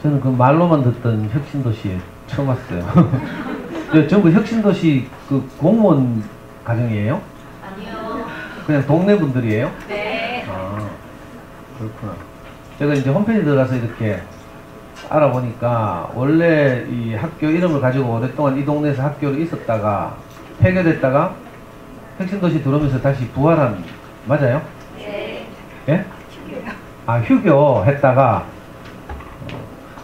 저는 그 말로만 듣던 혁신도시 처음 왔어요. 전부 혁신도시 그 공무원 가정이에요? 아니요. 그냥 동네 분들이에요? 네. 아, 그렇구나. 제가 이제 홈페이지 들어가서 이렇게 알아보니까 원래 이 학교 이름을 가지고 오랫동안 이 동네에서 학교를 있었다가 폐교됐다가 혁신도시 들어오면서 다시 부활한, 맞아요? 네. 예? 아, 휴교했다가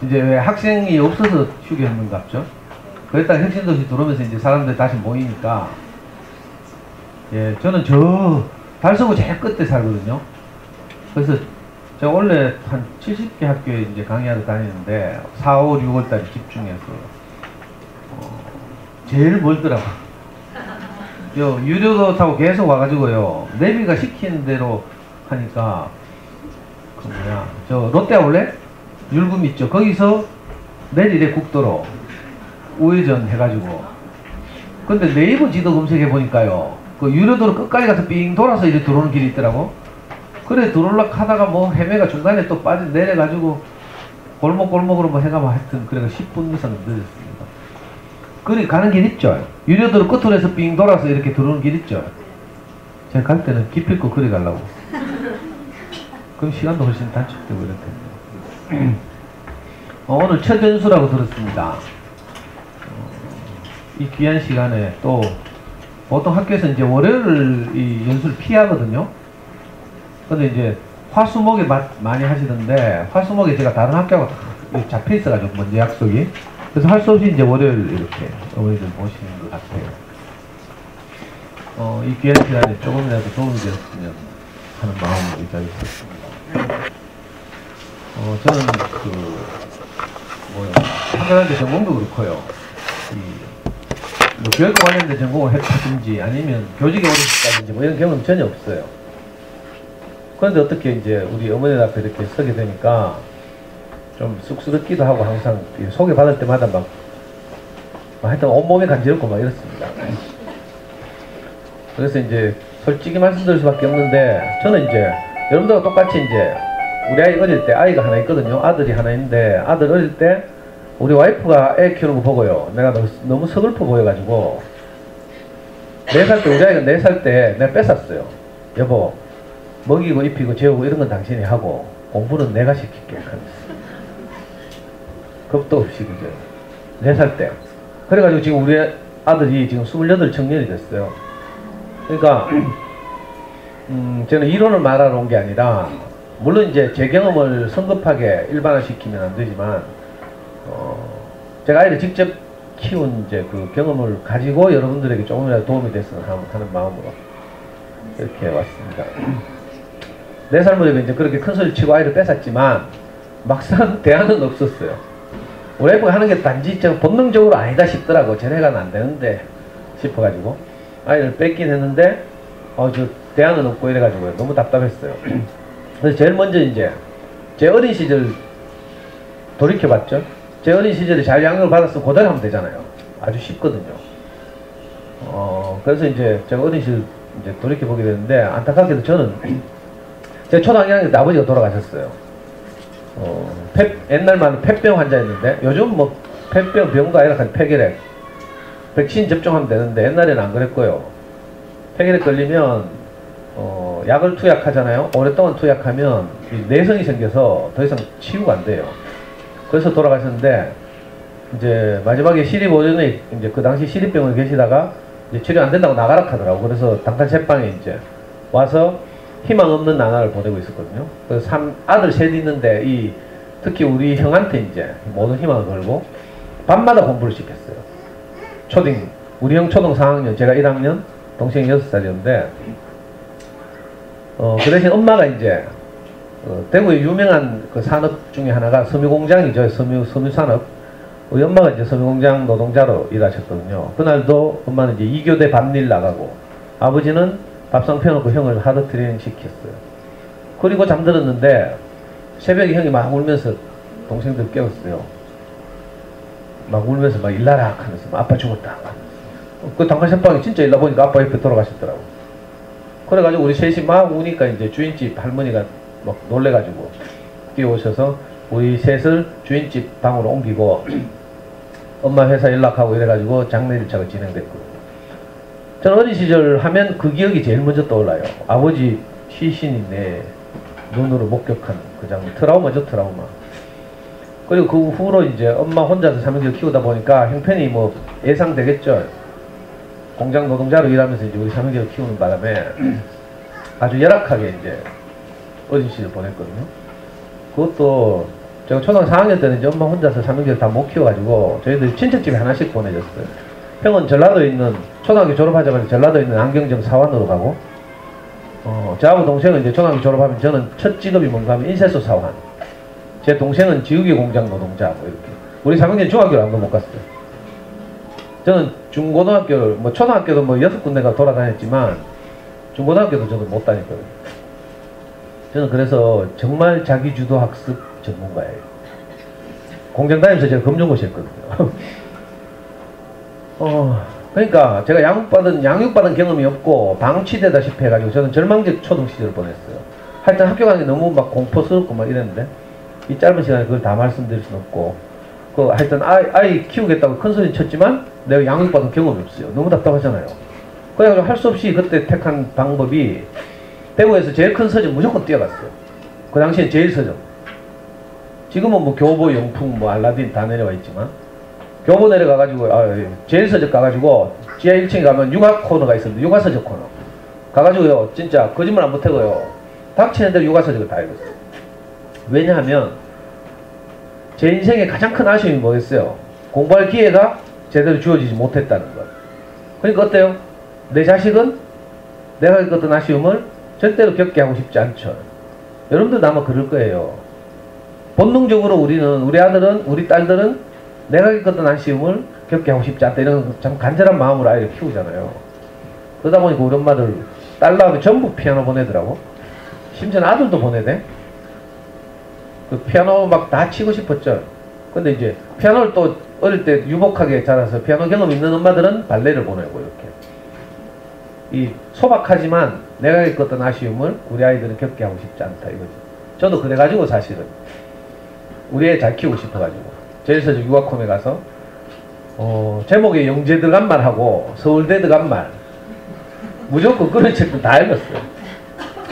이제 왜 학생이 없어서 휴교했는 것 같죠? 그랬다가 혁신도시 들어오면서 이제 사람들 다시 모이니까, 예, 저는 저 달서구 제일 끝에 살거든요. 그래서 제가 원래 한 70개 학교에 이제 강의하러 다니는데 4, 5, 6월달에 집중해서 제일 멀더라고. 요 유료도 타고 계속 와가지고요, 내비가 시키는 대로 하니까 그 뭐야, 저 롯데아울렛 율금 있죠? 거기서 내리래 국도로 우회전 해가지고. 근데 네이버 지도 검색해 보니까요, 그 유료도로 끝까지 가서 삥 돌아서 이렇게 들어오는 길이 있더라고. 그래 들어올락 하다가 뭐 헤매가 중간에 또 빠져 내려가지고 골목골목으로 뭐 해가면 하여튼 그래가 10분 이상 늦었습니다. 그래 가는 길 있죠? 유료도로 끝으로 해서 삥 돌아서 이렇게 들어오는 길 있죠? 제가 갈 때는 기필코 그래 가려고. 그럼 시간도 훨씬 단축되고 이럴 텐데. 오늘 첫 연수라고 들었습니다. 이 귀한 시간에 또 보통 학교에서 이제 월요일 이 연수를 피하거든요. 근데 이제 화수목에 많이 하시던데, 화수목에 제가 다른 학교하고 잡혀 있어가지고 먼저 약속이, 그래서 할 수 없이 이제 월요일 이렇게 어머니들 모시는 것 같아요. 이 귀한 시간에 조금이라도 도움이 되었으면 하는 마음으로 이 자리에 있었습니다. 저는 학교 다닐 때 전공도 그렇고요. 뭐 교육과 관련된 전공을 했든지 아니면 교직에 오르셨다든지 뭐 이런 경험은 전혀 없어요. 그런데 어떻게 이제 우리 어머니 앞에 이렇게 서게 되니까 좀 쑥스럽기도 하고, 항상 소개받을 때마다 막 하여튼 온몸이 간지럽고 막 이렇습니다. 그래서 이제 솔직히 말씀드릴 수밖에 없는데, 저는 이제 여러분들과 똑같이 이제 우리 아이 어릴 때, 아이가 하나 있거든요. 아들이 하나 있는데, 아들 어릴 때 우리 와이프가 애 키우는 거 보고요, 내가 너무 서글퍼 보여가지고 4살 때, 우리 아이가 4살 때 내가 뺏었어요. 여보, 먹이고 입히고 재우고 이런 건 당신이 하고 공부는 내가 시킬게 하면서. 겁도 없이, 그죠? 4살 때. 그래가지고 지금 우리 아들이 지금 28 청년이 됐어요. 그러니까 저는 이론을 말하러 온 게 아니라, 물론 이제 제 경험을 성급하게 일반화시키면 안 되지만, 제가 아이를 직접 키운 이제 그 경험을 가지고 여러분들에게 조금이라도 도움이 됐으면 하는 마음으로 이렇게 왔습니다. 4살 무렵에 이제 그렇게 큰 소리 치고 아이를 뺏었지만 막상 대안은 없었어요. 우리 애가 하는 게 단지 제가 본능적으로 아니다 싶더라고. 쟤네가는 안 되는데 싶어가지고 아이를 뺏긴 했는데 저 대안은 없고 이래가지고 너무 답답했어요. 그래서 제일 먼저 이제 제 어린 시절 돌이켜봤죠. 제 어린 시절에 잘 양육을 받았으면 그대로 하면 되잖아요. 아주 쉽거든요. 그래서 이제 제가 어린 시절 이제 돌이켜보게 되는데, 안타깝게도 저는 제 초등학교 1학년 때 아버지가 돌아가셨어요. 옛날만 폐병 환자였는데, 요즘 뭐 폐병 병도 아니라 그냥 폐결핵, 백신 접종하면 되는데 옛날에는 안 그랬고요. 폐결핵 걸리면 약을 투약하잖아요. 오랫동안 투약하면 내성이 생겨서 더 이상 치유가 안 돼요. 그래서 돌아가셨는데, 이제 마지막에 시립의원에 이제 그 당시 시립병원에 계시다가 이제 치료 안 된다고 나가라 하더라고. 그래서 당탄 책방에 이제 와서 희망 없는 나날을 보내고 있었거든요. 그래서 아들 셋이 있는데, 특히 우리 형한테 이제 모든 희망을 걸고 밤마다 공부를 시켰어요. 우리 형 초등 4학년, 제가 1학년, 동생이 6살이었는데, 그 대신 엄마가 이제 대구의 유명한 그 산업 중에 하나가 섬유공장이죠. 섬유산업. 우리 엄마가 이제 섬유공장 노동자로 일하셨거든요. 그날도 엄마는 이제 2교대 밤일 나가고, 아버지는 밥상 펴놓고 형을 하드 트레이닝 시켰어요. 그리고 잠들었는데 새벽에 형이 막 울면서 동생들 깨웠어요. 막 울면서 막 일나라 하면서 아빠 죽었다. 그 당간센방에 진짜 일나 보니까 아빠 옆에 돌아가셨더라고. 그래가지고 우리 셋이 막 우니까 이제 주인집 할머니가 막 놀래가지고 뛰어오셔서 우리 셋을 주인집 방으로 옮기고 엄마 회사 연락하고 이래가지고 장례 일차가 진행됐거든요. 저는 어린 시절 하면 그 기억이 제일 먼저 떠올라요. 아버지 시신이 내 눈으로 목격한 그 장면. 트라우마죠, 트라우마. 그리고 그 후로 이제 엄마 혼자서 삼형제를 키우다 보니까 형편이 뭐 예상되겠죠. 공장 노동자로 일하면서 이제 우리 삼형제를 키우는 바람에 아주 열악하게 이제 어린 시절 보냈거든요. 그것도 제가 초등학교 4학년 때는 이제 엄마 혼자서 삼형제를 다 못 키워가지고 저희들 친척집에 하나씩 보내줬어요. 형은 전라도에 있는, 초등학교 졸업하자마자 전라도에 있는 안경점 사원으로 가고, 저하고 동생은 이제 초등학교 졸업하면 저는 첫 직업이 뭔가 하면 인쇄소 사원. 제 동생은 지우개 공장 노동자, 뭐 이렇게. 우리 삼형제 중학교를 아무도 못 갔어요. 저는 중고등학교를, 뭐 초등학교도 뭐 6군데가 돌아다녔지만, 중고등학교도 저는 못 다녔거든요. 저는 그래서 정말 자기주도 학습 전문가예요. 공장 다니면서 제가 검정고시 했거든요. 그러니까 제가 양육받은 경험이 없고 방치되다시피 해가지고 저는 절망적 초등 시절을 보냈어요. 하여튼 학교 가는 게 너무 막 공포스럽고 막 이랬는데 이 짧은 시간에 그걸 다 말씀드릴 수는 없고, 하여튼 아이 키우겠다고 큰 소리 쳤지만 내가 양육받은 경험이 없어요. 너무 답답하잖아요. 그래가지고 할 수 없이 그때 택한 방법이 대구에서 제일 큰 서점 무조건 뛰어갔어요. 그 당시엔 제일 서점. 지금은 뭐 교보, 영풍, 뭐 알라딘 다 내려와 있지만 교보 내려가가지고 제일 서적 가가지고 지하 1층에 가면 육아 코너가 있었는데 육아 서적 코너 가가지고요 진짜 거짓말 안 못하고요 닥치는 대로 육아 서적을 다 읽었어요. 왜냐하면 제 인생의 가장 큰 아쉬움이 뭐겠어요? 공부할 기회가 제대로 주어지지 못했다는 것. 그러니까 어때요? 내 자식은 내가 겪었던 아쉬움을 절대로 겪게 하고 싶지 않죠. 여러분들도 아마 그럴 거예요. 본능적으로 우리 아들은, 우리 딸들은 내가 겪었던 아쉬움을 겪게 하고 싶지 않다. 이런 참 간절한 마음으로 아이를 키우잖아요. 그러다 보니까 우리 엄마들 딸 낳으면 전부 피아노 보내더라고. 심지어 아들도 보내대. 그 피아노 막 다 치고 싶었죠. 근데 이제 피아노를 또 어릴 때 유복하게 자라서 피아노 경험 있는 엄마들은 발레를 보내고 이렇게. 이 소박하지만 내가 겪었던 아쉬움을 우리 아이들은 겪게 하고 싶지 않다 이거지. 저도 그래가지고 사실은 우리 애 잘 키우고 싶어가지고 제일서적 유아콘에 가서 제목에 영재 들어간 말하고 서울대 들어간 말 무조건 그런 책들 다 읽었어요.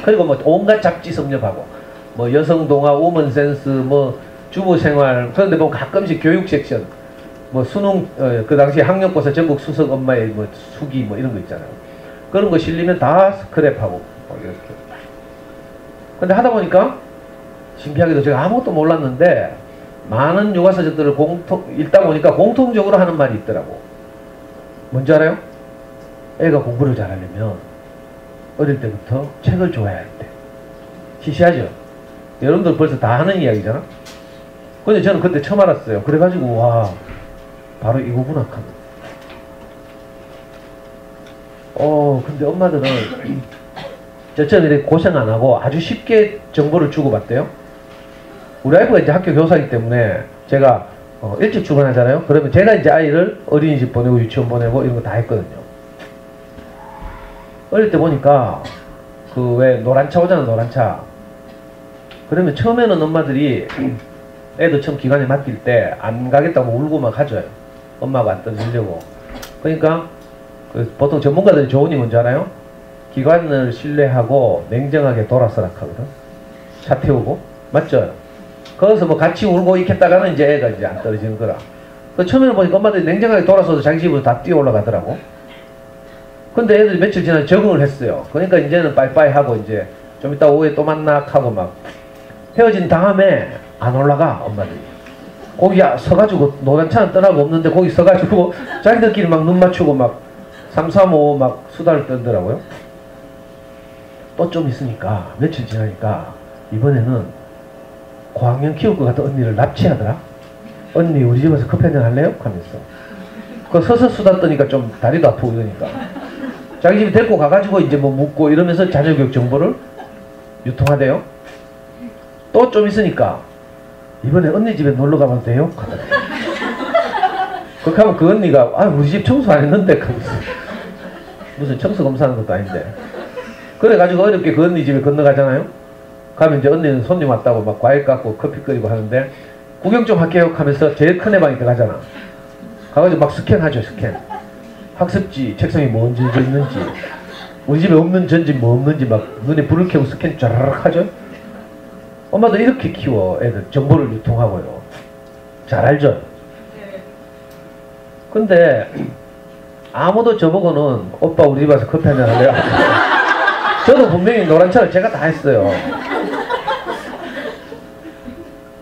그리고 뭐 온갖 잡지 섭렵하고 뭐 여성동화, 우먼센스, 뭐 주부생활. 그런데 뭐 가끔씩 교육 섹션 뭐 수능 그 당시 학력고사 전국 수석 엄마의 뭐 수기 뭐 이런 거 있잖아요. 그런 거 실리면 다 스크랩하고 이렇게. 근데 하다 보니까 신기하게도 제가 아무것도 몰랐는데 많은 요가서적들을 읽다 보니까 공통적으로 하는 말이 있더라고. 뭔지 알아요? 애가 공부를 잘하려면 어릴 때부터 책을 좋아해야 돼. 시시하죠? 여러분들 벌써 다 하는 이야기잖아? 근데 저는 그때 처음 알았어요. 그래가지고 와 바로 이거구나 하면. 근데 엄마들은 저처럼 이렇게 고생 안 하고 아주 쉽게 정보를 주고받대요. 우리 아이가 이제 학교 교사이기 때문에 제가 일찍 출근하잖아요. 그러면 제가 이제 아이를 어린이집 보내고 유치원 보내고 이런 거 다 했거든요. 어릴 때 보니까 그 왜 노란차 오잖아, 노란차. 그러면 처음에는 엄마들이 애도 처음 기관에 맡길 때 안 가겠다고 울고 막 하죠. 엄마가 안 떨어지려고. 그러니까 보통 전문가들이 조언이 뭔지 알아요? 기관을 신뢰하고 냉정하게 돌아서라 하거든. 차 태우고. 맞죠? 거기서 뭐 같이 울고 있겠다가는 이제 애가 이제 안 떨어지는 거라. 그 처음에는 보니까 엄마들이 냉정하게 돌아서서 자기 집으로 다 뛰어 올라가더라고. 근데 애들이 며칠 지나서 적응을 했어요. 그러니까 이제는 빠이빠이 하고 이제 좀 이따 오후에 또 만나 하고 막 헤어진 다음에 안 올라가 엄마들이. 거기 서가지고 노란차는 떠나고 없는데 거기 서가지고 자기들끼리 막 눈 맞추고 막 3, 4, 5 막 수다를 떨더라고요. 또 좀 있으니까 며칠 지나니까 이번에는 고학년 키울 것 같은 언니를 납치하더라. 언니 우리 집에서 커피 한잔 할래요? 하면서 그 서서 수다 떠니까 좀 다리도 아프고 이러니까 자기 집에 데리고 가가지고 이제 뭐 묻고 이러면서 자녀교육 정보를 유통하대요. 또 좀 있으니까 이번에 언니 집에 놀러 가면 돼요? 그렇게 하면 그 언니가 우리 집 청소 안 했는데 무슨 청소 검사하는 것도 아닌데 그래가지고 어렵게 그 언니 집에 건너가잖아요. 가면 이제 언니는 손님 왔다고 막 과일 깎고 커피 끓이고 하는데 구경 좀 할게요 하면서 제일 큰 애 방에 들어가잖아. 가가지고 막 스캔하죠, 스캔. 학습지 책상에 뭐 얹어져 있는지, 우리 집에 없는 전지 뭐 없는지 막 눈에 불을 켜고 스캔 쫘라락 하죠. 엄마도 이렇게 키워 애들. 정보를 유통하고요. 잘 알죠? 근데 아무도 저보고는 오빠 우리 집 와서 커피 한잔 할래요? 저도 분명히 노란 차를 제가 다 했어요.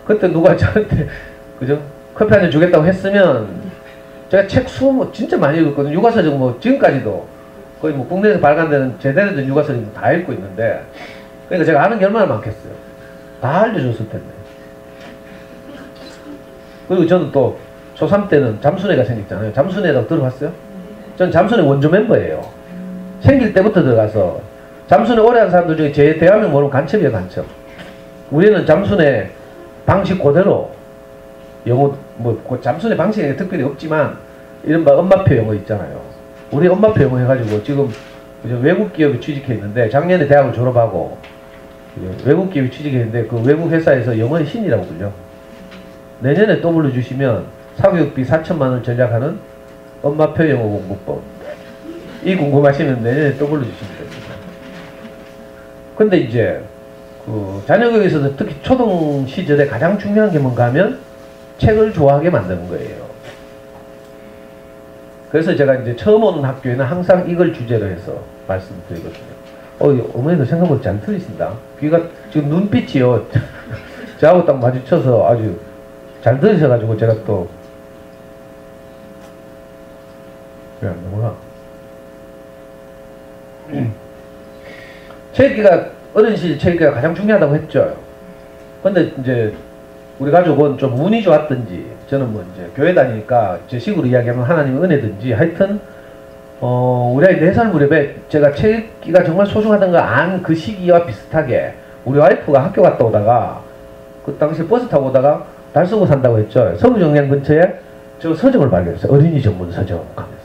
그때 누가 저한테 그죠? 커피 한잔 주겠다고 했으면 제가 책 20, 진짜 많이 읽었거든요. 육아서적 뭐 지금까지도 거의 뭐 국내에서 발간되는 제대로 된 육아서적 다 읽고 있는데, 그러니까 제가 아는 게 얼마나 많겠어요. 다 알려줬을 텐데. 그리고 저는 또 초3 때는 잠순회가 생겼잖아요. 잠순회라고 들어봤어요? 전 잠순회 원조 멤버예요. 생길 때부터 들어가서 잠순회 오래 한 사람들 중에 제 대화명 모르면 간첩이에요, 간첩. 우리는 잠순회 방식 그대로 영어 뭐 잠순회 방식이 특별히 없지만 이른바 엄마표 영어 있잖아요. 우리 엄마표 영어 해가지고 지금 외국 기업에 취직해 있는데 작년에 대학을 졸업하고 외국 기업에 취직해 있는데 그 외국 회사에서 영어의 신이라고 불려. 내년에 또 불러주시면 사교육비 4천만 원 전략하는 엄마표 영어 공부법. 이 궁금하시면 내년에 또 불러주시면 됩니다. 근데 이제 그 자녀교육에서도 특히 초등 시절에 가장 중요한 게 뭔가 하면 책을 좋아하게 만드는 거예요. 그래서 제가 이제 처음 오는 학교에는 항상 이걸 주제로 해서 말씀드리거든요. 어머니도 생각보다 잘 들으신다. 귀가 지금 눈빛이요. 저하고 딱 마주쳐서 아주 잘 들으셔가지고 제가 또 왜 안 넘어가? 책읽기가 어린 시절 책읽기가 가장 중요하다고 했죠. 근데 이제 우리 가족은 좀 운이 좋았든지 저는 뭐 이제 교회 다니니까 제 식으로 이야기하면 하나님의 은혜든지 하여튼 우리 아이 4살 무렵에 제가 책 읽기가 정말 소중하다는 걸 안 그 시기와 비슷하게 우리 와이프가 학교 갔다 오다가 그 당시 버스 타고 오다가 달 쓰고 산다고 했죠. 서구정량 근처에 저 서점을 발견했어요. 어린이 전문 서점 하면서.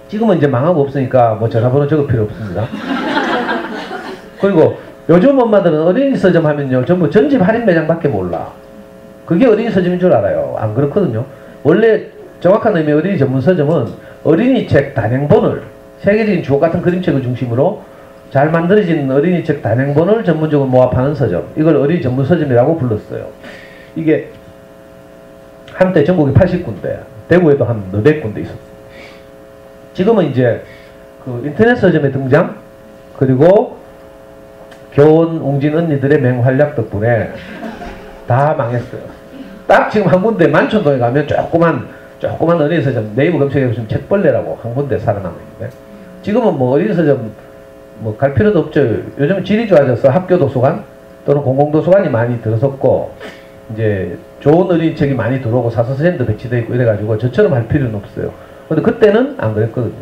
지금은 이제 망하고 없으니까 뭐 전화번호 적을 필요 없습니다. 그리고 요즘 엄마들은 어린이 서점 하면요 전부 전집 할인 매장밖에 몰라. 그게 어린이 서점인 줄 알아요. 안 그렇거든요. 원래 정확한 의미의 어린이 전문 서점은 어린이 책 단행본을 세계적인 주옥 같은 그림책을 중심으로 잘 만들어진 어린이 책 단행본을 전문적으로 모아 파는 서점. 이걸 어린이 전문 서점이라고 불렀어요. 이게 한때 전국에 80군데, 대구에도 한 400군데 있었어요. 지금은 이제 그 인터넷 서점의 등장, 그리고 교원 웅진 언니들의 맹활약 덕분에 다 망했어요. 딱 지금 한 군데 만촌동에 가면 조그만 어린이 서점, 네이버 검색해보시면 책벌레라고 한 군데 살아남아있는데, 지금은 뭐 어린이 서점 뭐 갈 필요도 없죠. 요즘 질이 좋아져서 학교 도서관 또는 공공도서관이 많이 들어섰고 이제 좋은 어린이 책이 많이 들어오고 사서선생님도 배치되어 있고 이래가지고 저처럼 할 필요는 없어요. 근데 그때는 안 그랬거든요.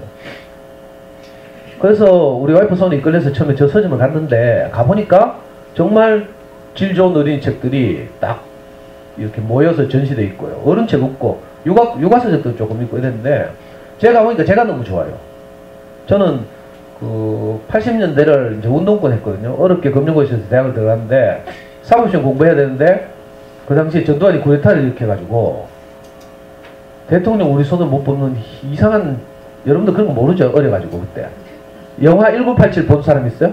그래서 우리 와이프 손이 이끌려서 처음에 저 서점을 갔는데 가보니까 정말 질 좋은 어린이 책들이 딱 이렇게 모여서 전시되어 있고요. 어른책 없고 육아서적도 조금 있고 이랬는데 제가 가보니까 제가 너무 좋아요. 저는 그 80년대를 이제 운동권 했거든요. 어렵게 금융고시에서 대학을 들어갔는데 사법시험 공부해야 되는데 그 당시에 전두환이 쿠데타를 일으켜가지고 대통령 우리 손을 못 뽑는 이상한, 여러분들 그런 거 모르죠? 어려가지고 그때. 영화 1987 본 사람 있어요?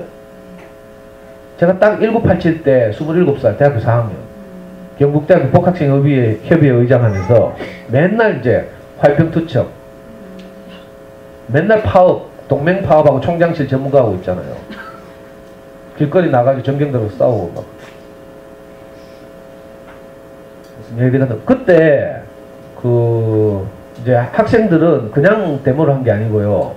제가 딱 1987 때 27살 대학교 4학년 경북대학교 복학생협의회 의장하면서 맨날 이제 화평투척 맨날 파업, 동맹 파업하고 총장실 전문가하고 있잖아요. 길거리 나가지고 전경들하고 싸우고 막. 무슨 얘기가 나. 그때 그 이제 학생들은 그냥 데모를 한 게 아니고요.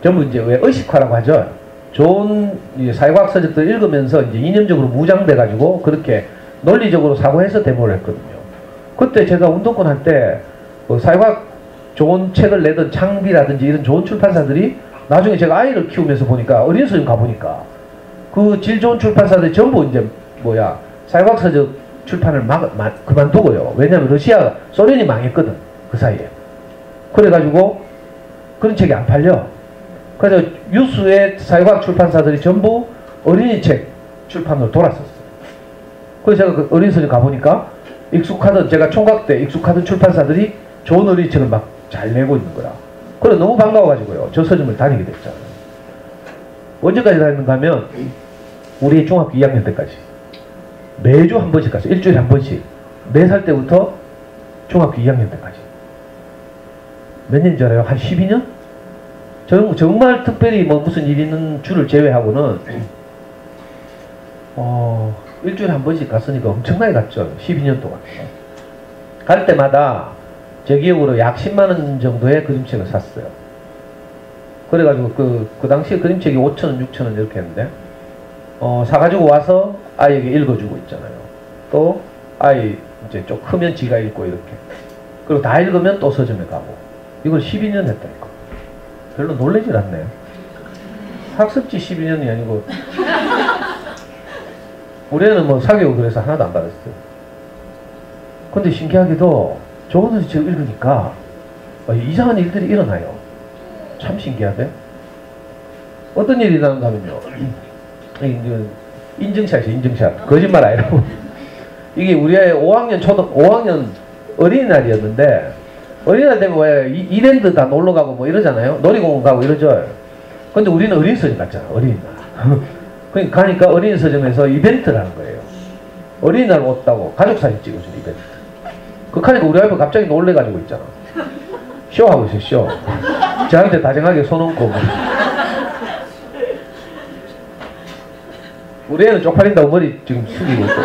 전부 이제 왜 의식화라고 하죠. 좋은 사회과학 서적들 읽으면서 이제 이념적으로 무장돼 가지고 그렇게 논리적으로 사고해서 데모를 했거든요. 그때 제가 운동권 할 때 그 사회과학 좋은 책을 내던 창비라든지 이런 좋은 출판사들이 나중에 제가 아이를 키우면서 보니까 어린이 서점 가보니까 그 질 좋은 출판사들이 전부 이제 사회과학 서적 출판을 그만두고요. 왜냐면 러시아, 소련이 망했거든. 그 사이에. 그래가지고 그런 책이 안 팔려. 그래서 유수의 사회과학 출판사들이 전부 어린이 책 출판으로 돌았었어요. 그래서 제가 그 어린이집에 가보니까 익숙하던, 제가 총각 때 익숙하던 출판사들이 좋은 어린이책을 막 잘 내고 있는 거야. 그래 너무 반가워가지고요. 저 서점을 다니게 됐잖아요. 언제까지 다녔는가 하면 우리 중학교 2학년 때까지 매주 한 번씩 갔어요. 일주일에 한 번씩. 4살 때부터 중학교 2학년 때까지. 몇 년인지 알아요? 한 12년? 정말 특별히 뭐 무슨 일 있는 주를 제외하고는 일주일에 한 번씩 갔으니까 엄청나게 갔죠. 12년 동안. 갈 때마다 제 기억으로 약 10만원 정도의 그림책을 샀어요. 그래가지고 그 당시에 그림책이 5,000원, 6,000원 이렇게 했는데 사가지고 와서 아이에게 읽어주고 있잖아요. 또 아이 이제 좀 크면 지가 읽고 이렇게. 그리고 다 읽으면 또 서점에 가고. 이걸 12년 했다니까. 별로 놀라질 않네요. 학습지 12년이 아니고 우리 애는 뭐 사교육 그래서 하나도 안 받았어요. 근데 신기하게도 좋은 어린이책 읽으니까 이상한 일들이 일어나요. 참 신기하대. 어떤 일이 일어나는가 하면요. 인증샷이에요. 인증샷. 거짓말 아니라고. 이게 우리 애 5학년 어린이날이었는데 어린이날 되면 왜 이랜드 다 놀러가고 뭐 이러잖아요. 놀이공원 가고 이러죠. 근데 우리는 어린이서점 갔잖아. 어린이날. 그러니까 가니까 어린이서점에서 이벤트를 하는 거예요. 어린이날 왔다고 가족사진 찍어주는 이벤트. 그러니까 우리 와이프 갑자기 놀래가지고 있잖아. 쇼하고 있어, 쇼. 저한테 다정하게 손 얹고. 뭐. 우리 애는 쪽팔린다고 머리 지금 숙이고 있고.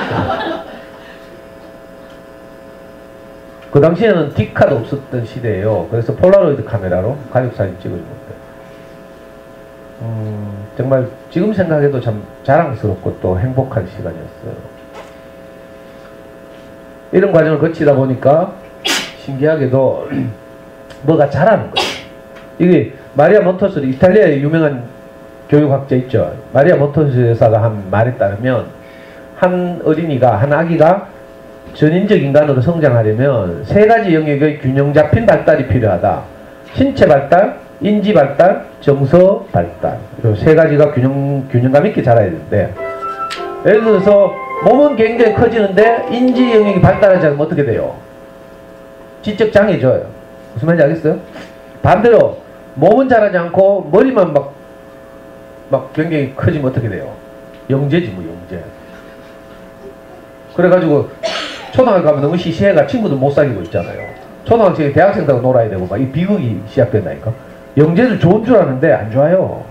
그 당시에는 디카도 없었던 시대예요. 그래서 폴라로이드 카메라로 가족사진 찍어준 건데. 정말 지금 생각해도 참 자랑스럽고 또 행복한 시간이었어요. 이런 과정을 거치다 보니까 신기하게도 뭐가 자라는 거예요. 이게 마리아 몬테소리, 이탈리아의 유명한 교육학자 있죠. 마리아 몬테소리 여사가 한 말에 따르면 한 어린이가, 한 아기가 전인적 인간으로 성장하려면 3가지 영역의 균형 잡힌 발달이 필요하다. 신체 발달, 인지 발달, 정서 발달. 이 3가지가 균형감 있게 자라야 되는데, 예를 들어서 몸은 굉장히 커지는데 인지 영역이 발달하지 않으면 어떻게 돼요? 지적 장애져요. 무슨 말인지 알겠어요? 반대로 몸은 자라지 않고 머리만 막 굉장히 커지면 어떻게 돼요? 영재지 뭐 영재. 그래가지고 초등학교 가면 너무 시시해가 친구들 못 사귀고 있잖아요. 초등학생이 대학생들하고 놀아야 되고 막 이 비극이 시작된다니까. 영재들 좋은 줄 아는데 안 좋아요.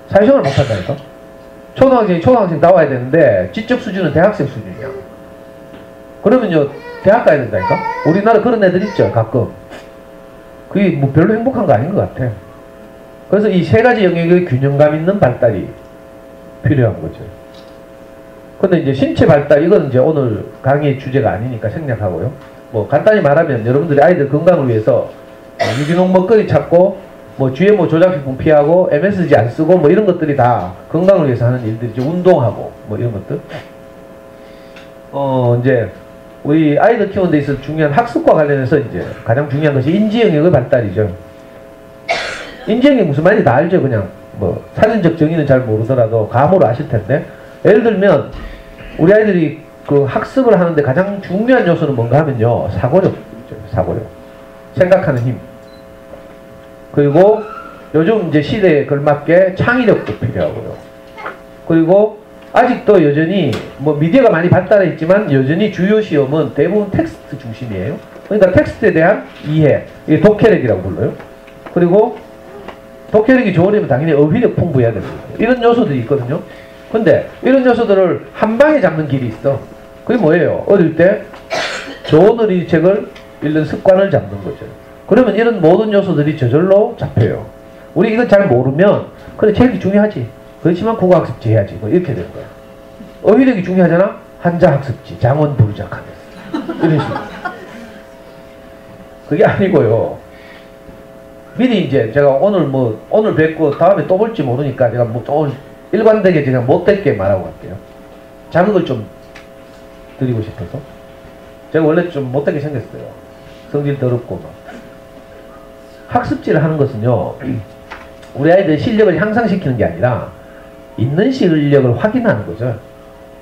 사회생활 못한다니까. 초등학생 나와야 되는데 지적 수준은 대학생 수준이야. 그러면요 대학 가야 된다니까. 우리나라 그런 애들 있죠 가끔. 그게 뭐 별로 행복한 거 아닌 것 같아. 그래서 이 3가지 영역의 균형감 있는 발달이 필요한 거죠. 근데 이제 신체 발달, 이건 이제 오늘 강의의 주제가 아니니까 생략하고요. 뭐 간단히 말하면 여러분들이 아이들 건강을 위해서 유기농 먹거리 찾고 뭐 GMO 조작식품 피하고 MSG 안 쓰고 뭐 이런 것들이 다 건강을 위해서 하는 일들이죠. 운동하고 뭐 이런 것들. 이제 우리 아이들 키우는 데 있어서 중요한 학습과 관련해서 이제 가장 중요한 것이 인지 영역의 발달이죠. 인지 영역이 무슨 말인지 다 알죠. 그냥 뭐 사전적 정의는 잘 모르더라도 감으로 아실 텐데, 예를 들면 우리 아이들이 그 학습을 하는데 가장 중요한 요소는 뭔가 하면요 사고력. 생각하는 힘. 그리고 요즘 이제 시대에 걸맞게 창의력도 필요하고요. 그리고 아직도 여전히 뭐 미디어가 많이 발달해 있지만 여전히 주요 시험은 대부분 텍스트 중심이에요. 그러니까 텍스트에 대한 이해, 이게 독해력이라고 불러요. 그리고 독해력이 좋으려면 당연히 어휘력 풍부해야 됩니다. 이런 요소들이 있거든요. 근데 이런 요소들을 한 방에 잡는 길이 있어. 그게 뭐예요? 어릴 때 좋은 어린이책을 읽는 습관을 잡는 거죠. 그러면 이런 모든 요소들이 저절로 잡혀요. 우리 이거 잘 모르면 그래 책이 중요하지. 그렇지만 국어학습지 해야지. 뭐 이렇게 되는 거야. 어휘력이 중요하잖아. 한자학습지, 장원 부르작하면서 이런 식으로. 그게 아니고요. 미리 이제 제가 오늘 뵙고 다음에 또 볼지 모르니까 제가 뭐 오늘 일관되게 그냥 못됐게 말하고 갈게요. 자극을 좀 드리고 싶어서. 제가 원래 좀 못되게 생겼어요. 성질 더럽고 막. 학습지를 하는 것은요, 우리 아이들의 실력을 향상시키는 게 아니라 있는 실력을 확인하는 거죠.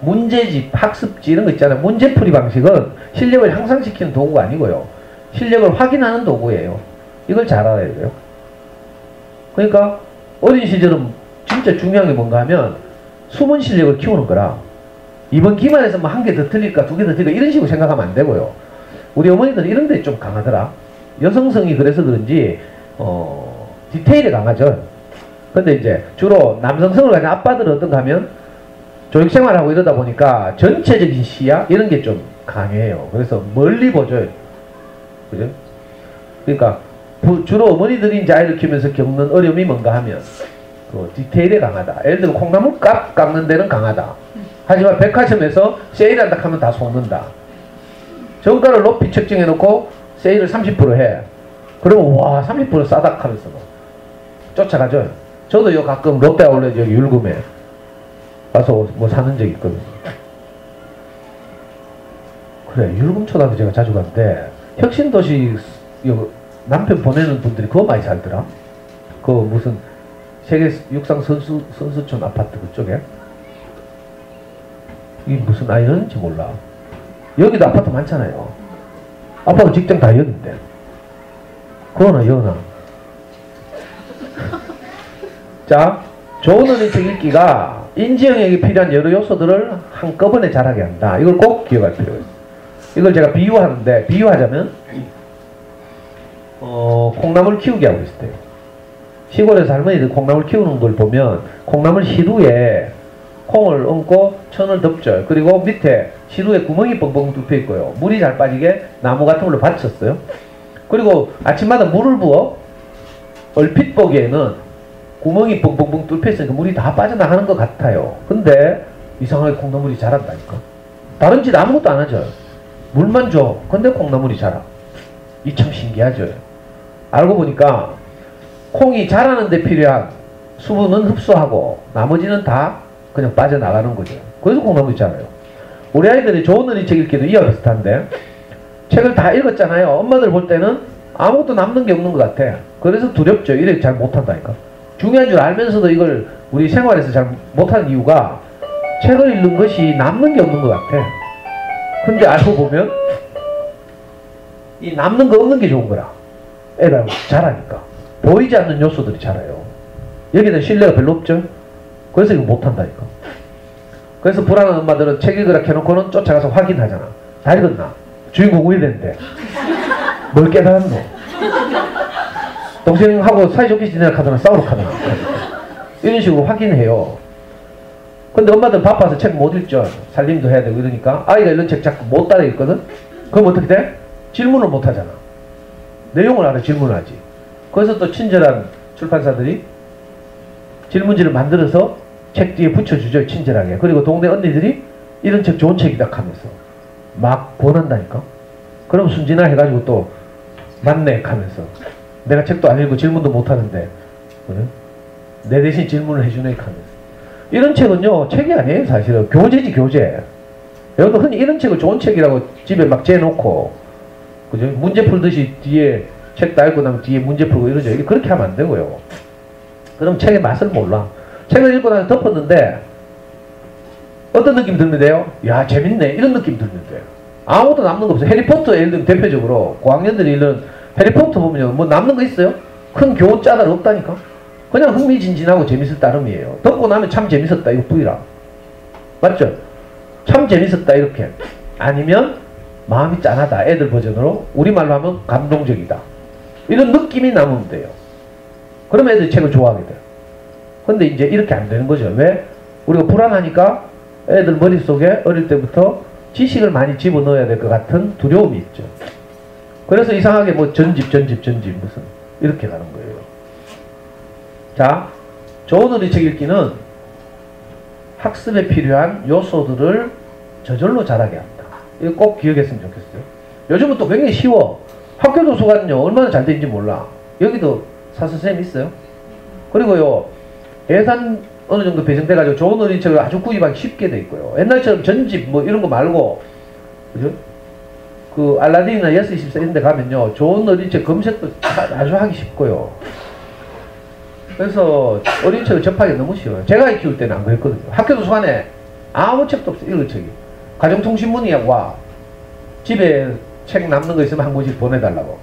문제집, 학습지 이런 거 있잖아요. 문제풀이 방식은 실력을 향상시키는 도구가 아니고요. 실력을 확인하는 도구예요. 이걸 잘 알아야 돼요. 그러니까 어린 시절은 진짜 중요한 게 뭔가 하면 숨은 실력을 키우는 거라. 이번 기말에서 뭐 한 개 더 틀릴까 두 개 더 틀릴까 이런 식으로 생각하면 안 되고요. 우리 어머니들은 이런 데 좀 강하더라. 여성성이 그래서 그런지 디테일에 강하죠. 근데 이제 주로 남성성을 가진 아빠들은 어떤가 하면 교육생활하고 이러다 보니까 전체적인 시야 이런 게 좀 강해요. 그래서 멀리 보죠. 그죠? 그러니까 주로 어머니들이 이제 아이를 키우면서 겪는 어려움이 뭔가 하면 그 디테일에 강하다. 예를 들어 콩나물 깎는 데는 강하다. 하지만 백화점에서 세일한다 하면 다 속는다. 정가를 높이 책정해 놓고 세일을 30% 해. 그러면 와 30% 싸다 하면서 뭐 쫓아가죠. 저도 요 가끔 롯데아울렛 여기 율금에 가서 뭐 사는 적이 있거든요. 그래 율금초등학교 제가 자주 갔는데 혁신도시 남편 보내는 분들이 그거 많이 살더라. 그 무슨 세계 육상 선수촌 아파트 그쪽에 이 무슨 아이런지 몰라. 여기도 아파트 많잖아요. 아빠가 직장 다 여는데 그거나 여나. 자, 좋은 어린 책 읽기가 인지 영역에 필요한 여러 요소들을 한꺼번에 잘하게 한다. 이걸 꼭 기억할 필요가 있어요. 이걸 제가 비유하는데 비유하자면 콩나물 키우기 하고 있어요. 시골에서 할머니들 콩나물 키우는 걸 보면 콩나물 시루에 콩을 얹고 천을 덮죠. 그리고 밑에 시루에 구멍이 뻥뻥 뚫혀 있고요. 물이 잘 빠지게 나무 같은 걸로 받쳤어요. 그리고 아침마다 물을 부어 얼핏 보기에는 구멍이 뻥뻥뻥 뚫혀 있으니까 물이 다 빠져나가는 것 같아요. 근데 이상하게 콩나물이 자란다니까. 다른 짓 아무것도 안 하죠. 물만 줘. 근데 콩나물이 자라. 이 참 신기하죠. 알고 보니까 콩이 자라는 데 필요한 수분은 흡수하고 나머지는 다 그냥 빠져나가는 거죠. 그래서 콩나물이 자라요. 우리 아이들이 좋은 어린 책 읽기도 이와 비슷한데 책을 다 읽었잖아요. 엄마들 볼 때는 아무것도 남는 게 없는 것 같아. 그래서 두렵죠. 이래 잘 못한다니까. 중요한 줄 알면서도 이걸 우리 생활에서 잘 못하는 이유가 책을 읽는 것이 남는 게 없는 것 같아. 근데 알고 보면 이 남는 거 없는 게 좋은 거라. 애가 자라니까. 보이지 않는 요소들이 자라요. 여기는 신뢰가 별로 없죠. 그래서 이거 못한다니까. 그래서 불안한 엄마들은 책 읽으라 켜놓고는 쫓아가서 확인하잖아. 다 읽었나? 주인공 우리 됐는데 뭘 깨달았노? 동생하고 사이좋게 지내라 카드나 싸우러 카드나 이런 식으로 확인해요. 근데 엄마들 바빠서 책 못 읽죠. 살림도 해야 되고 이러니까 아이가 읽는 책 자꾸 못 따라 읽거든? 그럼 어떻게 돼? 질문을 못 하잖아. 내용을 알아 질문하지. 그래서 또 친절한 출판사들이 질문지를 만들어서 책 뒤에 붙여주죠. 친절하게. 그리고 동네 언니들이 이런 책 좋은 책이다 하면서 막 권한다니까. 그럼 순진화 해가지고 또 맞네 하면서 내가 책도 안 읽고 질문도 못 하는데 그래? 내 대신 질문을 해주네 하면서. 이런 책은요 책이 아니에요. 사실은 교재지 교재. 여러분 흔히 이런 책을 좋은 책이라고 집에 막 재놓고 그죠? 문제 풀듯이 뒤에 책 다 읽고 나면 뒤에 문제 풀고 이러죠. 이게 그렇게 하면 안 되고요. 그럼 책의 맛을 몰라. 책을 읽고 나서 덮었는데 어떤 느낌이 들면 돼요? 야 재밌네 이런 느낌이 들면 돼요. 아무것도 남는 거 없어요. 해리포터 예를 들면 대표적으로 고학년들이 읽는 해리포터 보면요 뭐 남는 거 있어요? 큰 교훈 짜달 없다니까. 그냥 흥미진진하고 재밌을 따름이에요. 덮고 나면 참 재밌었다 이거 V라. 맞죠? 참 재밌었다 이렇게. 아니면 마음이 짠하다 애들 버전으로 우리말로 하면 감동적이다 이런 느낌이 남으면 돼요. 그러면 애들이 책을 좋아하게 돼요. 근데 이제 이렇게 안 되는 거죠. 왜? 우리가 불안하니까 애들 머릿속에 어릴 때부터 지식을 많이 집어넣어야 될 것 같은 두려움이 있죠. 그래서 이상하게 뭐 전집 무슨 이렇게 가는 거예요. 자, 좋은 어린 책 읽기는 학습에 필요한 요소들을 저절로 자라게 한다. 이거 꼭 기억했으면 좋겠어요. 요즘은 또 굉장히 쉬워. 학교 도서관은요 얼마나 잘 되는지 몰라. 여기도 사서쌤 있어요. 그리고요 예산 어느 정도 배정돼가지고 좋은 어린 책을 아주 구입하기 쉽게 돼 있고요. 옛날처럼 전집 뭐 이런 거 말고 그죠? 그 알라딘이나 예스24 이런 데 가면요 좋은 어린 책 검색도 아주 하기 쉽고요. 그래서 어린 책을 접하기 너무 쉬워요. 제가 키울 때는 안 그랬거든요. 학교 도서관에 아무 책도 없어. 읽을 책이. 가정통신문이 와. 집에 책 남는 거 있으면 한 권씩 보내달라고.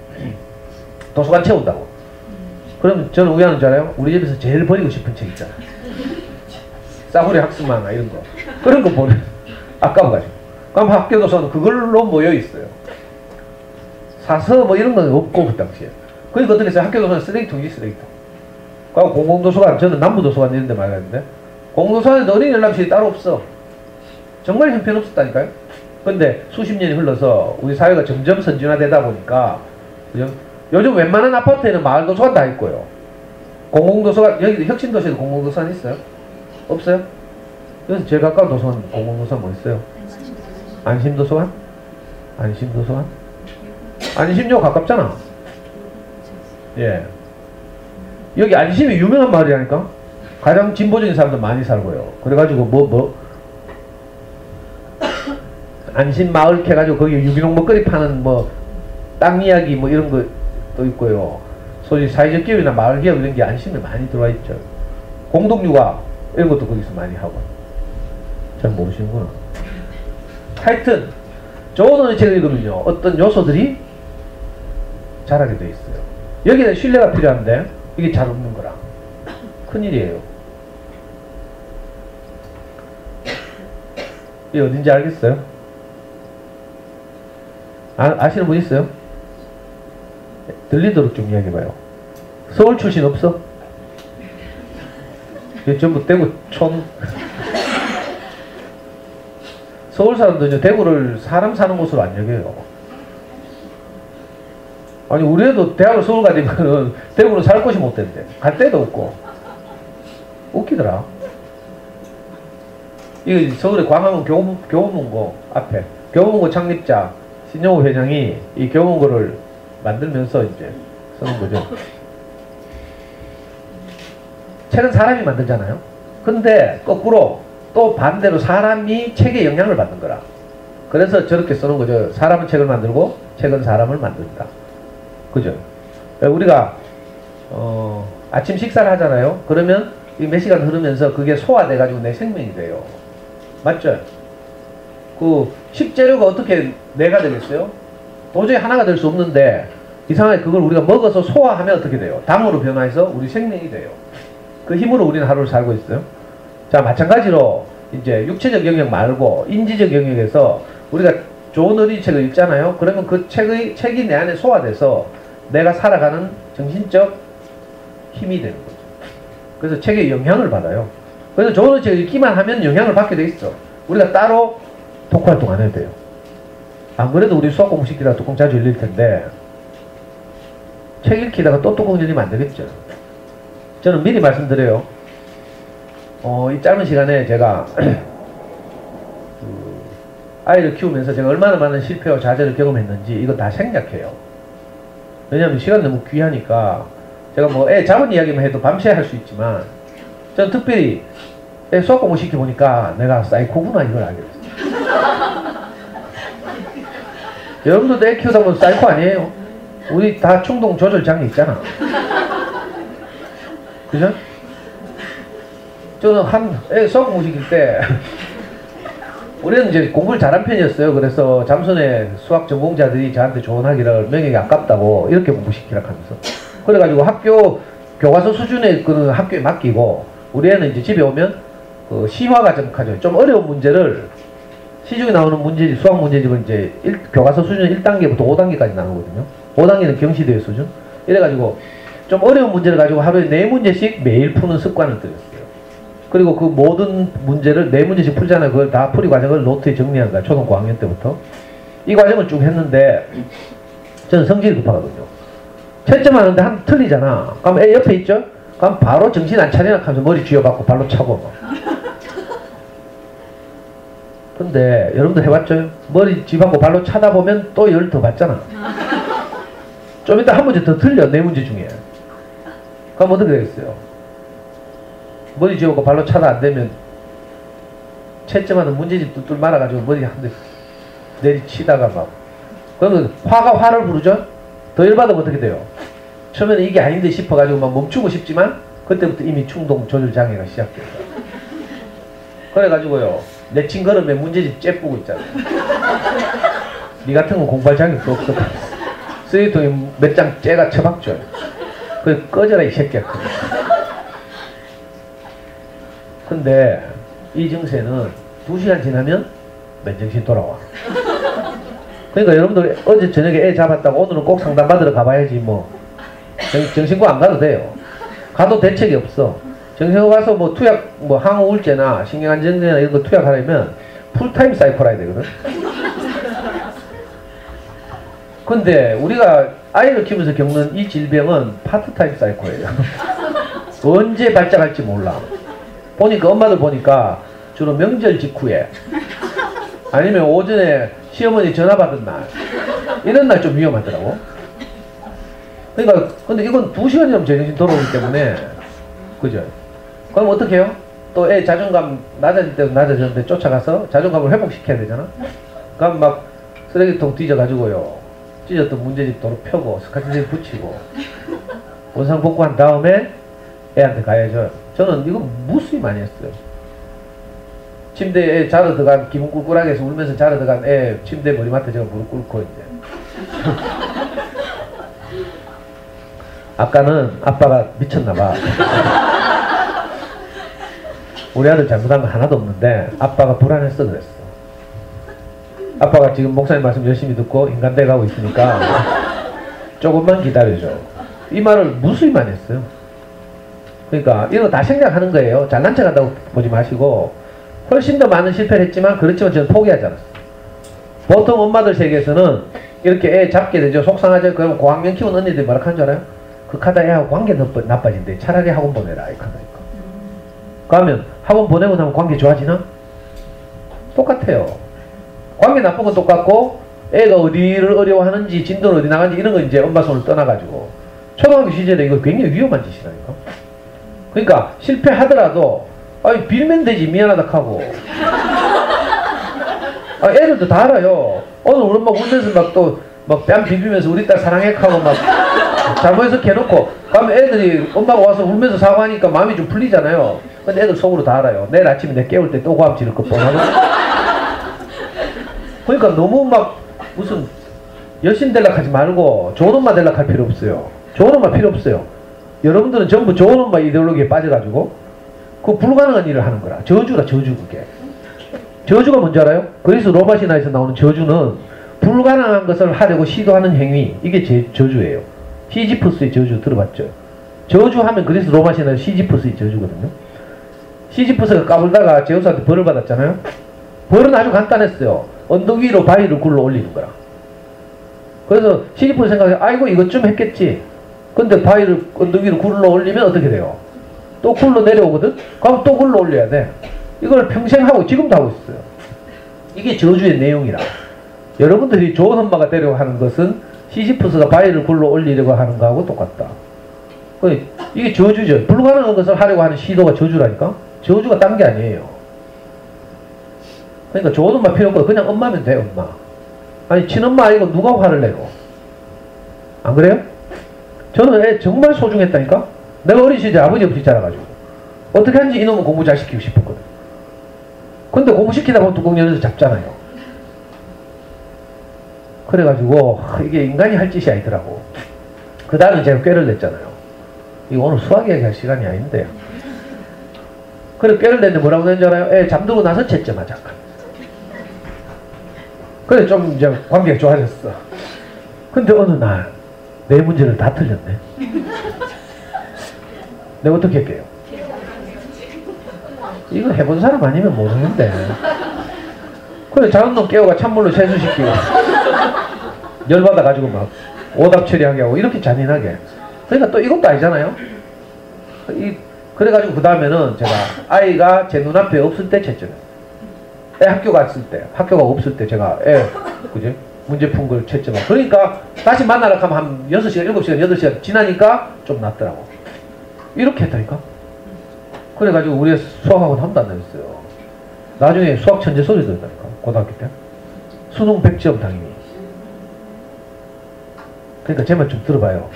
도서관 채운다고. 그럼 저는 왜 하는 줄 알아요? 우리 집에서 제일 버리고 싶은 책 있잖아. 싸구려 학습 만화 이런 거. 그런 거 보내. 아까워가지고. 그럼 학교 도서는 그걸로 모여 있어요. 사서 뭐 이런 건 없고 그 당시에. 그러니까 어떻게 했어요? 학교 도서는 쓰레기통이지 쓰레기통. 그리고 공공도서관, 저는 남부도서관 이런 데 말하는데 공공도서관에 어린이 열람실이 따로 없어. 정말 형편없었다니까요. 근데 수십 년이 흘러서 우리 사회가 점점 선진화되다 보니까 요즘 웬만한 아파트에는 마을도서관 다 있고요. 공공도서관, 여기 혁신도시에도 공공도서관 있어요? 없어요? 그래서 제일 가까운 도서관, 공공도서관 뭐 있어요? 안심도서관? 안심도서관? 안심역 가깝잖아. 예. 여기 안심이 유명한 마을이라니까? 가장 진보적인 사람들 많이 살고요. 그래가지고 안심 마을 캐가지고 거기 유기농 먹거리 파는 뭐 땅 이야기 뭐 이런 것도 있고요. 소위 사회적 기업이나 마을 기업 이런 게 안심에 많이 들어와 있죠. 공동육아 이런 것도 거기서 많이 하고. 잘 모르시는구나. 하여튼 좋은 어느 책을 읽으면요 어떤 요소들이 자라게 돼 있어요. 여기는 신뢰가 필요한데 이게 잘 없는 거라 큰일이에요. 이게 어딘지 알겠어요? 아시는 분 있어요? 들리도록 좀 이야기해봐요. 서울 출신 없어? 이게 전부 대구 촌. 서울 사람들은 대구를 사람 사는 곳으로 안 여겨요. 아니 우리 애도 대학을 서울 가니까는 대구는 살 곳이 못 된대. 갈 데도 없고. 웃기더라. 이거 서울의 광화문 교보문고 앞에 교보문고 창립자 신영호 회장이 이 교보문고를 만들면서 이제 쓰는 거죠. 책은 사람이 만들잖아요. 근데 거꾸로 또 반대로 사람이 책에 영향을 받는 거라. 그래서 저렇게 쓰는 거죠. 사람은 책을 만들고 책은 사람을 만든다. 그죠? 우리가 아침 식사를 하잖아요. 그러면 몇 시간 흐르면서 그게 소화돼 가지고 내 생명이 돼요. 맞죠? 그 식재료가 어떻게 내가 되겠어요? 도저히 하나가 될 수 없는데 이상하게 그걸 우리가 먹어서 소화하면 어떻게 돼요? 당으로 변화해서 우리 생명이 돼요. 그 힘으로 우리는 하루를 살고 있어요. 자, 마찬가지로 이제 육체적 영역 말고 인지적 영역에서 우리가 좋은 어린이 책을 읽잖아요. 그러면 그 책이 내 안에 소화돼서 내가 살아가는 정신적 힘이 되는 거죠. 그래서 책에 영향을 받아요. 그래서 좋은 어린이 책을 읽기만 하면 영향을 받게 돼 있어. 우리가 따로 독후활동 안 해도 돼요. 안 그래도 우리 수학 공부 시키다가 뚜껑 자주 열릴 텐데 책 읽히다가 또 뚜껑 열리면 안 되겠죠. 저는 미리 말씀드려요. 이 짧은 시간에 제가 아이를 키우면서 제가 얼마나 많은 실패와 좌절을 경험했는지 이거 다 생략해요. 왜냐하면 시간 너무 귀하니까 제가 뭐 애 잡은 이야기만 해도 밤새 할 수 있지만 저는 특별히 애 수학 공부 시켜보니까 내가 사이코구나 이걸 알게 됐어요. 여러분들도 애 키우다 보면 사이코 아니에요? 우리 다 충동 조절 장애 있잖아. 그죠? 저는 애 수학 공부 시킬 때 우리는 이제 공부를 잘한 편이었어요. 그래서 잠수내 수학 전공자들이 저한테 조언하기를 명예가 아깝다고 이렇게 공부시키라 하면서 그래가지고 학교 교과서 수준의 그 학교에 맡기고 우리 애는 이제 집에 오면 시화 과정까지 좀 어려운 문제를 시중에 나오는 문제집 수학 문제집은 이제 교과서 수준 1단계부터 5단계까지 나오거든요. 5단계는 경시대회 수준. 이래가지고 좀 어려운 문제를 가지고 하루에 4문제씩 매일 푸는 습관을 들였어요. 그리고 그 모든 문제를 4문제씩 풀잖아요. 그걸 다 풀이 과정을 노트에 정리한 거야. 초등 고학년 때부터. 이 과정을 쭉 했는데 저는 성질이 급하거든요. 채점하는데 한 틀리잖아. 그럼 애 옆에 있죠? 그럼 바로 정신 안 차리나 하면서 머리 쥐어받고 발로 차고 막. 근데 여러분들 해봤죠? 머리 쥐어받고 발로 차다 보면 또 열 더 받잖아. 좀 이따 한 문제 더 틀려. 4문제 중에. 그럼 어떻게 되겠어요? 머리 쥐어고 발로 차다 안 되면 채점하는 문제집 뚫뚫 말아가지고 머리 한 대 내리치다가 막 그러면 화가 화를 부르죠? 더 열받으면 어떻게 돼요? 처음에는 이게 아닌데 싶어가지고 막 멈추고 싶지만 그때부터 이미 충동 조절 장애가 시작돼요. 그래가지고요 내 친걸음에 문제집 째뿌고 있잖아. 니 같은 건 공부할 자격도 없어. 쓰레기통에 몇 장 째가 처박줘요. 그래 꺼져라 이 새끼야. 근데 이 증세는 2시간 지나면 맨정신 돌아와. 그러니까 여러분들 어제 저녁에 애 잡았다고 오늘은 꼭 상담 받으러 가봐야지 뭐 정신과 안 가도 돼요. 가도 대책이 없어. 정신과 가서 뭐 투약 뭐 항우 우울제나 신경안정제나 이런 거 투약하려면 풀타임 사이클 해야 되거든. 근데 우리가 아이를 키우면서 겪는 이 질병은 파트타임 사이클이에요. 언제 발작할지 몰라. 보니까 엄마들 보니까 주로 명절 직후에 아니면 오전에 시어머니 전화 받은 날 이런 날 좀 위험하더라고. 그러니까 근데 이건 2시간 지나면 제정신 돌아오기 때문에 그죠? 그럼 어떻게 해요? 또 애 자존감 낮아질 때도 낮아졌는데 쫓아가서 자존감을 회복시켜야 되잖아. 그럼 막 쓰레기통 뒤져가지고요 찢었던 문제집 도로 펴고 스카치질 붙이고 원상복구한 다음에 애한테 가야죠. 저는 이거 무수히 많이 했어요. 침대에 자러 들어간 기분 꿀꿀하게 해서 울면서 자러 들어간 애 침대 머리맡에 제가 무릎 꿇고 이제 아까는 아빠가 미쳤나봐. 우리 아들 잘못한 거 하나도 없는데 아빠가 불안해서 그랬어. 아빠가 지금 목사님 말씀 열심히 듣고 인간돼 가고 있으니까 조금만 기다려줘. 이 말을 무수히 많이 했어요. 그러니까 이런 거 다 생략하는 거예요. 잘난 척 한다고 보지 마시고 훨씬 더 많은 실패를 했지만 그렇지만 저는 포기하지 않았어요. 보통 엄마들 세계에서는 이렇게 애 잡게 되죠. 속상하죠. 그럼 고학년 키운 언니들이 뭐라 하는 줄 알아요? 그 카다 애하고 관계 나빠진대. 차라리 학원 보내라. 이렇게 하니까. 그러면 학원 보내고 나면 관계 좋아지나? 똑같아요. 관계 나쁜 건 똑같고 애가 어디를 어려워하는지 진도를 어디 나가는지 이런 거 이제 엄마 손을 떠나가지고 초등학교 시절에 이거 굉장히 위험한 짓이라니까. 그러니까 실패하더라도 아니 빌면 되지 미안하다 하고 아, 애들도 다 알아요. 오늘 우리 엄마 울면서 막 또 막 뺨 비비면서 우리 딸 사랑해 하고 막 잘못해서 개놓고 그러면 애들이 엄마가 와서 울면서 사과하니까 마음이 좀 풀리잖아요. 근데 애들 속으로 다 알아요. 내일 아침에 내 깨울 때 또 고함 지를 거 뻔하고. 그러니까 너무 막 무슨 열심히 되려고 하지 말고 좋은 엄마 되려고 할 필요 없어요. 좋은 엄마 필요 없어요. 여러분들은 전부 좋은 엄마 이데올로기에 빠져가지고 그 불가능한 일을 하는 거라. 저주라 저주 그게. 저주가 뭔지 알아요? 그리스 로마 신화에서 나오는 저주는 불가능한 것을 하려고 시도하는 행위. 이게 제 저주예요. 시지프스의 저주 들어봤죠? 저주하면 그리스 로마 신화의 시지프스의 저주거든요. 시지프스가 까불다가 제우스한테 벌을 받았잖아요. 벌은 아주 간단했어요. 언덕 위로 바위를 굴러 올리는 거라. 그래서 시지프스 생각해 아이고 이것 좀 했겠지. 근데 바위를 언덕 위로 굴러 올리면 어떻게 돼요? 또 굴러 내려오거든? 그럼 또 굴러 올려야 돼. 이걸 평생 하고 지금도 하고 있어요. 이게 저주의 내용이라. 여러분들이 좋은 엄마가 되려고 하는 것은 시지프스가 바위를 굴러 올리려고 하는 거하고 똑같다. 이게 저주죠. 불가능한 것을 하려고 하는 시도가 저주라니까? 저주가 딴 게 아니에요. 그러니까 좋은 엄마 필요 없고 그냥 엄마면 돼. 엄마. 아니 친엄마 아니고 누가 화를 내고. 안 그래요? 저는 애 정말 소중했다니까? 내가 어린 시절에 아버지 없이 자라가지고 어떻게 하는지 이놈은 공부 잘 시키고 싶었거든. 근데 공부시키다 보면 뚜껑 열어서 잡잖아요. 그래가지고 이게 인간이 할 짓이 아니더라고. 그 다음에 제가 꾀를 냈잖아요. 이거 오늘 수학 얘기할 시간이 아닌데. 그래 꾀를 냈는데 뭐라고 냈는지 알아요? 애 잠들고 나서 채점하자. 그래 좀 이제 관계가 좋아졌어. 근데 어느 날 내 문제를 다 틀렸네. 내가 어떻게 할게요? 이거 해본 사람 아니면 모르는데. 그래 작은 놈 깨워가 찬물로 세수시키고 열받아가지고 막 오답 처리하게 하고 이렇게 잔인하게. 그러니까 또 이것도 아니잖아요. 그래가지고 그 다음에는 제가 아이가 제 눈앞에 없을 때 채점해요. 애 학교 갔을 때, 학교가 없을 때 제가 그지? 문제 푼 걸 채점하고. 그러니까 다시 만나러 가면 한 6시간, 7시간, 8시간 지나니까 좀 낫더라고. 이렇게 했다니까. 그래가지고 우리 수학학원 한 번도 안 다녔어요. 나중에 수학 천재 소리 들었다니까. 고등학교 때. 수능 100점 당연히. 그러니까 제 말 좀 들어봐요.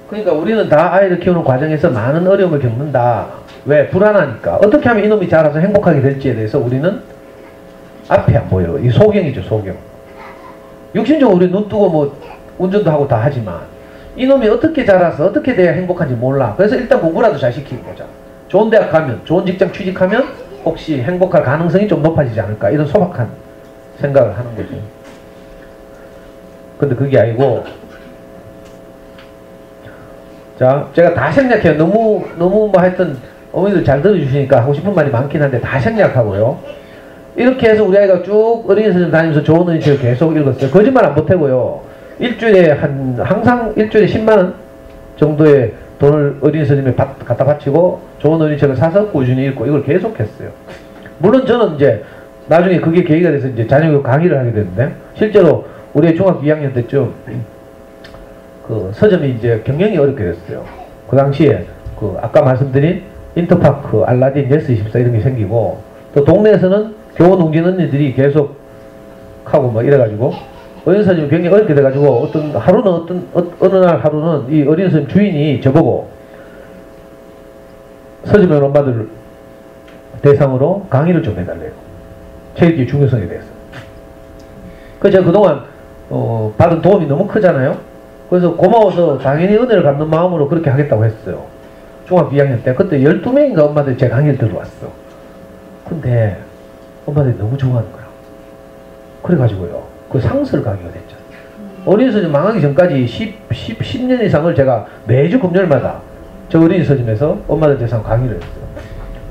그러니까 우리는 다 아이를 키우는 과정에서 많은 어려움을 겪는다. 왜? 불안하니까. 어떻게 하면 이놈이 자라서 행복하게 될지에 대해서 우리는 앞이 안 보여요. 이 소경이죠, 소경. 육신적으로 우리 눈 뜨고 뭐 운전도 하고 다 하지만 이놈이 어떻게 자라서 어떻게 돼야 행복한지 몰라. 그래서 일단 공부라도 잘 시키고 보자. 좋은 대학 가면, 좋은 직장 취직하면 혹시 행복할 가능성이 좀 높아지지 않을까. 이런 소박한 생각을 하는 거죠. 근데 그게 아니고, 자, 제가 다 생략해요. 너무 뭐 하여튼 어머니들 잘 들어주시니까 하고 싶은 말이 많긴 한데 다 생략하고요. 이렇게 해서 우리 아이가 쭉 어린이 선생님 다니면서 좋은 어린이책을 계속 읽었어요. 거짓말 안 보태고요. 일주일에 항상 일주일에 10만원 정도의 돈을 어린이 선생님에 갖다 바치고 좋은 어린이책을 사서 꾸준히 읽고 이걸 계속했어요. 물론 저는 이제 나중에 그게 계기가 돼서 이제 자녀교육 강의를 하게 됐는데, 실제로 우리 중학교 2학년 때쯤 그 서점이 이제 경영이 어렵게 됐어요. 그 당시에 그 아까 말씀드린 인터파크, 알라딘, 예스24 이런 게 생기고, 또 동네에서는 교원 웅진 언니들이 계속 하고 뭐 이래가지고 어린 선생님이 굉장히 어렵게 돼가지고 어떤 하루는 어느 날 하루는 이 어린 선생님 주인이 저보고 서점에 온 엄마들 대상으로 강의를 좀 해달래요. 책 읽기의 중요성에 대해서. 그래서 제가 그동안 받은 도움이 너무 크잖아요. 그래서 고마워서 당연히 은혜를 갚는 마음으로 그렇게 하겠다고 했어요. 중학교 2학년 때. 그때 12명인가 엄마들이 제 강의를 들어왔어. 근데 엄마들이 너무 좋아하는 거야. 그래가지고요. 그 상설 강의가 됐잖아요. 어린이 서점 망하기 전까지 10년 이상을 제가 매주 금요일마다 저 어린이 서점에서 엄마들 대상 강의를 했어요.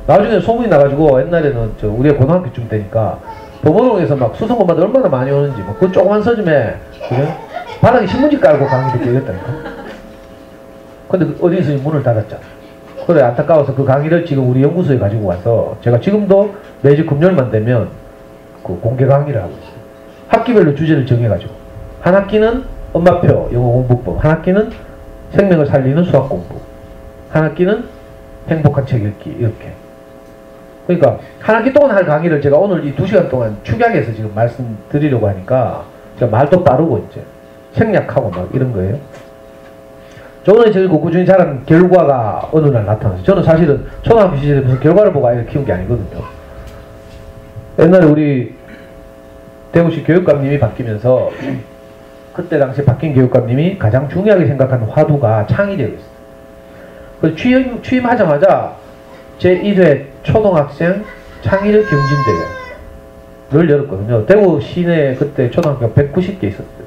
나중에 소문이 나가지고 옛날에는 저 우리 고등학교쯤 되니까 범어동에서 막 수성 엄마들 얼마나 많이 오는지 뭐 그 조그만 서점에 그래? 바닥에 신문지 깔고 강의 듣고 이랬다니까. 근데 그 어린이 서점 문을 닫았잖아. 그래 안타까워서 그 강의를 지금 우리 연구소에 가지고 와서 제가 지금도 매주 금요일만 되면 그 공개 강의를 하고 있어요. 학기별로 주제를 정해가지고 한 학기는 엄마표 영어 공부법, 한 학기는 생명을 살리는 수학 공부, 한 학기는 행복한 책 읽기 이렇게. 그러니까 한 학기 동안 할 강의를 제가 오늘 이 2시간 동안 축약해서 지금 말씀드리려고 하니까 제가 말도 빠르고 이제 생략하고 막 이런 거예요. 저는 저희고 꾸준히 자란 결과가 어느 날 나타났어요. 저는 사실은 초등학교 시절에 무슨 결과를 보고 아이를 키운 게 아니거든요. 옛날에 우리 대구시 교육감님이 바뀌면서 그때 당시 바뀐 교육감님이 가장 중요하게 생각하는 화두가 창의력이었어요. 그래서 취임하자마자 제1회 초등학생 창의력 경진대회를 열었거든요. 대구 시내에 그때 초등학교가 190개 있었어요.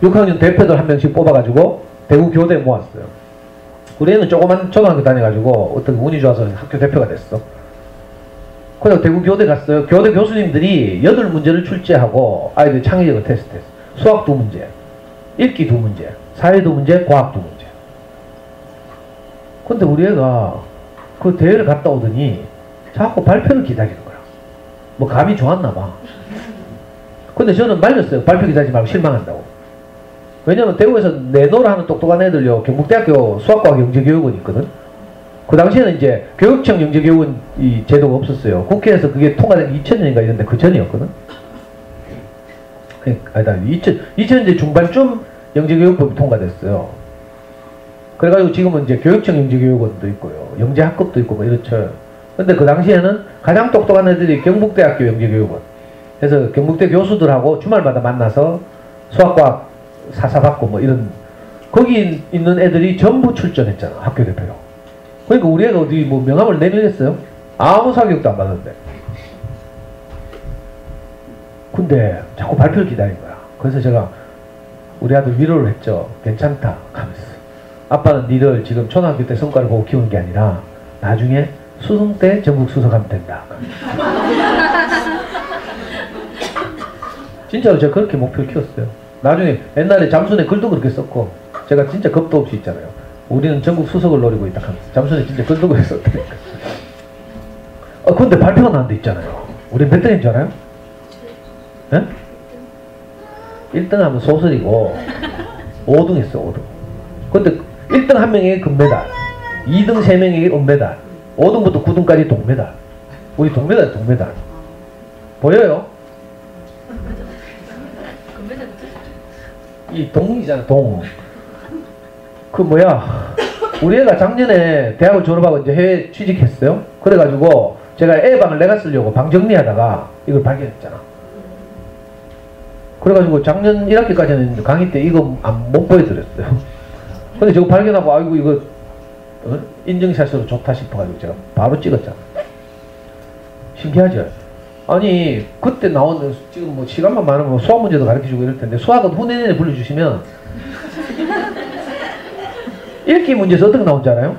6학년 대표들 한 명씩 뽑아가지고 대구 교대에 모았어요. 우리 애는 조그만 초등학교 다녀가지고 어떤 운이 좋아서 학교 대표가 됐어. 그래서 대구 교대 갔어요. 교대 교수님들이 8문제를 출제하고 아이들 창의력을 테스트했어요. 수학 2문제, 읽기 2문제, 사회 2문제, 과학 2문제. 근데 우리 애가 그 대회를 갔다 오더니 자꾸 발표를 기다리는 거야. 뭐 감이 좋았나 봐. 근데 저는 말렸어요. 발표 기다리지 말고 실망한다고. 왜냐면 대구에서 내노라 하는 똑똑한 애들요, 경북대학교 수학과학 영재교육원이 있거든. 그 당시에는 이제 교육청 영재교육원 이 제도가 없었어요. 국회에서 그게 통과된 게 2000년인가 이런데 그 전이었거든. 아니다, 2000년대 중반쯤 영재교육법이 통과됐어요. 그래가지고 지금은 이제 교육청 영재교육원도 있고요, 영재학급도 있고 뭐 이렇죠. 근데 그 당시에는 가장 똑똑한 애들이 경북대학교 영재교육원. 그래서 경북대 교수들하고 주말마다 만나서 수학과학 사사받고 뭐 이런, 거기 있는 애들이 전부 출전했잖아, 학교 대표로. 그러니까 우리 애가 어디 뭐 명함을 내밀겠어요? 아무 사교육도 안 받았는데. 근데 자꾸 발표를 기다린 거야. 그래서 제가 우리 아들 위로를 했죠. 괜찮다 하면서. 아빠는 니들 지금 초등학교 때 성과를 보고 키우는 게 아니라 나중에 수능 때 전국 수석하면 된다. 진짜로 제가 그렇게 목표를 키웠어요. 나중에 옛날에 잠순에 글도 그렇게 썼고, 제가 진짜 겁도 없이 있잖아요. 우리는 전국 수석을 노리고 있다 하면서 잠순에 진짜 글도 그렇게 썼다니까. 근데 발표가 나는 데 있잖아요. 우리 몇 등인 줄 알아요? 예? 1등 하면 소설이고 5등 했어, 5등. 근데 1등 한 명에게 금메달, 2등 3명에게 은메달, 5등부터 9등까지 동메달. 우리 동메달, 동메달. 보여요? 이 동이잖아, 동. 그 뭐야. 우리 애가 작년에 대학을 졸업하고 이제 해외 취직했어요. 그래가지고 제가 애 방을 내가 쓰려고 방 정리하다가 이걸 발견했잖아. 그래가지고 작년 1학기까지는 강의 때 이거 못 보여드렸어요. 근데 저거 발견하고 아이고 이거 인증샷으로 좋다 싶어가지고 제가 바로 찍었잖아. 신기하죠? 아니 그때 나온 지금 뭐 시간만 많으면 수학 문제도 가르쳐주고 이럴 텐데 수학은 후내년에 불러주시면 읽기 문제에서 어떻게 나온 줄 알아요?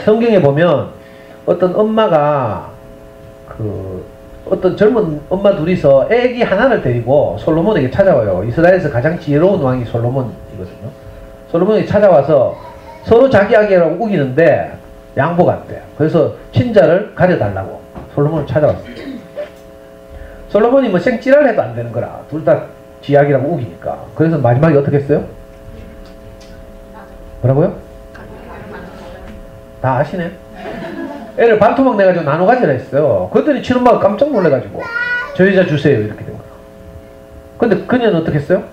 성경에 보면 어떤 엄마가 어떤 젊은 엄마 둘이서 애기 하나를 데리고 솔로몬에게 찾아와요. 이스라엘에서 가장 지혜로운 왕이 솔로몬이거든요. 솔로몬이 찾아와서 서로 자기 아기라고 우기는데 양보가 안 돼요. 그래서 친자를 가려달라고 솔로몬을 찾아왔어요. 솔로몬이 뭐 생찌랄 해도 안 되는 거라. 둘 다 지 아기라고 우기니까. 그래서 마지막에 어떻게 했어요? 뭐라고요? 다 아시네? 애를 반토막 내가지고 나눠 가지라 했어요. 그랬더니 친엄마가 깜짝 놀래가지고 저 여자 주세요 이렇게 된 거야. 근데 그녀는 어떻게 했어요?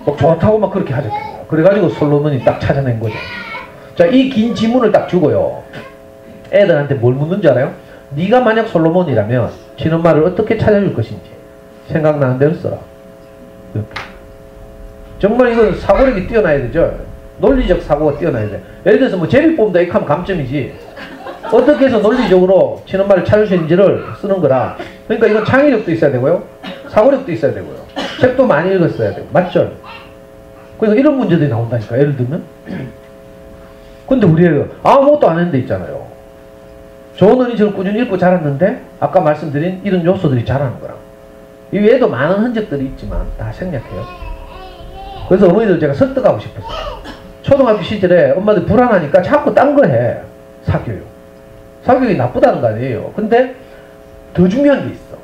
막 좋다고 막 그렇게 하셨던 거야. 그래가지고 솔로몬이 딱 찾아낸 거죠. 자, 이 긴 지문을 딱 주고요. 애들한테 뭘 묻는 줄 알아요? 네가 만약 솔로몬이라면 친엄마를 어떻게 찾아줄 것인지 생각나는 대로 써라. 이렇게. 정말 이건 사고력이 뛰어나야 되죠. 논리적 사고가 뛰어나야 돼. 예를 들어서 뭐 제비 뽑는다 이렇게 하면 감점이지. 어떻게 해서 논리적으로 친엄마를 찾을 수 있는지를 쓰는 거라. 그러니까 이건 창의력도 있어야 되고요. 사고력도 있어야 되고요. 책도 많이 읽었어야 되고. 맞죠? 그래서 이런 문제들이 나온다니까. 예를 들면. 근데 우리 애가 아무것도 안 했는데 있잖아요. 좋은 어린이집을 꾸준히 읽고 자랐는데 아까 말씀드린 이런 요소들이 자라는 거라. 이 외에도 많은 흔적들이 있지만 다 생략해요. 그래서 어머니들 제가 설득하고 싶었어요. 초등학교 시절에 엄마들 불안하니까 자꾸 딴 거 해. 사교육. 사교육이 나쁘다는 거 아니에요. 근데 더 중요한 게 있어.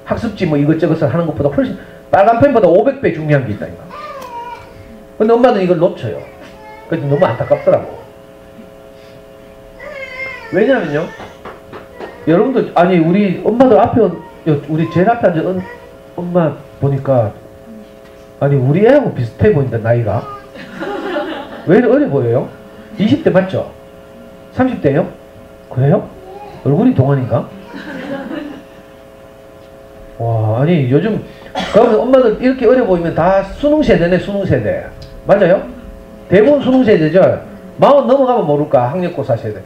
학습지 뭐 이것저것을 하는 것보다 훨씬 빨간 펜보다 500배 중요한 게 있다니까. 근데 엄마는 이걸 놓쳐요. 그래서 너무 안타깝더라고. 왜냐면요. 여러분들 아니 우리 엄마들 앞에 우리 제일 앞에 앉은 엄마 보니까 아니 우리 애하고 비슷해 보인다 나이가. 왜 이렇게 어려 보여요? 20대 맞죠? 30대요? 그래요? 얼굴이 동안인가? 와 아니 요즘 그러면 엄마들 이렇게 어려 보이면 다 수능세대네 수능세대. 맞아요? 대부분 수능세대죠? 40 넘어가면 모를까 학력고사 세대.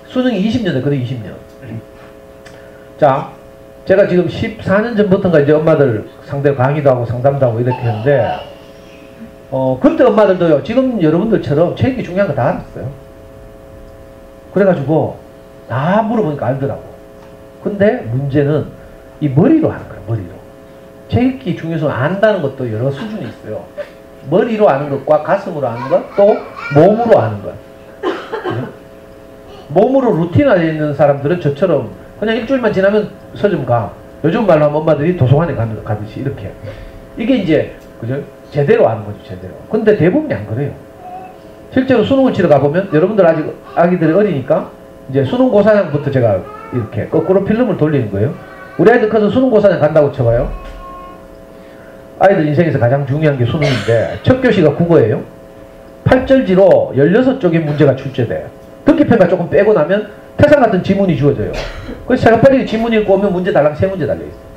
수능이 20년대 그래 20년. 자 제가 지금 14년 전부터인가 이제 엄마들 상대로 강의도 하고 상담도 하고 이렇게 했는데 그때 엄마들도요 지금 여러분들처럼 책이 중요한 거 다 알았어요. 그래가지고 다 물어보니까 알더라고. 근데 문제는 이 머리로 하는 거야. 머리로. 책 읽기 중에서 안다는 것도 여러 수준이 있어요. 머리로 아는 것과 가슴으로 아는 것 또 몸으로 아는 것. 몸으로 루틴화되어 있는 사람들은 저처럼 그냥 일주일만 지나면 서점 가. 요즘 말로 하면 엄마들이 도서관에 가듯이 이렇게. 이게 이제 그죠? 제대로 아는 거죠. 제대로. 근데 대부분이 안 그래요. 실제로 수능을 치러 가보면 여러분들 아직 아기들이 어리니까 이제 수능고사장부터 제가 이렇게 거꾸로 필름을 돌리는 거예요. 우리 아이들 커서 수능고사장 간다고 쳐봐요. 아이들 인생에서 가장 중요한 게 수능인데 첫 교시가 국어예요. 8절지로 16쪽의 문제가 출제돼요. 듣기평가 조금 빼고 나면 태산 같은 지문이 주어져요. 그래서 제가 빨리 지문 읽고 오면 문제 달랑 3문제 달려있어요.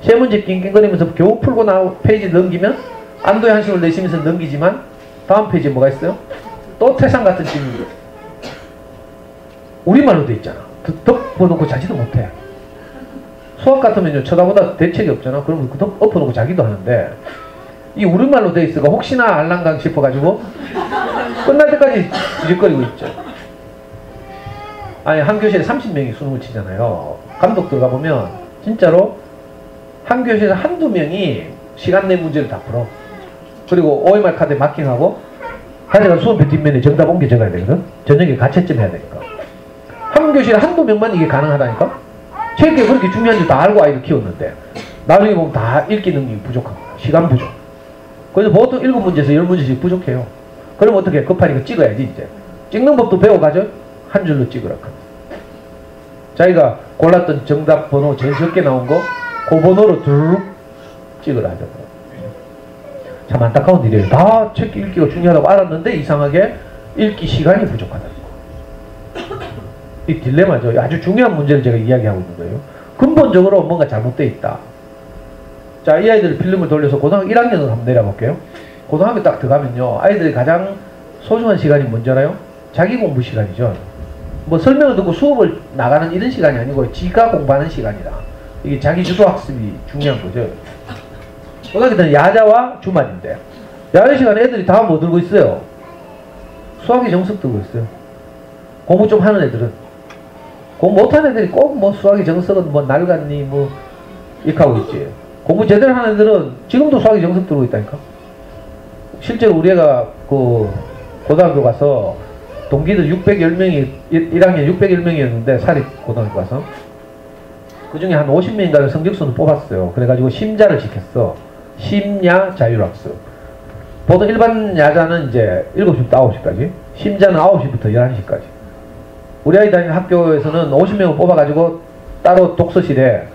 3문제 낑낑거리면서 겨우 풀고 페이지 넘기면 안도의 한숨을 내쉬면서 넘기지만 다음 페이지에 뭐가 있어요? 또 태산 같은 지문이 있어요. 우리말로 돼 있잖아. 덮어놓고 자지도 못해. 수학 같으면요 쳐다보다 대책이 없잖아. 그러면 그 엎어놓고 자기도 하는데 이 우리말로 돼 있어가 혹시나 알랑강 싶어가지고 끝날 때까지 뒤적거리고 있죠. 아니 한 교실에 30명이 수능을 치잖아요. 감독 들어가 보면 진짜로 한 교실에 한두 명이 시간 내 문제를 다 풀어. 그리고 OMR 카드에 마킹하고 가져가 수험표 뒷면에 정답 옮겨 적어야 되거든. 저녁에 가채점 해야 되니까. 한 교실에 한두 명만 이게 가능하다니까. 책이 그렇게 중요한지 다 알고 아이를 키웠는데 나중에 보면 다 읽기 능력이 부족한 거야. 시간 부족. 그래서 보통 7문제에서 10문제씩 부족해요. 그럼 어떻게 급하니까 찍어야지 이제. 찍는 법도 배워가죠. 한 줄로 찍으라. 자기가 골랐던 정답 번호 제일 적게 나온 거 그 번호로 두루룩 찍으라 하죠. 참 안타까운 일이에요. 다 책 읽기가 중요하다고 알았는데 이상하게 읽기 시간이 부족하다는 거. 이 딜레마죠. 아주 중요한 문제를 제가 이야기하고 있는 거예요. 근본적으로 뭔가 잘못되어 있다. 자, 이 아이들 필름을 돌려서 고등학교 1학년으로 한번 내려볼게요. 고등학교 딱 들어가면요, 아이들이 가장 소중한 시간이 뭔지 알아요? 자기 공부 시간이죠. 뭐 설명을 듣고 수업을 나가는 이런 시간이 아니고 지가 공부하는 시간이다. 이게 자기 주도 학습이 중요한 거죠. 고등학교 때는 야자와 주말인데, 야자 시간에 애들이 다 뭐 들고 있어요? 수학의 정석 들고 있어요. 공부 좀 하는 애들은. 공부 못하는 애들이 꼭 뭐 수학의 정석은 뭐 날갔니 뭐 이렇게 하고 있지. 공부 제대로 하는 애들은 지금도 수학의 정석 들고 있다니까. 실제로 우리 애가 그 고등학교 가서 동기들 610명이 1학년 610명이었는데 사립 고등학교 가서 그 중에 한 50명인가를 성적순을 뽑았어요. 그래가지고 심자를 시켰어. 심야 자율학습. 보통 일반 야자는 이제 7시부터 9시까지, 심자는 9시부터 11시까지. 우리 아이 다니는 학교에서는 50명을 뽑아가지고 따로 독서실에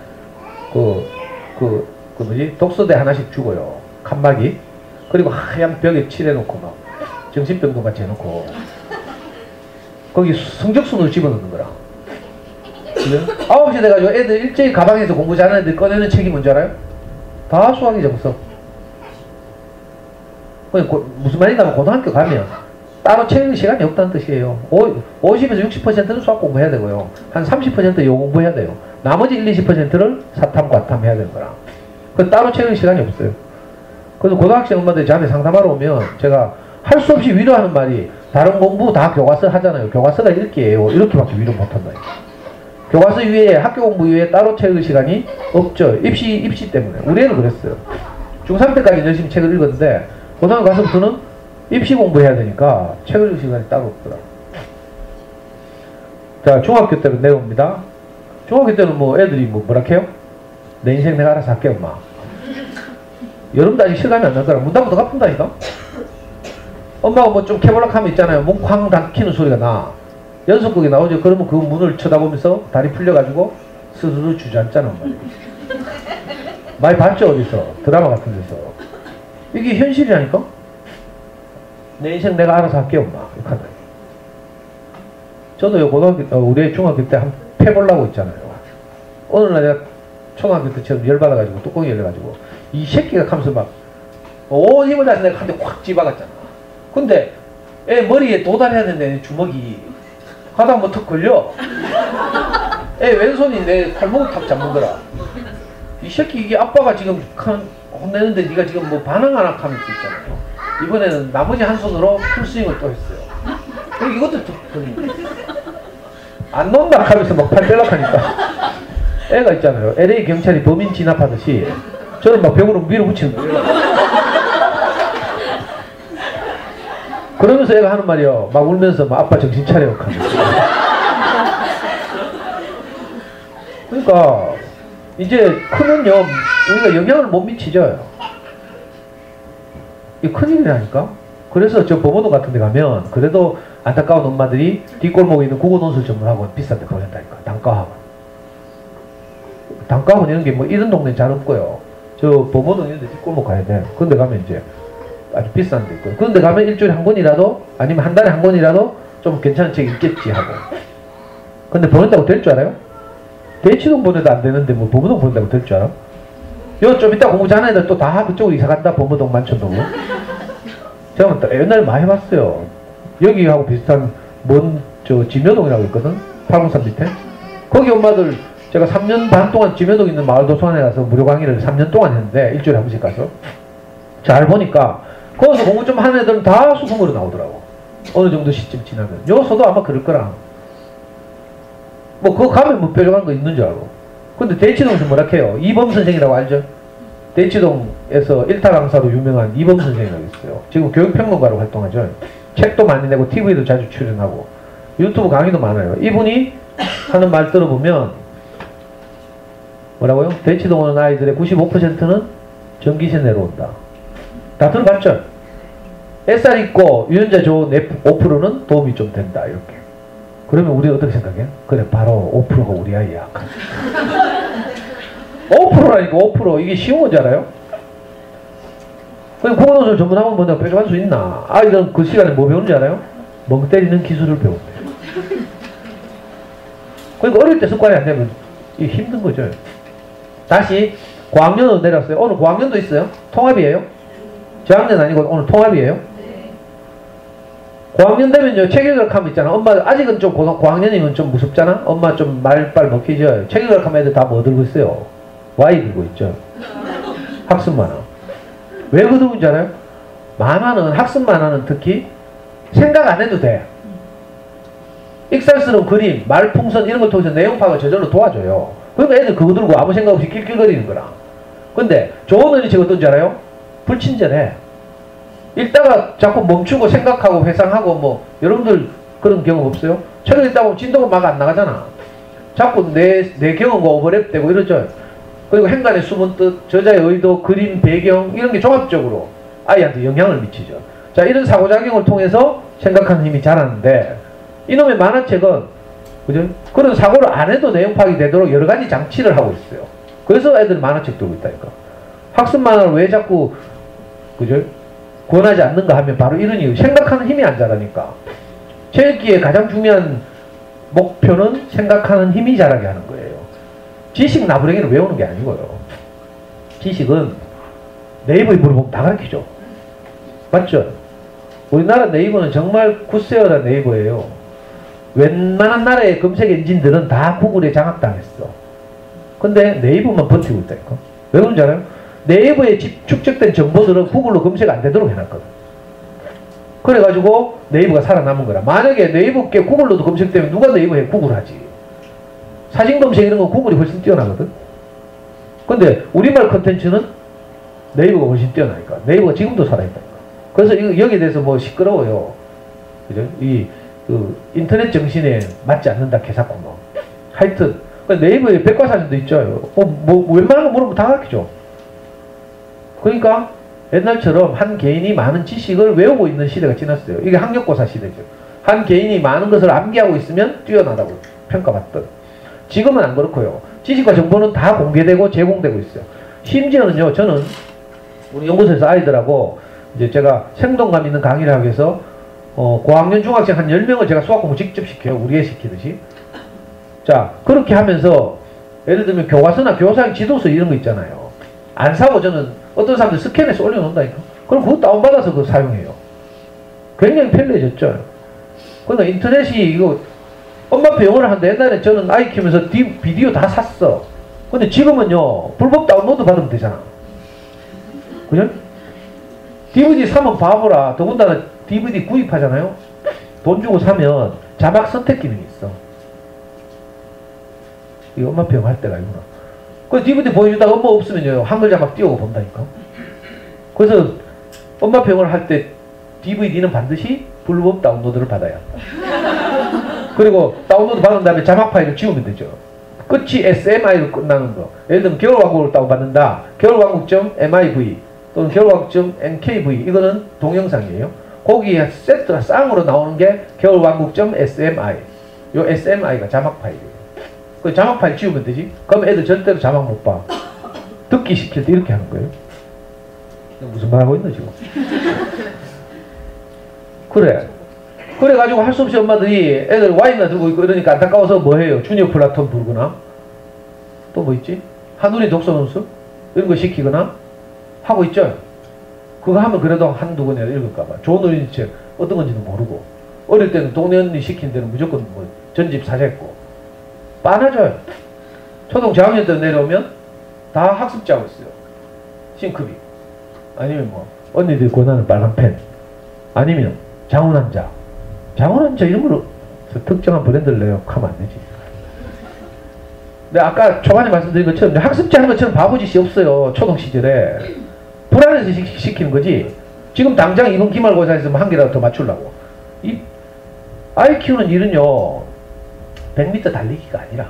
독서대 하나씩 주고요. 칸막이. 그리고 하얀 벽에 칠해놓고 막 정신병동 같이 해놓고 거기 성적순으로 집어넣는 거라. 9시 돼가지고 애들 일제히 가방에서 공부 잘하는 애들 꺼내는 책이 뭔지 알아요? 다 수학의 정석. 무슨 말인가 하면 고등학교 가면 따로 책 읽을 시간이 없다는 뜻이에요. 50에서 60%는 수학 공부해야 되고요. 한 30% 요 공부해야 돼요. 나머지 20%를 사탐, 과탐 해야 되는 거라. 그 따로 책 읽을 시간이 없어요. 그래서 고등학생 엄마들이 저한테 상담하러 오면 제가 할 수 없이 위로하는 말이 다른 공부 다 교과서 하잖아요. 교과서가 읽기예요. 이렇게밖에 위로 못한다. 교과서 위에 학교 공부 위에 따로 책 읽을 시간이 없죠. 입시 때문에. 우리 애는 그랬어요. 중3 때까지 열심히 책을 읽었는데 고등학교 가서부터는 입시 공부해야 되니까 책을 읽을 시간이 따로 없더라. 자, 중학교 때로 내려옵니다. 중학교 때는 뭐 애들이 뭐라 해요? 내 인생 내가 알아서 할게 엄마. 여름도 아직 실감이 안 날 거라. 문 닫고 더 가쁜다니까? 엄마가 뭐 좀 캐볼락 하면 있잖아요. 문 쾅 닫히는 소리가 나. 연속극이 나오죠. 그러면 그 문을 쳐다보면서 다리 풀려가지고 스스로 주저앉잖아. 많이 봤죠? 어디서? 드라마 같은 데서. 이게 현실이라니까? 내 인생 내가 알아서 할게 엄마. 이렇게 한다. 저도요, 우리 중학교 때 한 패보려고 있잖아요. 어느 날 내가 초등학교 때처럼 열받아가지고 뚜껑이 열려가지고 이 새끼가 하면서 막 옷 입을 다 내가 한 대 확 집어갔잖아. 근데 애 머리에 도달해야 되는데 주먹이 하다 뭐 턱 걸려. 애 왼손이 내 팔목을 탁 잡는 거라. 이 새끼 이게 아빠가 지금 혼내는데 네가 지금 뭐 반응 안 하고 하면서 있잖아요. 이번에는 나머지 한 손으로 풀스윙을 또 했어요. 그리고 이것도 턱 걸리고 안 논다 하면서 막 팔 빼락하니까 애가 있잖아요. LA 경찰이 범인 진압하듯이 저는 막 벽으로 밀어붙이는 거예요. 그러면서 애가 하는 말이요. 막 울면서 막 아빠 정신 차려 하면서. 그러니까 이제 크면요 우리가 영향을 못 미치죠. 이게 큰일이라니까. 그래서 저 범어동 같은 데 가면 그래도 안타까운 엄마들이 뒷골목에 있는 국어논술 전문학원 비싼 데 보낸다니까. 단과학원. 단과학원 이런 게 뭐 이런 동네는 잘 없고요. 저 범어동 이런 데 뒷골목 가야 돼. 그런 데 가면 이제 아주 비싼 데 있고요. 그런 데 가면 일주일에 한 권이라도 아니면 한 달에 한 권이라도 좀 괜찮은 책 있겠지 하고. 근데 보낸다고 될 줄 알아요? 대치동 보내도 안 되는데 뭐 범어동 보낸다고 될 줄 알아? 요 좀 이따 공부 잘하는 애들 또 다 그쪽으로 이사 간다. 범어동 만천동. 제가 옛날에 많이 해봤어요. 여기하고 비슷한 저 진여동이라고 있거든. 803 밑에. 거기 엄마들 제가 3년 반 동안 진여동 있는 마을도서관에 가서 무료 강의를 3년 동안 했는데 일주일에 한 번씩 가서 잘 보니까 거기서 공부 좀 하는 애들은 다 수성으로 나오더라고. 어느 정도 시점 지나면. 여기서도 아마 그럴 거라. 뭐 그거 가면 뭐 뾰족한 거 있는 줄 알고. 근데 대치동에서 뭐라 해요? 이범 선생이라고 알죠? 대치동에서 일타 강사로 유명한 이범 선생이라고 있어요. 지금 교육평론가로 활동하죠. 책도 많이 내고 TV도 자주 출연하고 유튜브 강의도 많아요. 이분이 하는 말 들어보면 뭐라고요? 대치동 오는 아이들의 95%는 전기세 내려온다. 다 들어봤죠? 햇살 있고 유전자 좋은 5%는 도움이 좀 된다. 이렇게. 그러면 우리 어떻게 생각해? 그래 바로 5%가 우리 아이야. 5%라니까 5%. 이게 쉬운 건지 알아요? 그럼 국어노술 전문학원 뭐냐 배워갈 수 있나? 아이들은 그 시간에 뭐 배우는지 알아요? 멍 때리는 기술을 배운대요. 그러니까 어릴 때 습관이 안 되면 이게 힘든 거죠. 다시 고학년으로 내려왔어요. 오늘 고학년도 있어요? 통합이에요? 저학년 아니고 오늘 통합이에요? 고학년 되면요, 체계교육하면 있잖아. 엄마, 아직은 좀 고학년이면 좀 무섭잖아? 엄마 좀 말빨 먹히죠? 체계교육하면 애들 다 뭐 들고 있어요? Y 들고 있죠? 학습 만화. 왜 그 들고 있는지 알아요? 만화는, 학습 만화는 특히 생각 안 해도 돼. 익살스러운 그림, 말풍선 이런 걸 통해서 내용 파악을 저절로 도와줘요. 그러니까 애들 그거 들고 아무 생각 없이 낄낄거리는 거라. 근데 좋은 어린이책 어떤지 알아요? 불친절해. 읽다가 자꾸 멈추고 생각하고 회상하고 뭐 여러분들 그런 경험 없어요? 책을 읽다 보면 진도가 막 안 나가잖아. 자꾸 내 경험과 오버랩되고 이러죠. 그리고 행간의 숨은 뜻, 저자의 의도, 그림, 배경 이런 게 종합적으로 아이한테 영향을 미치죠. 자, 이런 사고작용을 통해서 생각하는 힘이 자라는데 이놈의 만화책은 그죠? 그런 사고를 안 해도 내용 파악이 되도록 여러 가지 장치를 하고 있어요. 그래서 애들 만화책 들고 있다니까. 학습 만화를 왜 자꾸 그죠? 권하지 않는가 하면 바로 이런 이유. 생각하는 힘이 안 자라니까. 체육기의 가장 중요한 목표는 생각하는 힘이 자라게 하는 거예요. 지식 나부랭이를 외우는 게 아니고요. 지식은 네이버에 물어보면 다 가르치죠. 맞죠? 우리나라 네이버는 정말 굿세어란 네이버예요. 웬만한 나라의 검색 엔진들은 다 구글에 장악당했어. 근데 네이버만 버티고 있다니까. 왜 그런지 알아요? 네이버에 축적된 정보들은 구글로 검색 안 되도록 해놨거든. 그래가지고 네이버가 살아남은 거라. 만약에 네이버께 구글로도 검색되면 누가 네이버에 구글 하지? 사진 검색 이런 건 구글이 훨씬 뛰어나거든. 근데 우리말 컨텐츠는 네이버가 훨씬 뛰어나니까. 네이버가 지금도 살아있다니까. 그래서 여기에 대해서 뭐 시끄러워요. 그죠? 인터넷 정신에 맞지 않는다, 개사코 뭐. 하여튼, 네이버에 백과사전도 있죠. 웬만한 거 물어보면 다 가르치죠. 그러니까 옛날처럼 한 개인이 많은 지식을 외우고 있는 시대가 지났어요. 이게 학력고사 시대죠. 한 개인이 많은 것을 암기하고 있으면 뛰어나다고 평가받던. 지금은 안 그렇고요. 지식과 정보는 다 공개되고 제공되고 있어요. 심지어는요, 저는 우리 연구소에서 아이들하고 이제 제가 생동감 있는 강의를 하기 위해서 고학년 중학생 한 10명을 제가 수학 공부 직접 시켜요. 우리 애 시키듯이. 자, 그렇게 하면서 예를 들면 교과서나 교사의 지도서 이런 거 있잖아요. 안 사고 저는 어떤 사람들 스캔해서 올려놓는다니까. 그럼 그거 다운받아서 그거 사용해요. 굉장히 편리해졌죠. 그러니까 인터넷이 이거 엄마표 영어를 하는데 옛날에 저는 아이 키우면서 비디오 다 샀어. 근데 지금은요, 불법 다운로드 받으면 되잖아. 그죠? DVD 사면 바보라. 더군다나 DVD 구입하잖아요. 돈 주고 사면 자막 선택 기능이 있어. 이거 엄마표 영어 할 때가 아니구나. 그 DVD 보여주다가 엄마 없으면요, 한글 자막 띄우고 본다니까. 그래서 엄마표 영어를 할 때 DVD는 반드시 불법 다운로드를 받아야 한다. 그리고 다운로드 받은 다음에 자막 파일을 지우면 되죠. 끝이 SMI로 끝나는 거. 예를 들면 겨울왕국을 다운받는다. 겨울왕국.miv 또는 겨울왕국.nkv 이거는 동영상이에요. 거기에 세트가 쌍으로 나오는 게 겨울왕국.smi. 요 SMI가 자막 파일이에요. 그 자막 파일 지우면 되지. 그럼 애들 절대로 자막 못 봐. 듣기 시킬 때 이렇게 하는 거예요. 무슨 말 하고 있나 지금? 그래. 그래가지고 할 수 없이 엄마들이 애들 와인이나 들고 있고 이러니까 안타까워서 뭐 해요? 주니어 플라톤 부르거나 또 뭐 있지? 한눈이 독서 연습? 이런 거 시키거나 하고 있죠? 그거 하면 그래도 한두 권이라 읽을까봐. 좋은 어린이책 어떤 건지는 모르고. 어릴 때는 동네 언니 시킨 데는 무조건 뭐 전집 사재했고. 빤하죠? 초등 저학년 때 내려오면 다 학습자고 있어요. 싱크비. 아니면 뭐 언니들이 권하는 빨간 펜. 아니면 장훈한자. 장훈한자 이런 걸로 특정한 브랜드를 내역하면 안 되지. 근데 아까 초반에 말씀드린 것처럼 학습자 하는 것처럼 바보짓이 없어요. 초등 시절에. 불안해서 시키는 거지. 지금 당장 이번 기말고사에서 한 개라도 더 맞추려고. 이 아이 키우는 일은요, 100m 달리기가 아니라,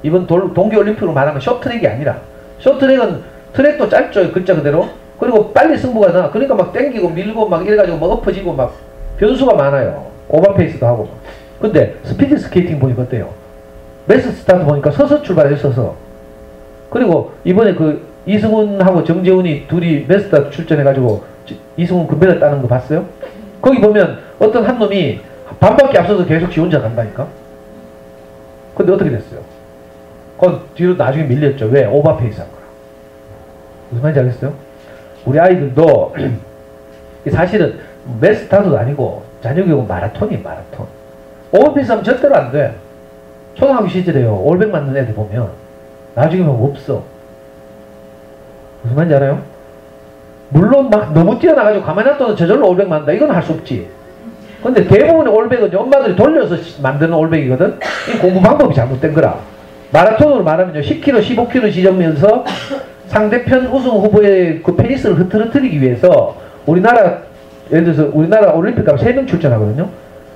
이번 동계올림픽으로 말하면 쇼트랙이 아니라, 쇼트랙은 트랙도 짧죠, 글자 그대로. 그리고 빨리 승부가 나. 그러니까 막 땡기고 밀고 막 이래가지고 막 엎어지고 막 변수가 많아요. 오버페이스도 하고. 근데 스피드 스케이팅 보니까 어때요? 매스 스타트 보니까 서서 출발해요, 서서. 그리고 이번에 그 이승훈하고 정재훈이 둘이 매스 스타트 출전해가지고 이승훈 금메달 따는 거 봤어요? 거기 보면 어떤 한 놈이 반바퀴 앞서서 계속 지 혼자 간다니까? 근데 어떻게 됐어요? 그건 뒤로 나중에 밀렸죠. 왜? 오버페이스 한 거라. 무슨 말인지 알겠어요? 우리 아이들도 사실은 매스 스타트도 아니고 자녀교육은 마라톤이에요, 마라톤. 오버페이스 하면 절대로 안 돼. 초등학교 시절에요. 올백 맞는 애들 보면 나중에 보면 없어. 무슨 말인지 알아요? 물론 막 너무 뛰어나가지고 가만히 놔둬도 저절로 올백 맞는다. 이건 할 수 없지. 근데 대부분의 올백은 엄마들이 돌려서 만드는 올백이거든. 이 공부 방법이 잘못된 거라. 마라톤으로 말하면요. 10km, 15km 지점면서 상대편 우승 후보의 그 페이스를 흐트러뜨리기 위해서 우리나라 예를 들어서 우리나라 올림픽 가면 3명 출전하거든요.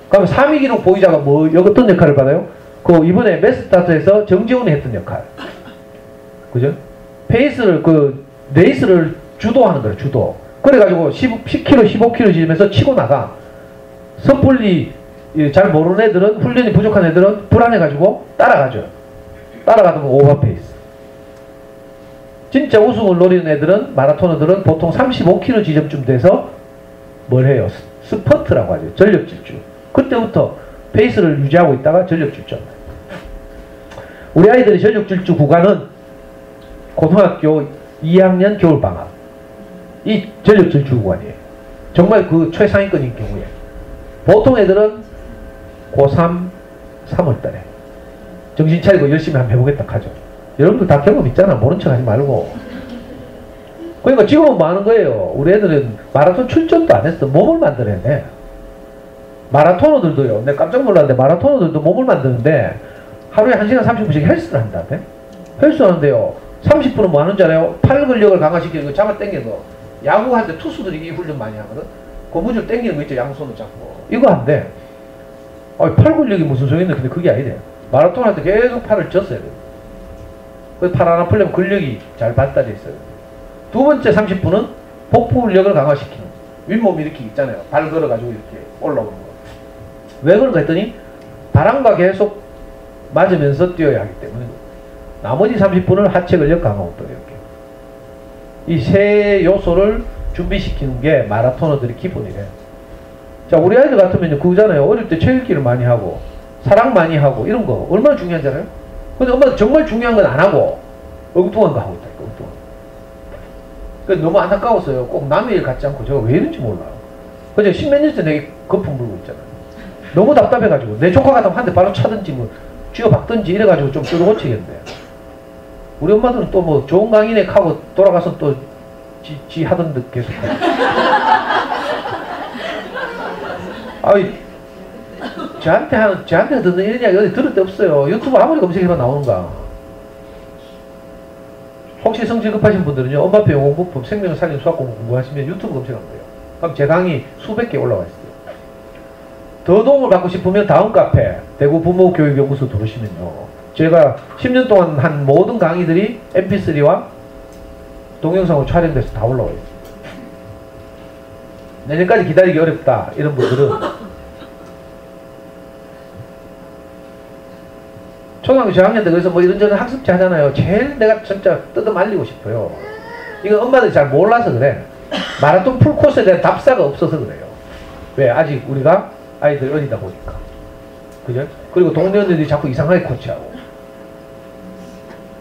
그러면 3위 기록 보이자가 뭐 어떤 역할을 받아요? 그 이번에 매스스타트에서 정재훈이 했던 역할. 그죠? 페이스를 그 레이스를 주도하는 거예요. 주도. 그래가지고 10km, 15km 지점에서 치고 나가. 섣불리 잘 모르는 애들은 훈련이 부족한 애들은 불안해가지고 따라가죠. 따라가면 오버페이스. 진짜 우승을 노리는 애들은 마라토너들은 보통 35km 지점쯤 돼서 뭘 해요? 스퍼트라고 하죠. 전력 질주. 그때부터 페이스를 유지하고 있다가 전력 질주. 우리 아이들의 전력 질주 구간은 고등학교 2학년 겨울방학. 이 전력 질주 구간이에요. 정말 그 최상위권인 경우에. 보통 애들은 고3, 3월달에 정신 차리고 열심히 한번 해보겠다 하죠. 여러분들 다 경험 있잖아. 모른 척 하지 말고. 그러니까 지금은 뭐 하는 거예요? 우리 애들은 마라톤 출전도 안 했어. 몸을 만들어내. 마라토너들도요. 내가 깜짝 놀랐는데 마라토너들도 몸을 만드는데 하루에 1시간 30분씩 헬스를 한다는데? 헬스 하는데요. 30분은 뭐 하는 줄 알아요? 팔 근력을 강화시키고 잡아 당겨서 야구할 때 투수들이 이 훈련 많이 하거든? 고무줄 당기는 거 있죠. 양손을 잡고. 이거 한대. 팔 근력이 무슨 소용이 있는데 근데 그게 아니래. 마라톤 할 때 계속 팔을 졌어야 돼. 그래서 팔 하나 풀려면 근력이 잘 발달돼 있어요. 두 번째 30분은 복부 근력을 강화시키는. 윗몸 이렇게 있잖아요. 발 걸어가지고 이렇게 올라오는 거. 왜 그런가 했더니 바람과 계속 맞으면서 뛰어야 하기 때문에 나머지 30분을 하체 근력 강화로 또 이렇게. 이 세 요소를 준비시키는 게 마라토너들의 기본이래. 자, 우리 아이들 같으면 그거잖아요. 어릴 때 체육기를 많이 하고 사랑 많이 하고 이런 거 얼마나 중요한지 알아요? 근데 엄마가 정말 중요한 건 안 하고 엉뚱한 거 하고 있다니까. 엉뚱한 거. 그래서 너무 안타까웠어요. 꼭 남의 일 같지 않고 제가 왜 이런지 몰라요. 그래서 십몇 년째 내게 거품 물고 있잖아요. 너무 답답해가지고 내 조카 같으면 한 대 바로 차든지 뭐 쥐어박든지 이래가지고 좀 뜯어고치겠는데 우리 엄마들은 또 뭐 좋은 강의네 하고 돌아가서 또 지 하던 듯 계속 하고. 아이 저한테 듣는 이런 이야기 어디 들을 데 없어요. 유튜브 아무리 검색해봐 나오는가. 혹시 성질 급하신 분들은요, 엄마표 영어부품 생명을 살린 수학공부 공부하시면 유튜브 검색하면 돼요. 그럼 제 강의 수백 개 올라와 있어요. 더 도움을 받고 싶으면 다음 카페 대구 부모교육연구소 들으시면요, 제가 10년 동안 한 모든 강의들이 mp3와 동영상으로 촬영돼서 다 올라와요. 내년까지 기다리기 어렵다 이런 분들은 초등학교 저학년 때 그래서 뭐 이런저런 학습지 하잖아요. 제일 내가 진짜 뜯어 말리고 싶어요. 이건 엄마들이 잘 몰라서 그래. 마라톤 풀코스에 대한 답사가 없어서 그래요. 왜? 아직 우리가 아이들 어리다 보니까. 그죠? 그리고 동네 언니들이 자꾸 이상하게 코치하고.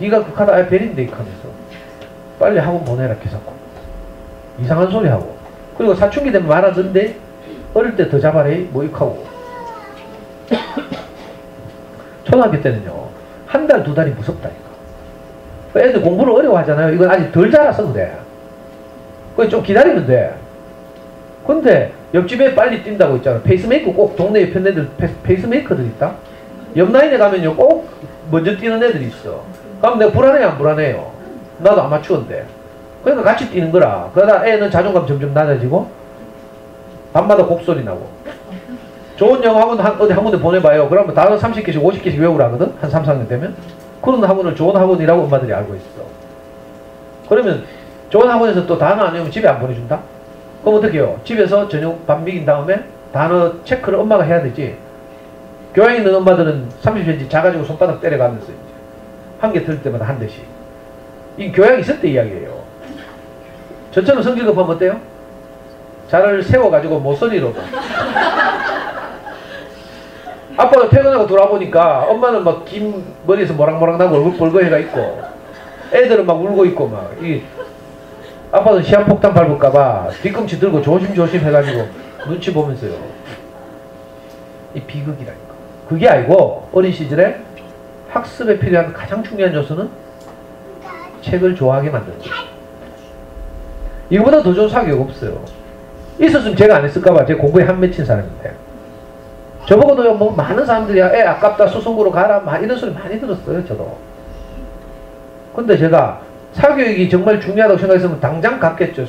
네가 극하다 베린데 하면서 빨리 학원 보내라 계속 이상한 소리 하고. 그리고 사춘기 되면 말하던데 어릴 때 더 잡아라 뭐 이렇게 하고. 초등학교 때는요, 한 달, 두 달이 무섭다니까. 애들 공부를 어려워하잖아요. 이건 아직 덜 자라서 그래. 그래 좀 기다리면 돼. 근데 옆집에 빨리 뛴다고 있잖아. 페이스메이커 꼭 동네 옆에 애들 페이스메이커들 있다. 옆 라인에 가면요 꼭 먼저 뛰는 애들이 있어. 그럼 내가 불안해 안 불안해요? 나도 아마추어인데. 그러니까 같이 뛰는 거라. 그러다 애는 자존감 점점 낮아지고 밤마다 곡소리 나고. 좋은 영어 학원 어디 한 군데 보내봐요. 그러면 단어 30개씩 50개씩 외우라 하거든. 한 3, 4학년 되면. 그런 학원을 좋은 학원이라고 엄마들이 알고 있어. 그러면 좋은 학원에서 또 단어 안 외우면 집에 안 보내준다? 그럼 어떻게 해요? 집에서 저녁 밥 먹인 다음에 단어 체크를 엄마가 해야 되지. 교양이 있는 엄마들은 30cm 작아지고 손바닥 때려가면서 이제 한 개 들 때마다 한 대씩. 이 교양이 있을 때 이야기예요. 저처럼 성질 급하면 어때요? 자를 세워가지고 모서리로 아빠가 퇴근하고 돌아보니까 엄마는 막 긴 머리에서 모락모락 나고 얼굴 벌거해가 있고 애들은 막 울고 있고 막 이 아빠는 시한폭탄 밟을까봐 뒤꿈치 들고 조심조심 해가지고 눈치 보면서요. 이 비극이라니까. 그게 아니고 어린 시절에 학습에 필요한 가장 중요한 요소는 책을 좋아하게 만드는 거예요. 이거보다 더 좋은 사교육 없어요. 있었으면 제가 안 했을까봐 제가 공부에 한 맺힌 사람인데 저보고도요 뭐 많은 사람들이 애 아깝다 수성구로 가라 막 이런 소리 많이 들었어요. 저도. 근데 제가 사교육이 정말 중요하다고 생각했으면 당장 갔겠죠.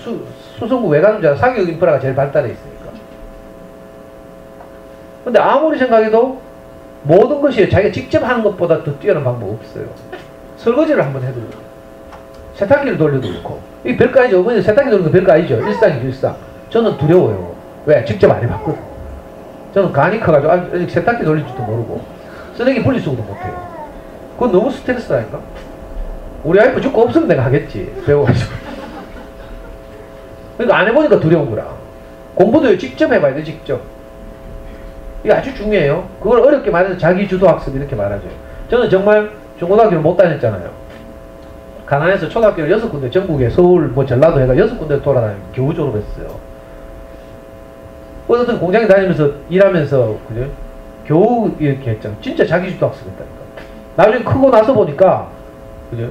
수성구 왜 가는 줄 알아? 사교육 인프라가 제일 발달해 있으니까. 근데 아무리 생각해도 모든 것이 자기가 직접 하는 것보다 더 뛰어난 방법 없어요. 설거지를 한번 해도 세탁기를 돌려도 그렇고 이게 별거 아니죠. 어머니 세탁기 돌리는 거 별거 아니죠. 일상이죠. 일상. 저는 두려워요. 왜? 직접 안 해봤거든. 저는 간이 커가지고 아직 세탁기 돌릴 줄도 모르고 쓰레기 분리수거도 못해요. 그건 너무 스트레스라니까. 우리 와이프 죽고 없으면 내가 하겠지. 배워가지고. 그러니까 안 해보니까 두려운 거라. 공부도 직접 해봐야 돼. 직접. 이게 아주 중요해요. 그걸 어렵게 말해서 자기주도학습 이렇게 말하죠. 저는 정말 중고등학교를 못 다녔잖아요. 가난해서 초등학교를 6군데 전국에 서울 뭐 전라도 해가 6군데 돌아다니고 겨우 졸업했어요. 어떤 공장에 다니면서 일하면서 그죠? 겨우 이렇게 했잖아. 진짜 자기주도학습 했다니까. 나중에 크고 나서 보니까 그죠?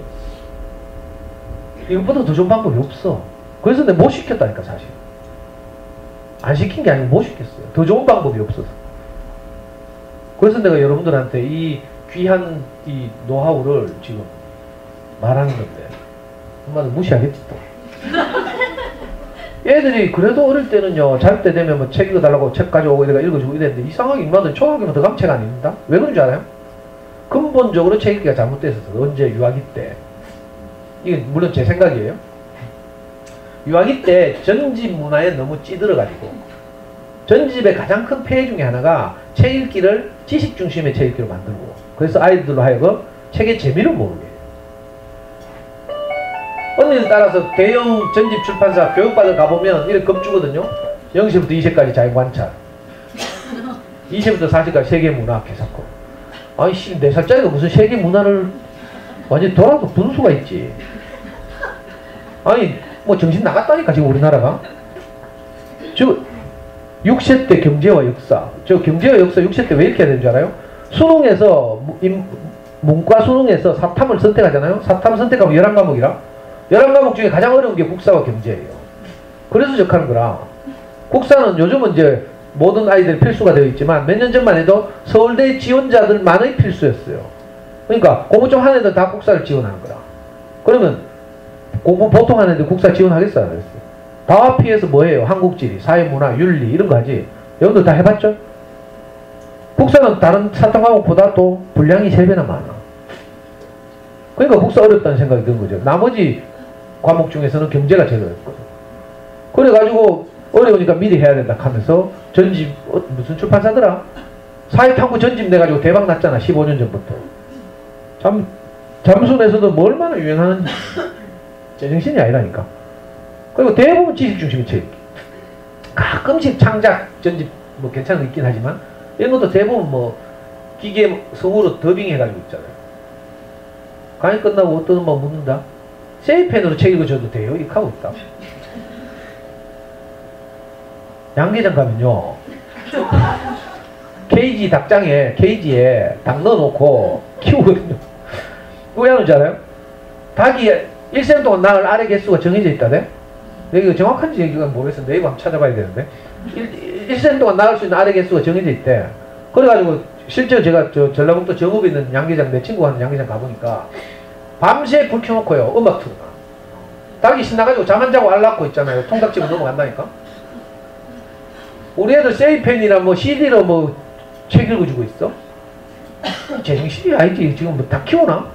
이것보다 더 좋은 방법이 없어. 그래서 내가 못 시켰다니까 사실. 안 시킨 게 아니고 못 시켰어요. 더 좋은 방법이 없어서. 그래서 내가 여러분들한테 이 귀한 이 노하우를 지금 말하는 건데 엄마는 무시하겠지 또. 애들이 그래도 어릴 때는요 잘 때 되면 뭐 책 읽어달라고 책 가져오고 이래가 읽어주고 이랬는데 이상하게 인마들 초등학교면 더 가면 책 안 읽는다? 왜 그런 줄 알아요? 근본적으로 책 읽기가 잘못돼 있어서 언제 유아기 때 이게 물론 제 생각이에요. 유아기 때 전집 문화에 너무 찌들어가지고 전집의 가장 큰 폐해 중에 하나가 책 읽기를 지식 중심의 책 읽기로 만들고 그래서 아이들로 하여금 책의 재미를 모르게 해요. 언니를 따라서 대형 전집 출판사 교육받으러 가보면 이렇게 겁주거든요. 0시부터 2시까지 자연관찰 2시부터 4시까지 세계문화 개사코. 아이씨 4살짜리가 무슨 세계문화를 완전히 돌아도 분수가 있지. 아니 뭐 정신 나갔다니까 지금 우리나라가. 저 6세 때 경제와 역사. 저 경제와 역사 6세 때 왜 이렇게 해야 되는 줄 알아요? 수능에서 문과 수능에서 사탐을 선택하잖아요. 사탐 선택하면 11과목이라 11과목 중에 가장 어려운 게 국사와 경제예요. 그래서 적하는 거라. 국사는 요즘은 이제 모든 아이들 필수가 되어 있지만 몇 년 전만 해도 서울대 지원자들만의 필수였어요. 그러니까 공부 좀 하는 애들 다 국사를 지원하는 거라. 그러면 공부 보통 하는 애들 국사 지원하겠어요? 안 하겠어요? 다 피해서 뭐예요? 한국지리, 사회문화, 윤리 이런 거 하지. 여러분들 다 해봤죠? 국사는 다른 사탐 과목보다 또 분량이 3배나 많아. 그러니까 국사 어렵다는 생각이 드는 거죠. 나머지 과목 중에서는 경제가 제일 어렵거든. 그래가지고 어려우니까 미리 해야 된다 하면서 전집 무슨 출판사더라? 사회탐구 전집 내가지고 대박 났잖아. 15년 전부터. 잠순에서도 뭐 얼마나 유행하는지 제정신이 아니라니까. 그리고 대부분 지식 중심의 책. 가끔씩 창작 전집 뭐 괜찮은 거 있긴 하지만 이런 것도 대부분 뭐 기계 성우로 더빙 해가지고 있잖아요. 강의 끝나고 어떤 엄마 묻는다. 세이펜으로 책 읽어줘도 돼요? 이렇게 하고 있다. 양계장 가면요. 케이지에 닭 넣어놓고 키우거든요. 왜 하는지 알아요? 닭이 1생 동안 낳을 알의 개수가 정해져 있다네? 내가 정확한지 얘기가 모르겠어. 네이버 한번 찾아봐야 되는데. 1생 동안 낳을 수 있는 알의 개수가 정해져 있대. 그래가지고 실제로 제가 저 전라북도 정읍에 있는 양계장, 내 친구가 하는 양계장 가보니까 밤새 불 켜놓고요. 음악 틀어놔. 닭이 신나가지고 잠 안 자고 알 낳고 있잖아요. 통닭집으로 넘어간다니까. 우리 애들 세이펜이나 뭐 CD로 뭐 책 읽어주고 있어? 제정신이 아니지. 지금 뭐 다 키우나?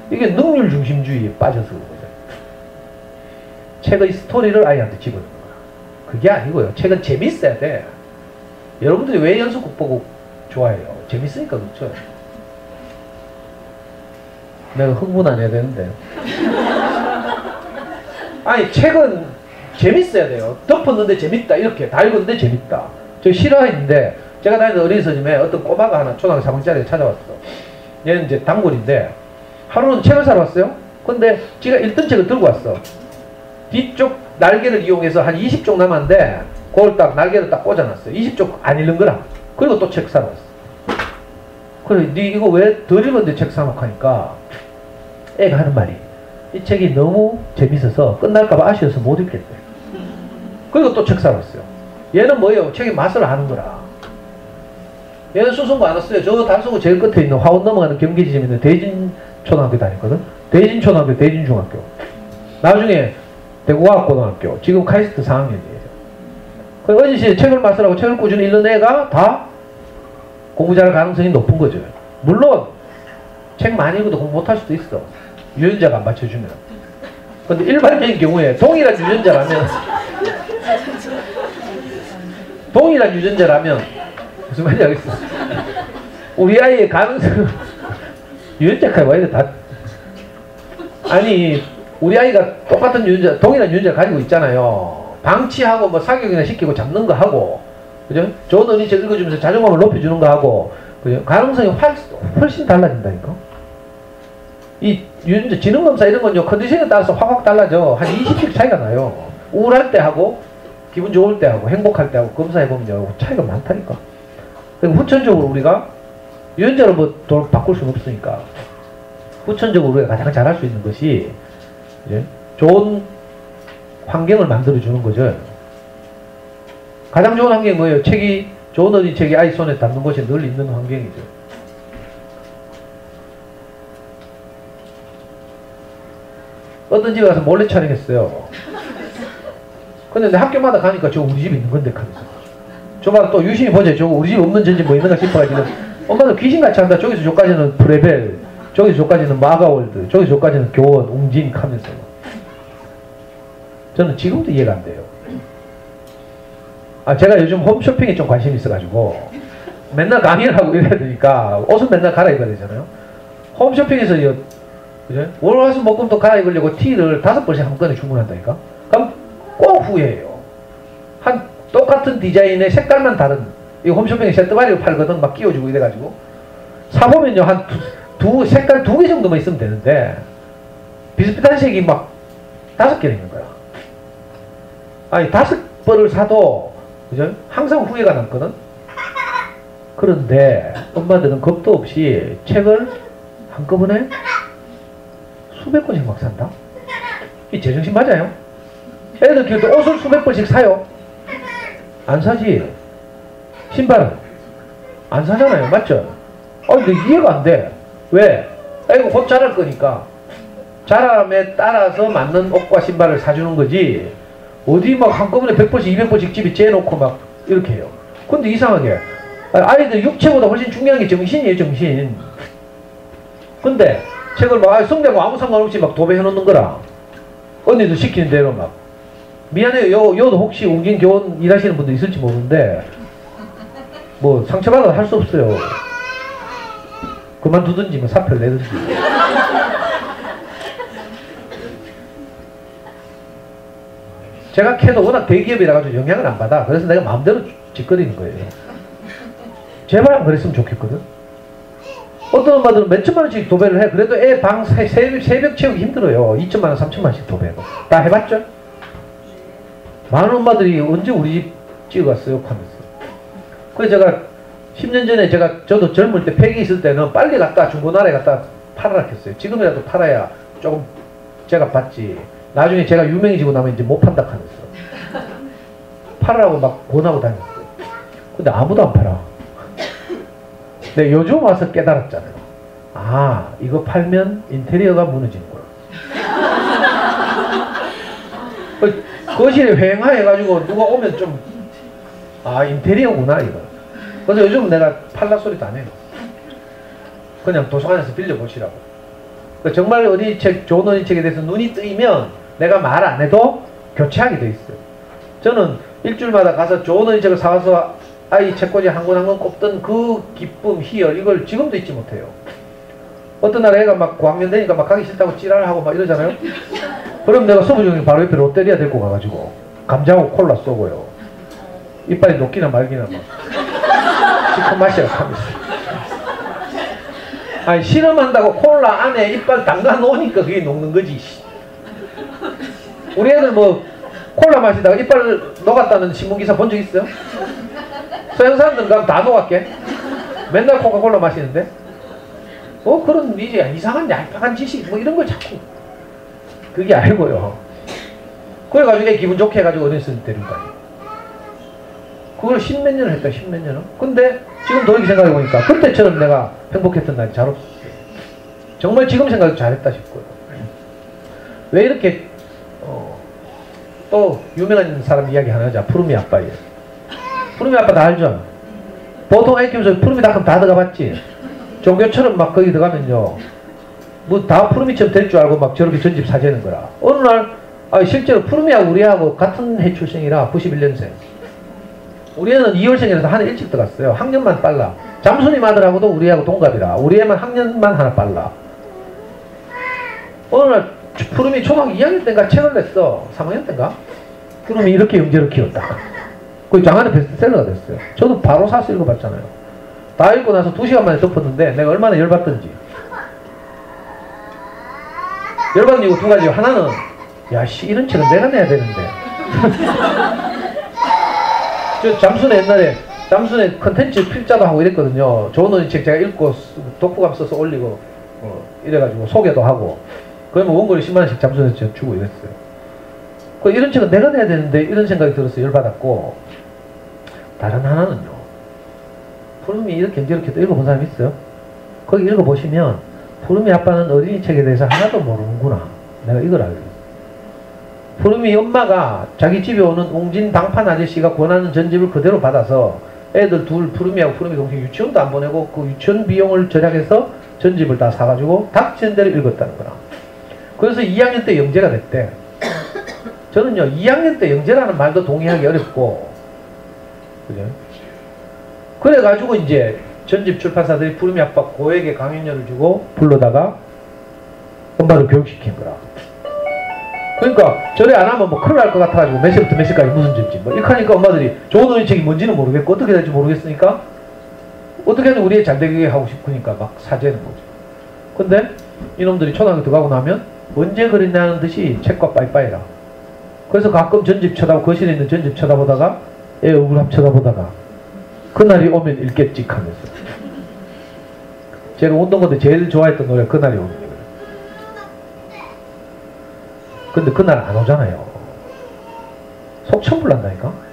이게 능률 중심주의에 빠져서 그런 거죠. 책의 스토리를 아이한테 집어넣는 거야. 그게 아니고요. 책은 재밌어야 돼. 여러분들이 왜 연속극 보고 좋아해요. 재밌으니까 그렇죠. 내가 흥분 안 해야 되는데. 아니 책은 재밌어야 돼요. 덮었는데 재밌다 이렇게 다 읽었는데 재밌다. 저 싫어했는데 제가 다니는 어린이집에 어떤 꼬마가 하나 초등학교 3학년짜리가 찾아왔어. 얘는 이제 단골인데 하루는 책을 사러 왔어요. 근데 지가 읽던 책을 들고 왔어. 뒤쪽 날개를 이용해서 한 20쪽 남았는데 그걸 딱 날개를 딱 꽂아놨어요. 20쪽 안 읽는 거라. 그리고 또 책 사러 왔어. 그래 니 이거 왜 덜 읽었는데 책 사놓고 하니까 애가 하는 말이 이 책이 너무 재밌어서 끝날까봐 아쉬워서 못 읽겠대. 그리고 또 책 사러 왔어요. 얘는 뭐예요? 책의 맛을 아는 거라. 얘는 수성고 안 왔어요. 저 달서구 제일 끝에 있는 화원 넘어가는 경기지점에 있는 대진초등학교 다녔거든. 대진초등학교, 대진중학교. 나중에 대구과학고등학교. 지금 카이스트 4학년이에요. 그 어린이집에 책을 맛을 하고 책을 꾸준히 읽는 애가 다 공부 잘할 가능성이 높은 거죠. 물론 책 많이 읽어도 공부 못할 수도 있어. 유전자가 안 받쳐주면. 근데 일반적인 경우에 동일한 유전자라면 무슨 말인지 알겠어. 우리 아이의 가능성 유전자까지 와야 돼. 다 아니 우리 아이가 똑같은 유전자 동일한 유전자 가지고 있잖아요. 방치하고 뭐 사격이나 시키고 잡는 거 하고 그죠? 좋은 어린이책 읽어주면서 자존감을 높여주는 거 하고 그죠? 가능성이 훨씬 달라진다니까. 이 유전자 지능검사 이런 건요 컨디션에 따라서 확 달라져. 한 20씩 차이가 나요. 우울할 때 하고 기분 좋을 때 하고 행복할 때 하고 검사해보면요 차이가 많다니까. 그러니까 후천적으로 우리가 유전자로 뭐 바꿀 수는 없으니까 후천적으로 우리가 가장 잘할 수 있는 것이 이제 좋은 환경을 만들어주는 거죠. 가장 좋은 환경이 뭐예요? 좋은 어린이 책이 아이 손에 닿는 곳이 늘 있는 환경이죠. 어떤 집에 가서 몰래 촬영했어요. 근데 내 학교마다 가니까 저거 우리 집에 있는 건데 하면서 저마다 또 유심히 보자. 저거 우리 집에 없는 전지 뭐 있는가 싶어가지고 엄마도 귀신같이 한다. 저기서 저까지는 프레벨, 저기서 저까지는 마가월드, 저기서 저까지는 교원, 웅진 하면서 저는 지금도 이해가 안 돼요. 제가 요즘 홈쇼핑에 좀 관심이 있어가지고 맨날 강의를 하고 이래야 되니까 옷은 맨날 갈아입어야 되잖아요. 홈쇼핑에서 그죠? 월화수목금도 갈아입으려고 티를 5벌씩 한꺼번에 주문한다니까? 그럼 꼭 후회해요. 똑같은 디자인의 색깔만 다른 이 홈쇼핑에 세트바리로 팔거든. 막 끼워주고 이래가지고 사보면요 색깔 2개 정도만 있으면 되는데 비슷비슷한 색이 막 5개나 있는 거야. 아니 5벌을 사도 그죠? 항상 후회가 남거든. 그런데 엄마들은 겁도 없이 책을 한꺼번에 수백 권씩 막 산다? 이 제정신 맞아요? 애들 키울 때 옷을 수백 번씩 사요? 안 사지. 신발은 안 사잖아요. 맞죠? 근데 이해가 안 돼. 왜? 이거 곧 자랄 거니까 자람에 따라서 맞는 옷과 신발을 사주는 거지 어디 막 한꺼번에 100번씩 200번씩 집에 재놓고 막 이렇게 해요. 근데 이상하게 아이들 육체보다 훨씬 중요한 게 정신이에요. 정신. 근데 책을 막 성대하고 아무 상관없이 막 도배해 놓는 거라. 언니도 시키는 대로 막 미안해요. 여도 혹시 웅진 교원 일하시는 분들 있을지 모르는데 뭐 상처받아도 할 수 없어요. 그만두든지 뭐 사표를 내든지. 제가 캐도 워낙 대기업이라 가지고 영향을 안 받아. 그래서 내가 마음대로 짓거리는 거예요. 제발 안 그랬으면 좋겠거든. 어떤 엄마들은 몇 천만 원씩 도배를 해. 그래도 애 방 새벽 채우기 힘들어요. 2천만 원, 3천만 원씩 도배하고. 다 해봤죠? 많은 엄마들이 언제 우리 집 찍어갔어요? 하면서. 그래서 제가 10년 전에 저도 젊을 때 폐기 있을 때는 빨리 갔다 중고나라에 갖다 팔아라 했어요. 지금이라도 팔아야 조금 제가 받지. 나중에 제가 유명해지고 나면 이제 못 판다 하면서. 팔으라고 막 권하고 다녔어요. 근데 아무도 안 팔아. 근데 요즘 와서 깨달았잖아요. 이거 팔면 인테리어가 무너지는구나. 거실에 휑해가지고 누가 오면 좀 인테리어구나 이거. 그래서 요즘 내가 팔라 소리도 안 해요. 그냥 도서관에서 빌려보시라고. 정말 좋은 어린이책에 대해서 눈이 뜨이면 내가 말 안 해도 교체하게 돼 있어요. 저는 일주일마다 가서 좋은 어린이책을 사와서 아이 책꽂이 한 권 한 권 꼽던 그 기쁨, 희열, 이걸 지금도 잊지 못해요. 어떤 날 애가 막 고학년 되니까 막 가기 싫다고 찌랄하고 막 이러잖아요. 그럼 내가 서부정이 바로 옆에 롯데리아 데리고 가가지고 감자하고 콜라 쏘고요. 이빨이 녹기나 말기나 막 시커 마시라 하면서. 아니 실험한다고 콜라 안에 이빨 담가 놓으니까 그게 녹는 거지. 우리 애들 뭐 콜라 마시다가 이빨 녹았다는 신문기사 본 적 있어요? 서양 사람들은 그럼 다 녹았게? 맨날 코카콜라 마시는데? 그런 이제 이상한 얄팍한 지식 뭐 이런 걸 자꾸 그게 아니고요. 그래가지고 기분 좋게 해가지고 어렸을 때 데리고 다니. 그걸 십몇 년을 했다. 십몇 년을. 근데 지금 돌이켜 생각해보니까 그때처럼 내가 행복했던 날이 잘 없었어요. 정말 지금 생각해도 잘했다 싶고요. 왜 이렇게 또 유명한 사람 이야기 하나 하자. 푸르미 아빠예요. 푸르미 아빠 다 알죠? 보통 애 키우면서 푸르미 닷컴 다 들어가봤지? 종교처럼 막 거기 들어가면요 뭐 다 푸르미처럼 될 줄 알고 막 저렇게 전집 사재는 거라. 어느 날 실제로 푸르미하고 우리하고 같은 해 출생이라 91년생. 우리 애는 2월생이라서 하나 일찍 들어갔어요. 학년만 빨라. 잠수님 아들하고도 우리하고 동갑이라. 우리 애만 학년만 하나 빨라. 어느 날 푸르미 초등학교 2학년 때인가 책을 냈어. 3학년 때인가? 푸르미 이렇게 영재를 키웠다. 그 장안의 베스트셀러가 됐어요. 저도 바로 사서 읽어봤잖아요. 다 읽고 나서 2시간 만에 덮었는데 내가 얼마나 열받던지. 열받은 이유 두 가지. 하나는 야씨 이런 책은 내가 내야 되는데. 저 잠순에 옛날에 잠순에 컨텐츠 필자도 하고 이랬거든요. 좋은 언니 책 제가 읽고 독후감 써서 올리고 이래가지고 소개도 하고 그러면 원고료 10만원씩 잠순에서 제가 주고 이랬어요. 이런 책은 내가 내야 되는데 이런 생각이 들어서 열받았고, 다른 하나는요, 푸르미 이렇게 저렇게 읽어본 사람 있어요? 거기 읽어보시면 푸르미 아빠는 어린이 책에 대해서 하나도 모르는구나. 내가 이걸 알게 됐어요. 푸르미 엄마가 자기 집에 오는 웅진 당판 아저씨가 권하는 전집을 그대로 받아서 애들 둘, 푸르미하고 푸르미 동생 유치원도 안 보내고 그 유치원 비용을 절약해서 전집을 다 사가지고 닥치는 대로 읽었다는 거라. 그래서 2학년 때 영재가 됐대. 저는요 2학년 때 영재라는 말도 동의하기 어렵고, 그죠? 그래가지고 이제 전집 출판사들이 푸르미 아빠 고액의 강연료를 주고 불러다가 엄마를 교육시킨 거라. 그러니까 저래 안 하면 뭐 큰일 날 것 같아가지고 몇 시부터 몇 시까지 무슨 전집 뭐 이렇게 하니까 엄마들이 좋은 어린이책이 뭔지는 모르겠고 어떻게 될지 모르겠으니까 어떻게든 우리 애 잘 되게 하고 싶으니까 막 사재는 거죠. 근데 이놈들이 초등학교 들어가고 나면 언제 그랬냐는 듯이 책과 빠이빠이라. 그래서 가끔 전집 쳐다보고 거실에 있는 전집 쳐다보다가 애 얼굴 한번 쳐다보다가 그날이 오면 읽겠지 하면서. 제가 운동회 때 제일 좋아했던 노래 그날이 오는 거예요. 근데 그날 안 오잖아요. 속천불 난다니까.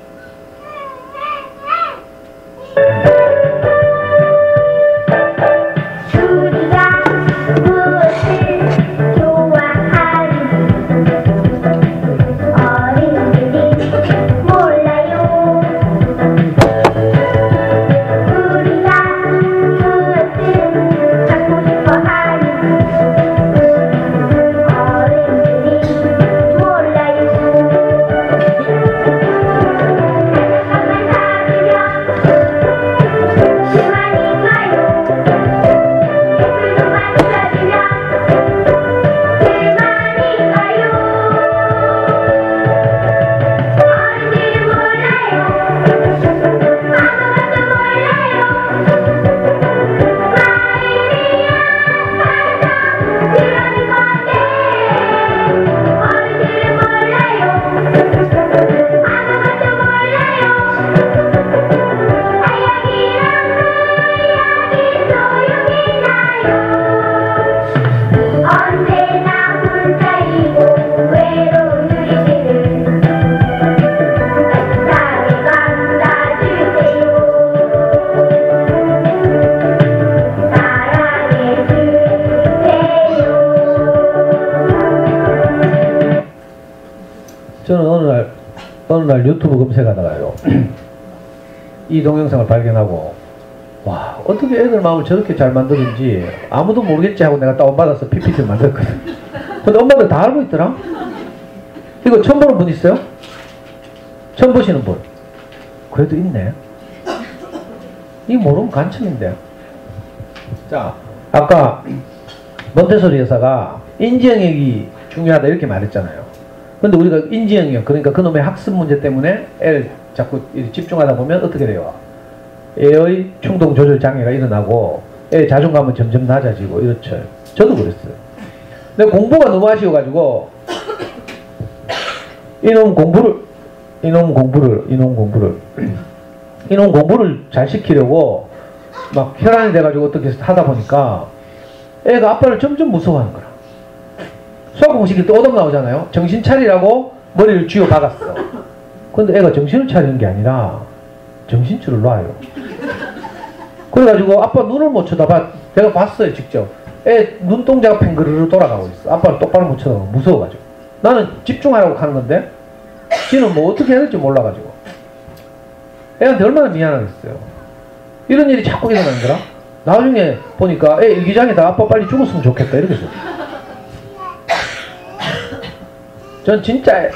저는 어느 날 유튜브 검색하다가요 이 동영상을 발견하고, 와 어떻게 애들 마음을 저렇게 잘 만드는지 아무도 모르겠지 하고 내가 다운받아서 PPT를 만들었거든. 근데 엄마들 다 알고 있더라. 이거 처음 보는 분 있어요? 처음 보시는 분? 그래도 있네. 이거 모르면 간첩인데. 자, 아까 몬테소리 여사가 인지 영역이 중요하다 이렇게 말했잖아요. 근데 우리가 인지 영역, 그러니까 그놈의 학습 문제 때문에 애를 자꾸 집중하다 보면 어떻게 돼요? 애의 충동 조절 장애가 일어나고 애의 자존감은 점점 낮아지고 이렇죠. 저도 그랬어요. 근데 공부가 너무 아쉬워가지고 이놈 공부를 잘 시키려고 막 혈안이 돼가지고 어떻게 하다 보니까 애가 아빠를 점점 무서워하는 거라. 수학 공식이 또 얻어 나오잖아요. 정신 차리라고 머리를 쥐어 박았어. 근데 애가 정신을 차리는 게 아니라 정신줄을 놔요. 그래가지고 아빠 눈을 못 쳐다봐. 내가 봤어요, 직접. 애 눈동자가 팽그르르 돌아가고 있어. 아빠를 똑바로 못 쳐다보고 무서워가지고. 나는 집중하라고 하는 건데 지는 뭐 어떻게 해야 될지 몰라가지고. 애한테 얼마나 미안하겠어요. 이런 일이 자꾸 일어나는 거라. 나중에 보니까 애 일기장에다 아빠 빨리 죽었으면 좋겠다 이렇게 써. 전 진짜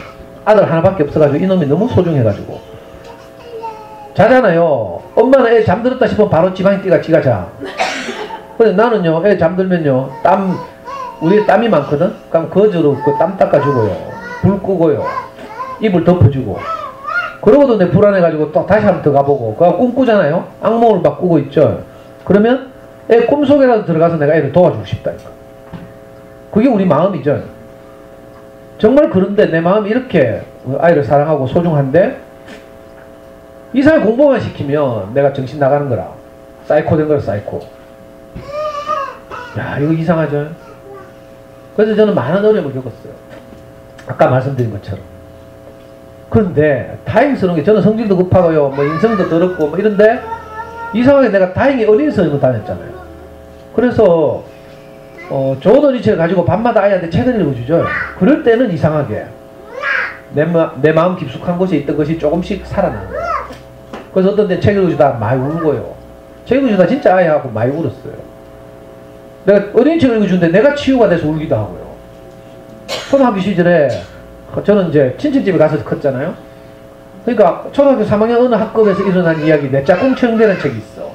아들 하나밖에 없어가지고 이놈이 너무 소중해가지고 자잖아요. 엄마는 애 잠들었다 싶으면 바로 지방에 뛰가 지가 자. 근데 나는요, 애 잠들면요, 우리 땀이 많거든? 그럼 거즈로 그 땀 닦아주고요, 불 끄고요, 이불 덮어주고. 그러고도 내 불안해가지고 또 다시 한번 더 가보고. 그거 꿈꾸잖아요? 악몽을 막 꾸고 있죠? 그러면 애 꿈속에라도 들어가서 내가 애를 도와주고 싶다니까. 그게 우리 마음이죠. 정말 그런데 내 마음이 이렇게 아이를 사랑하고 소중한데 이상하게 공부만 시키면 내가 정신 나가는 거라. 사이코 된 거라, 사이코. 야, 이거 이상하죠? 그래서 저는 많은 어려움을 겪었어요. 아까 말씀드린 것처럼. 그런데 다행스러운 게 저는 성질도 급하고요, 뭐 인성도 더럽고 뭐 이런데 이상하게 내가 다행히 어린이집을 다녔잖아요. 그래서 좋은 어린이집을 가지고 밤마다 아이한테 책을 읽어주죠. 그럴 때는 이상하게 내 마음 깊숙한 곳에 있던 것이 조금씩 살아나는 거예요. 그래서 어떤 때 책 읽어주다 많이 울고요. 책 읽어주다 진짜 아이하고 많이 울었어요. 내가 어린이책 읽어주는데 내가 치유가 돼서 울기도 하고요. 초등학교 시절에 저는 이제 친척집에 가서 컸잖아요. 그러니까 초등학교 3학년 어느 학급에서 일어난 이야기, 내 짝꿍 영대라는 책이 있어.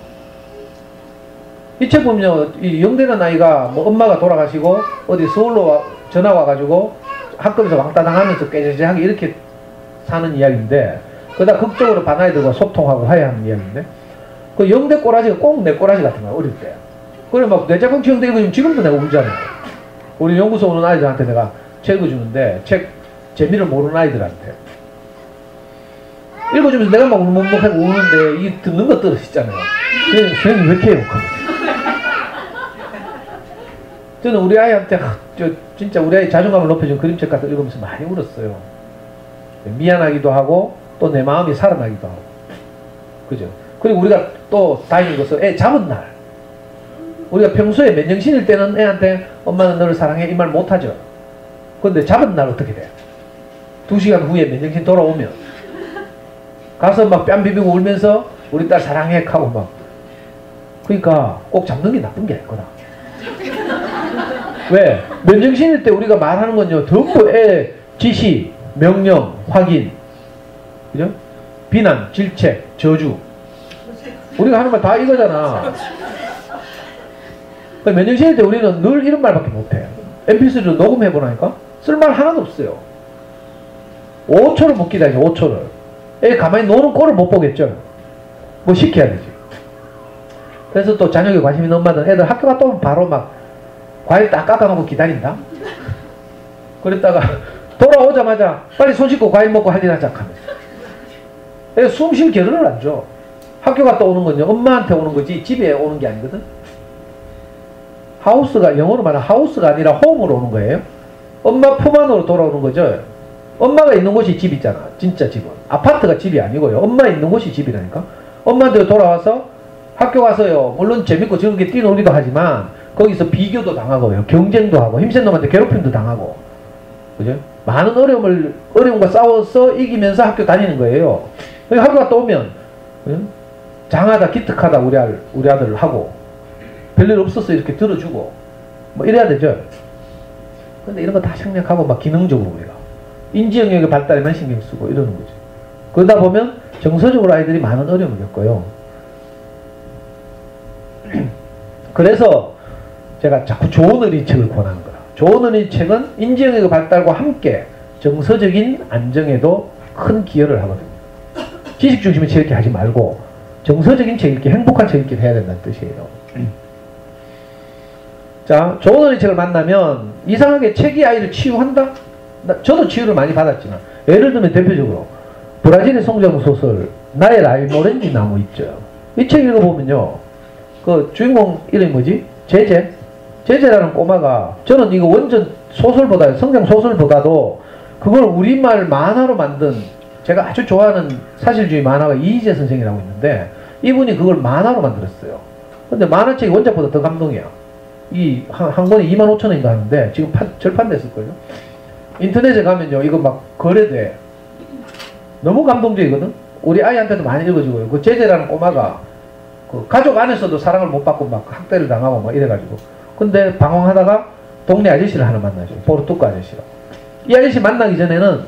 이 책 보면요, 이 영대라는 아이가 뭐 엄마가 돌아가시고 어디 서울로 전화 와가지고 학급에서 왕따 당하면서 깨지하게 이렇게 사는 이야기인데, 그러다 극적으로 반아이들과 소통하고 화해하는 이야기인데, 그 영대 꼬라지가 꼭 내 꼬라지 같은 거야, 어릴 때. 그래 막 내 짝꿍 영대 읽어주면 지금도 내가 울잖아요. 우리 연구소 오는 아이들한테 내가 책 읽어주는데, 책 재미를 모르는 아이들한테 읽어주면서 내가 막 울먹먹하고 우는데 이 듣는 것 떨어지잖아요. 선생님 왜 이렇게 해요? 저는 우리 아이한테 진짜 우리 아이 자존감을 높여준 그림책 같은 거 읽으면서 많이 울었어요. 미안하기도 하고 또 내 마음이 살아나기도 하고. 그죠? 그리고 우리가 또 다행인 것은 애 잡은 날, 우리가 평소에 맨정신일 때는 애한테 엄마는 너를 사랑해 이 말 못하죠. 그런데 잡은 날 어떻게 돼? 2시간 후에 맨정신 돌아오면 가서 막 뺨 비비고 울면서 우리 딸 사랑해 하고 막. 그러니까 꼭 잡는 게 나쁜 게 아닐 거다. 왜? 맨정신일 때 우리가 말하는 건요, 전부 애 지시, 명령, 확인, 그죠? 비난, 질책, 저주. 우리가 하는 말 다 이거잖아. 맨정신일 때 우리는 늘 이런 말밖에 못해. mp3로 녹음해보라니까? 쓸 말 하나도 없어요. 5초를 못 기다리죠, 5초를. 애 가만히 노는 꼴을 못 보겠죠? 뭐 시켜야 되지. 그래서 또 자녀에게 관심 있는 엄마는 애들 학교 갔다 오면 바로 막 과일 딱 깎아놓고 기다린다? 그랬다가 돌아오자마자 빨리 손 씻고 과일 먹고 할 일 하자 하면서. 애 숨 쉴 겨를을 안 줘. 학교 갔다 오는 건요, 엄마한테 오는 거지 집에 오는 게 아니거든? 하우스가, 영어로 말하면 하우스가 아니라 홈으로 오는 거예요. 엄마 품 안으로 돌아오는 거죠. 엄마가 있는 곳이 집 있잖아. 진짜 집은. 아파트가 집이 아니고요. 엄마 있는 곳이 집이라니까. 엄마한테 돌아와서 학교 가서요, 물론 재밌고 즐겁게 뛰놀기도 하지만 거기서 비교도 당하고요, 경쟁도 하고, 힘센 놈한테 괴롭힘도 당하고, 그죠? 많은 어려움과 싸워서 이기면서 학교 다니는 거예요. 학교 갔다 오면, 그죠? 장하다, 기특하다, 우리 아들 하고, 별일 없었어, 이렇게 들어주고, 뭐 이래야 되죠. 근데 이런 거 다 생략하고, 막 기능적으로 우리가. 인지 영역의 발달에만 신경 쓰고 이러는 거죠. 그러다 보면 정서적으로 아이들이 많은 어려움을 겪어요. 그래서 제가 자꾸 좋은 어린이책을 권하는 거야. 좋은 어린이책은 인지영역의 발달과 함께 정서적인 안정에도 큰 기여를 하거든요. 지식 중심의 책 읽기 하지 말고 정서적인 책 읽기, 행복한 책 읽기를 해야 된다는 뜻이에요. 자, 좋은 어린이책을 만나면 이상하게 책이 아이를 치유한다? 저도 치유를 많이 받았지만 예를 들면 대표적으로 브라질의 성장 소설 나의 라이모렌지 나무 있죠. 이 책 읽어보면요, 그 주인공 이름이 뭐지? 제제라는 꼬마가, 저는 이거 완전 소설보다, 성장 소설보다도 그걸 우리말 만화로 만든, 제가 아주 좋아하는 사실주의 만화가 이희재 선생이라고 있는데 이분이 그걸 만화로 만들었어요. 근데 만화책이 원작보다 더 감동이야. 한 권에 25,000원인가 하는데 지금 절판됐을걸요. 인터넷에 가면요 이거 막 거래돼. 너무 감동적이거든. 우리 아이한테도 많이 읽어주고요. 그 제재라는 꼬마가 그 가족 안에서도 사랑을 못 받고 막 학대를 당하고 막 이래가지고, 근데 방황하다가 동네 아저씨를 하나 만나죠. 포르투가 아저씨가. 이 아저씨 만나기 전에는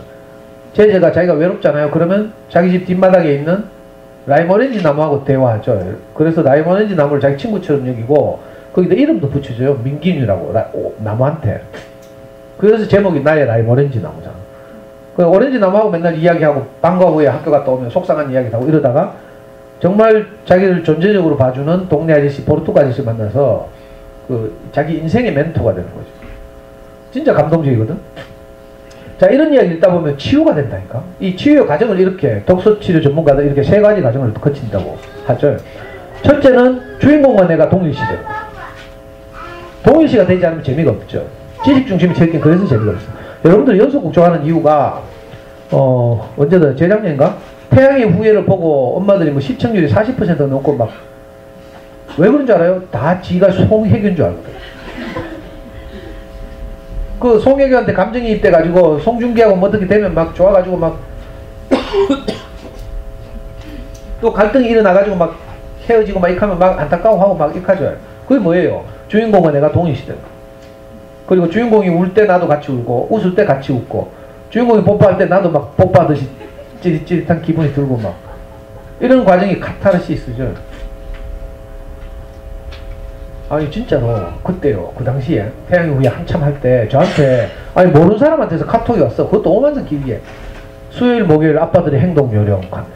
제재가 자기가 외롭잖아요. 그러면 자기 집 뒷마당에 있는 라이모렌지 나무하고 대화하죠. 그래서 라이모렌지 나무를 자기 친구처럼 여기고 거기다 이름도 붙여줘요. 민기뉴라고, 나무한테. 그래서 제목이 나의 라이모렌지 나무잖아. 그 오렌지 나무하고 맨날 이야기하고 방과 후에 학교 갔다 오면 속상한 이야기도 하고 이러다가 정말 자기를 존재적으로 봐주는 동네 아저씨, 포르투가 아저씨 만나서 그 자기 인생의 멘토가 되는 거죠. 진짜 감동적이거든. 자, 이런 이야기 읽다 보면 치유가 된다니까. 이 치유의 과정을 이렇게 독서치료 전문가들 이렇게 세 가지 과정을 거친다고 하죠. 첫째는 주인공과 내가 동일시돼요. 동일시가 되지 않으면 재미가 없죠. 지식 중심의 책은 그래서 재미가 없어요. 여러분들 연속곡 좋아하는 이유가 언제다 재작년인가? 태양의 후예를 보고 엄마들이 뭐 시청률이 40% 넘고 막 왜 그런 줄 알아요? 다 지가 송혜교인 줄 알거든. 그 송혜교한테 감정이입돼 가지고 송중기하고 뭐 어떻게 되면 막 좋아가지고 막 또 갈등이 일어나가지고 막 헤어지고 막 이렇게 하면 막 안타까워하고 막 이렇게 하죠. 그게 뭐예요? 주인공과 내가 동일시돼요. 그리고 주인공이 울 때 나도 같이 울고 웃을 때 같이 웃고, 주인공이 뽀뽀할 때 나도 막 뽀뽀하듯이 찌릿찌릿한 기분이 들고 막 이런 과정이 카타르시스죠. 아니 진짜로 그때요, 그 당시에 태양의 후예 한참 할 때 저한테 아니 모르는 사람한테서 카톡이 왔어. 그것도 오만상 길게 수요일 목요일 아빠들의 행동 요령 하면서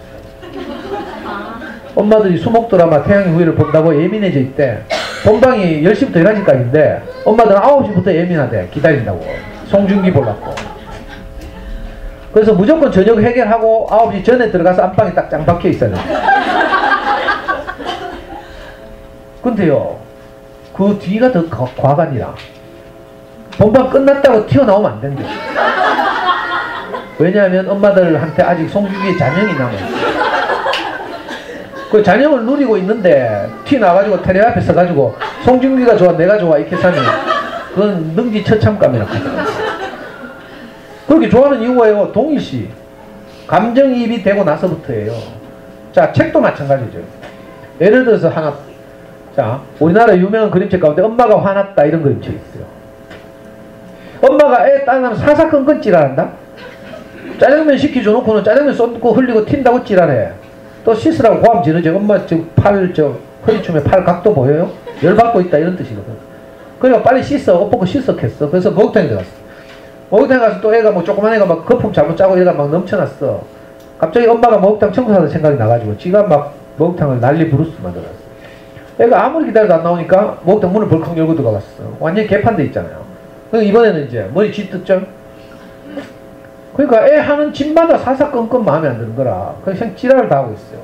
엄마들이 수목 드라마 태양의 후예를 본다고 예민해져 있대. 본방이 10시부터 11시까지인데 엄마들은 9시부터 예민하대. 기다린다고. 송중기 보려고. 그래서 무조건 저녁 해결하고 9시 전에 들어가서 안방에 딱 짱 박혀 있어야 돼. 근데요, 그 뒤가 더 과간이라 본방 끝났다고 튀어나오면 안 된대. 왜냐하면 엄마들한테 아직 송중기의 잔영이 남아있어. 그 잔영을 누리고 있는데 티 나가지고 테레 앞에 서가지고 송중기가 좋아 내가 좋아 이렇게 사면 그건 능지처참감이라고 하잖아. 그렇게 좋아하는 이유가요, 동일시 감정이입이 되고 나서부터예요. 자, 책도 마찬가지죠. 예를 들어서 하나, 자, 우리나라 유명한 그림책 가운데 엄마가 화났다 이런 그림책 있어요. 엄마가 애 따면 사사건건 찌랄한다. 짜장면 시켜줘 놓고는 짜장면 쏟고 흘리고 튄다고 찌랄해. 또 씻으라고 고함 지르죠. 엄마 지금 허리춤에 팔 각도 보여요? 열받고 있다 이런 뜻이거든. 그러니까 빨리 씻어. 옷 벗고 씻었겠어. 그래서 목욕탕에 들어갔어. 목욕탕에 가서 또 애가 뭐 조그만 애가 막 거품 잘못 짜고 얘가 막 넘쳐났어. 갑자기 엄마가 목욕탕 청소하는 생각이 나가지고 지가 막 목욕탕을 난리 부르스 만들었어. 애가 아무리 기다려도 안 나오니까 목욕탕 문을 벌컥 열고 들어갔어. 완전히 개판돼 있잖아요. 그러니까 이번에는 이제 머리 쥐뜯죠. 그러니까 애 하는 짓마다 사사건건 마음에 안 드는 거라 그냥 지랄을 다 하고 있어요.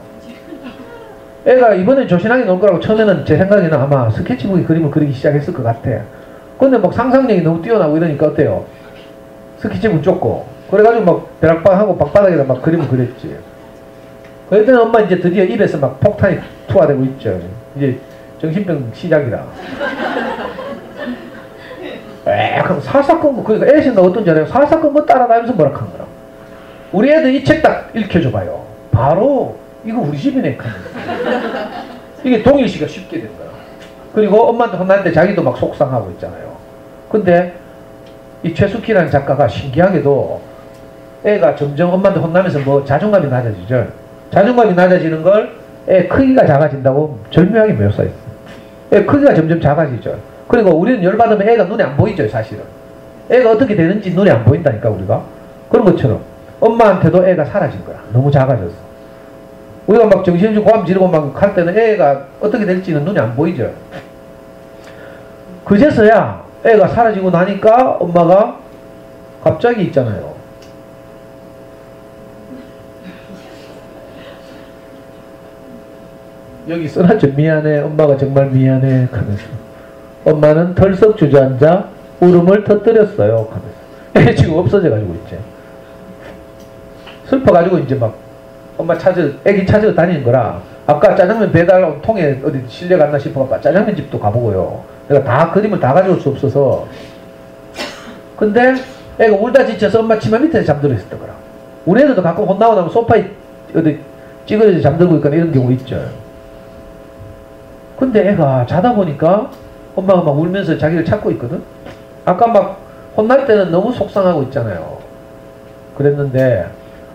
애가 이번엔 조신하게 놀 거라고 처음에는 제 생각에는 아마 스케치북에 그림을 그리기 시작했을 것 같아. 근데 막 상상력이 너무 뛰어나고 이러니까 어때요? 스케치북 쫓고 그래가지고 막 벼락방하고 방바닥에다 막 그림을 그렸지. 그랬더니 엄마 이제 드디어 입에서 막 폭탄이 투하되고 있죠. 이제 정신병 시작이라. 그럼 사사건건, 그러니까 애 생각 어떤지 알아요? 사사건건 따라다니면서 뭐라 한 거라. 우리 애들 이 책 딱 읽혀줘봐요. 바로 이거 우리 집이네. 이게 동일시가 쉽게 된 거야. 그리고 엄마한테 혼날 때 자기도 막 속상하고 있잖아요. 근데 이 최숙희라는 작가가 신기하게도 애가 점점 엄마한테 혼나면서 뭐 자존감이 낮아지죠. 자존감이 낮아지는 걸 애 크기가 작아진다고 절묘하게 묘사했어. 애 크기가 점점 작아지죠. 그리고 우리는 열받으면 애가 눈에 안 보이죠, 사실은. 애가 어떻게 되는지 눈에 안 보인다니까, 우리가. 그런 것처럼 엄마한테도 애가 사라진 거야. 너무 작아졌어. 우리가 막 정신줄 고함 지르고 막 할 때는 애가 어떻게 될지는 눈에 안 보이죠. 그제서야 애가 사라지고 나니까 엄마가 갑자기 있잖아요. 여기 써놨죠. 미안해. 엄마가 정말 미안해. 하면서. 엄마는 털썩 주저앉아 울음을 터뜨렸어요. 하면서. 애 지금 없어져가지고 있지. 슬퍼가지고 이제 막 엄마 애기 찾으러 다니는 거라. 아까 짜장면 배달 통에 어디 실려갔나 싶어서 짜장면 집도 가보고요. 내가 다 그림을 다 가져올 수 없어서. 근데 애가 울다 지쳐서 엄마 치마 밑에 잠들어 있었던 거라. 우리 애들도 가끔 혼나고 나면 소파에 어디 찌그러져 잠들고 있거나 이런 경우 있죠. 근데 애가 자다 보니까 엄마가 막 울면서 자기를 찾고 있거든. 아까 막 혼날 때는 너무 속상하고 있잖아요. 그랬는데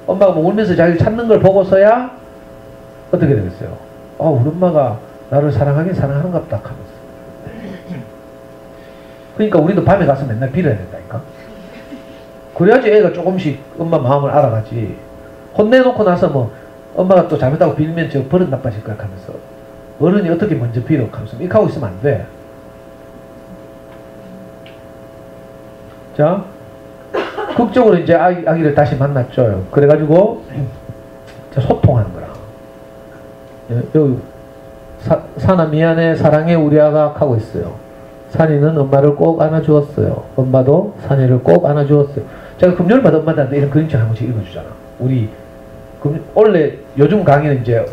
엄마가 막 울면서 자기를 찾는 걸 보고서야 어떻게 되겠어요? 우리 엄마가 나를 사랑하긴 사랑하는갑다 하면서. 그러니까 우리도 밤에 가서 맨날 빌어야 된다니까. 그래야지 애가 조금씩 엄마 마음을 알아가지. 혼내놓고 나서 뭐 엄마가 또 잘못하고 빌면 저 버릇 나빠질 거야 하면서 어른이 어떻게 먼저 빌어 하면서 이렇게 하고 있으면 안 돼. 자, 극적으로 이제 아기를 다시 만났죠. 그래가지고 소통하는 거라. 여기 산아 미안해 사랑해 우리 아가 하고 있어요. 산이는 엄마를 꼭 안아주었어요. 엄마도 산이를 꼭 안아주었어요. 제가 금요일마다 엄마한테 이런 그림책 한 번씩 읽어주잖아. 우리 원래 요즘 강의는 이제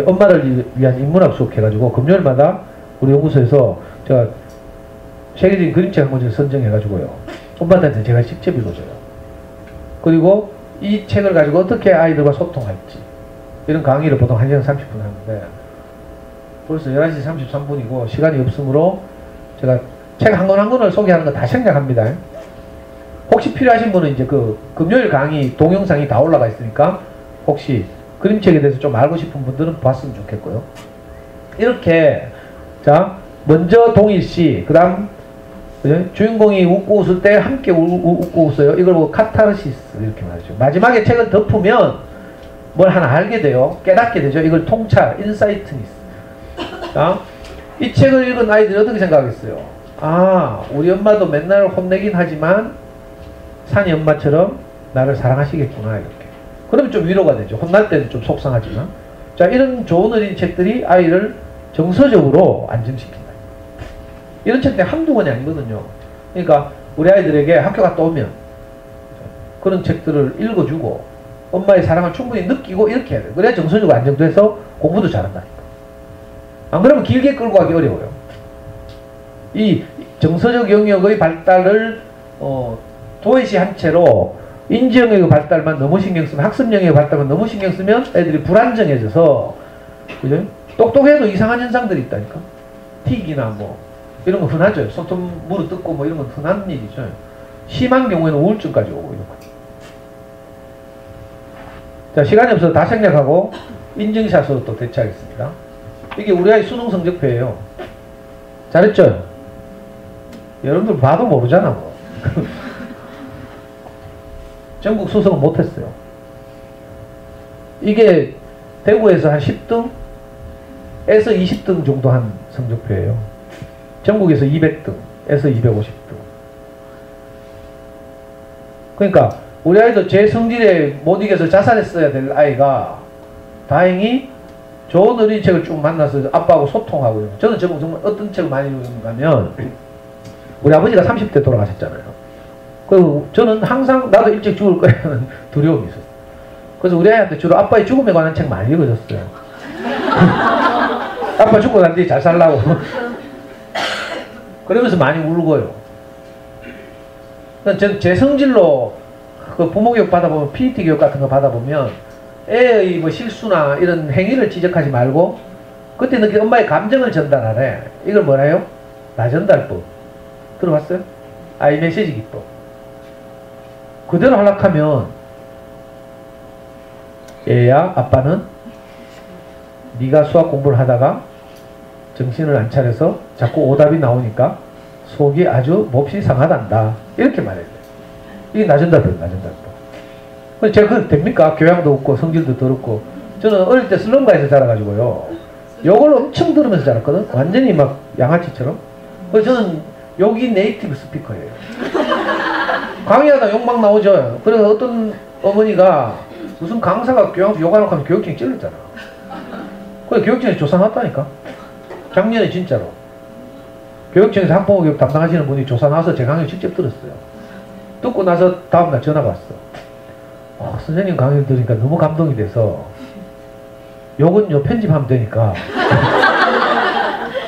엄마를 위한 인문학 수업 해가지고 금요일마다 우리 연구소에서 제가 세계적인 그림책 한 권씩 선정해가지고요. 엄마한테 제가 직접 읽어줘요. 그리고 이 책을 가지고 어떻게 아이들과 소통할지 이런 강의를 보통 1시간 30분 하는데 벌써 11시 33분이고 시간이 없으므로 제가 책 한 권 한 권을 소개하는 거 다 생략합니다. 혹시 필요하신 분은 이제 그 금요일 강의 동영상이 다 올라가 있으니까 혹시 그림책에 대해서 좀 알고 싶은 분들은 봤으면 좋겠고요. 이렇게 자 먼저 동일시 그 다음 주인공이 웃고 웃을 때 함께 웃고 웃어요. 이걸 보고 카타르시스 이렇게 말하죠. 마지막에 책을 덮으면 뭘 하나 알게 돼요. 깨닫게 되죠. 이걸 통찰, 인사이트니스. 자, 이 책을 읽은 아이들이 어떻게 생각하겠어요? 우리 엄마도 맨날 혼내긴 하지만 산이 엄마처럼 나를 사랑하시겠구나 이렇게. 그러면 좀 위로가 되죠. 혼날 때는 좀 속상하지만. 자, 이런 좋은 어린 책들이 아이를 정서적으로 안정시킨다. 이런 책들이 한두 권이 아니거든요. 그러니까 우리 아이들에게 학교 갔다 오면 그런 책들을 읽어주고 엄마의 사랑을 충분히 느끼고 이렇게 해야 돼요. 그래야 정서적으로 안정돼서 공부도 잘한다니까. 안 그러면 길게 끌고 가기 어려워요. 이 정서적 영역의 발달을 도외시 한 채로 인지 영역의 발달만 너무 신경 쓰면 학습 영역의 발달만 너무 신경 쓰면 애들이 불안정해져서 그죠? 똑똑해도 이상한 현상들이 있다니까. 틱이나 뭐 이런 거 흔하죠. 손톱 물어뜯고 뭐 이런 건 흔한 일이죠. 심한 경우에는 우울증까지 오고 이런 거. 자, 시간이 없어서 다 생략하고 인증샷으로 또 대체하겠습니다. 이게 우리 아이 수능 성적표예요. 잘했죠? 여러분들 봐도 모르잖아 뭐. 전국 수성은 못했어요. 이게 대구에서 한 10등에서 20등 정도 한 성적표예요. 전국에서 200등에서 250등. 그러니까 우리 아이도 제 성질에 못 이겨서 자살했어야 될 아이가 다행히 좋은 어린이책을 쭉 만나서 아빠하고 소통하고. 저는 정말 어떤 책을 많이 읽는가면 우리 아버지가 30대 돌아가셨잖아요. 그리고 저는 항상 나도 일찍 죽을 거라는 두려움이 있었어요. 그래서 우리 아이한테 주로 아빠의 죽음에 관한 책 많이 읽어줬어요. 아빠 죽고 난 뒤에 잘 살라고. 그러면서 많이 울고요. 전 제 성질로 그 부모교육 받아보면 PET 교육 같은 거 받아보면 애의 뭐 실수나 이런 행위를 지적하지 말고 그때는 그 엄마의 감정을 전달하래. 이걸 뭐라요? 나전달법. 들어봤어요? 아이 메시지 기법. 그대로 하락하면 얘야 아빠는 네가 수학 공부를 하다가 정신을 안 차려서 자꾸 오답이 나오니까 속이 아주 몹시 상하단다. 이렇게 말해요. 이게 낮은 답이에요. 낮은 답. 제가 그거 됩니까? 교양도 없고 성질도 더럽고. 저는 어릴 때 슬럼가에서 자라가지고요. 욕을 엄청 들으면서 자랐거든. 완전히 막 양아치처럼. 그래서 저는 욕이 네이티브 스피커예요. 강의하다 욕 막 나오죠. 그래서 어떤 어머니가 무슨 강사가 교양 욕하라고 하면 교육청이 찔렀잖아. 그래 교육청에서 조사 나왔다니까. 작년에 진짜로. 교육청에서 학부모 교육 담당하시는 분이 조사 나와서 제 강의 직접 들었어요. 듣고 나서 다음날 전화가 왔어. 선생님 강의 들으니까 너무 감동이 돼서 욕은요 편집하면 되니까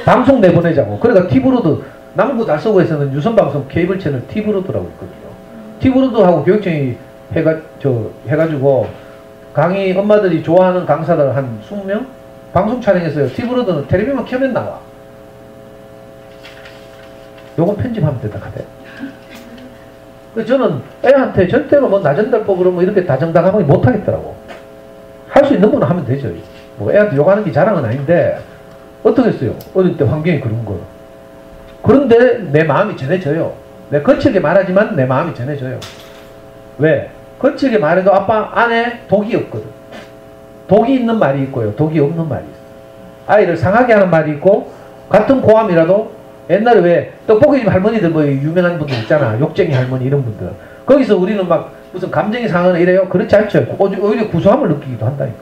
방송 내보내자고. 그러니까 티브로드 남구 달서구에서는 유선방송 케이블 채널 티브로드라고 있거든요. 티브로드하고 교육청이 해가지고 강의 엄마들이 좋아하는 강사들 한 20명 방송 촬영했어요. 티브로드는 텔레비만 켜면 나와. 요건 편집하면 된다 카대. 그래서 저는 애한테 절대로 뭐 낮은 달법으로 뭐 이렇게 다정다감하게 못하겠더라고. 할 수 있는 분은 하면 되죠. 뭐 애한테 욕하는 게 자랑은 아닌데 어떻겠어요. 어릴 때 환경이 그런 거. 그런데 내 마음이 전해져요. 내가 거칠게 말하지만 내 마음이 전해져요. 왜? 거칠게 말해도 아빠 안에 독이 없거든. 독이 있는 말이 있고요. 독이 없는 말이 있어. 아이를 상하게 하는 말이 있고 같은 고함이라도 옛날에 왜 떡볶이집 할머니들 뭐 유명한 분들 있잖아. 욕쟁이 할머니 이런 분들. 거기서 우리는 막 무슨 감정이 상하거나 이래요? 그렇지 않죠. 오히려 구수함을 느끼기도 한다니까.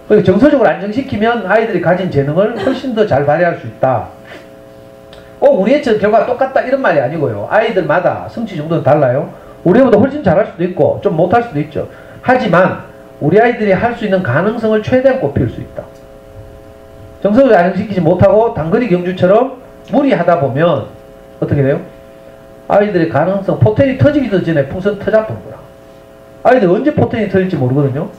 그러니까 정서적으로 안정시키면 아이들이 가진 재능을 훨씬 더 잘 발휘할 수 있다. 꼭 우리의 결과가 똑같다 이런 말이 아니고요. 아이들마다 성취 정도는 달라요. 우리보다 훨씬 잘할 수도 있고 좀 못할 수도 있죠. 하지만 우리 아이들이 할 수 있는 가능성을 최대한 꼽힐 수 있다. 정서를 안정시키지 못하고 단거리 경주처럼 무리하다 보면 어떻게 돼요? 아이들의 가능성, 포텐이 터지기도 전에 풍선 터져보는 거야. 아이들 언제 포텐이 터질지 모르거든요.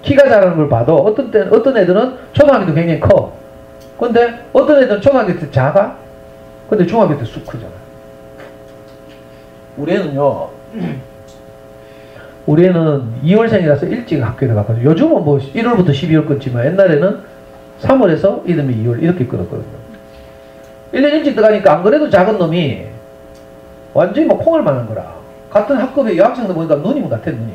키가 자라는 걸 봐도 어떤 애들은 초등학교 때 굉장히 커. 근데 어떤 애들은 초등학교 때 작아. 근데 중학교 때 쑥 크잖아. 우리 애는요. 우리 애는 2월생이라서 일찍 학교에 갔거든요. 요즘은 뭐 1월부터 12월 끊지만 옛날에는 3월에서 이듬해 2월 이렇게 끊었거든요. 1년 일찍 들어가니까 안 그래도 작은 놈이 완전히 뭐 콩알 만한 거라. 같은 학급의 여학생들 보니까 누님 같아 누님.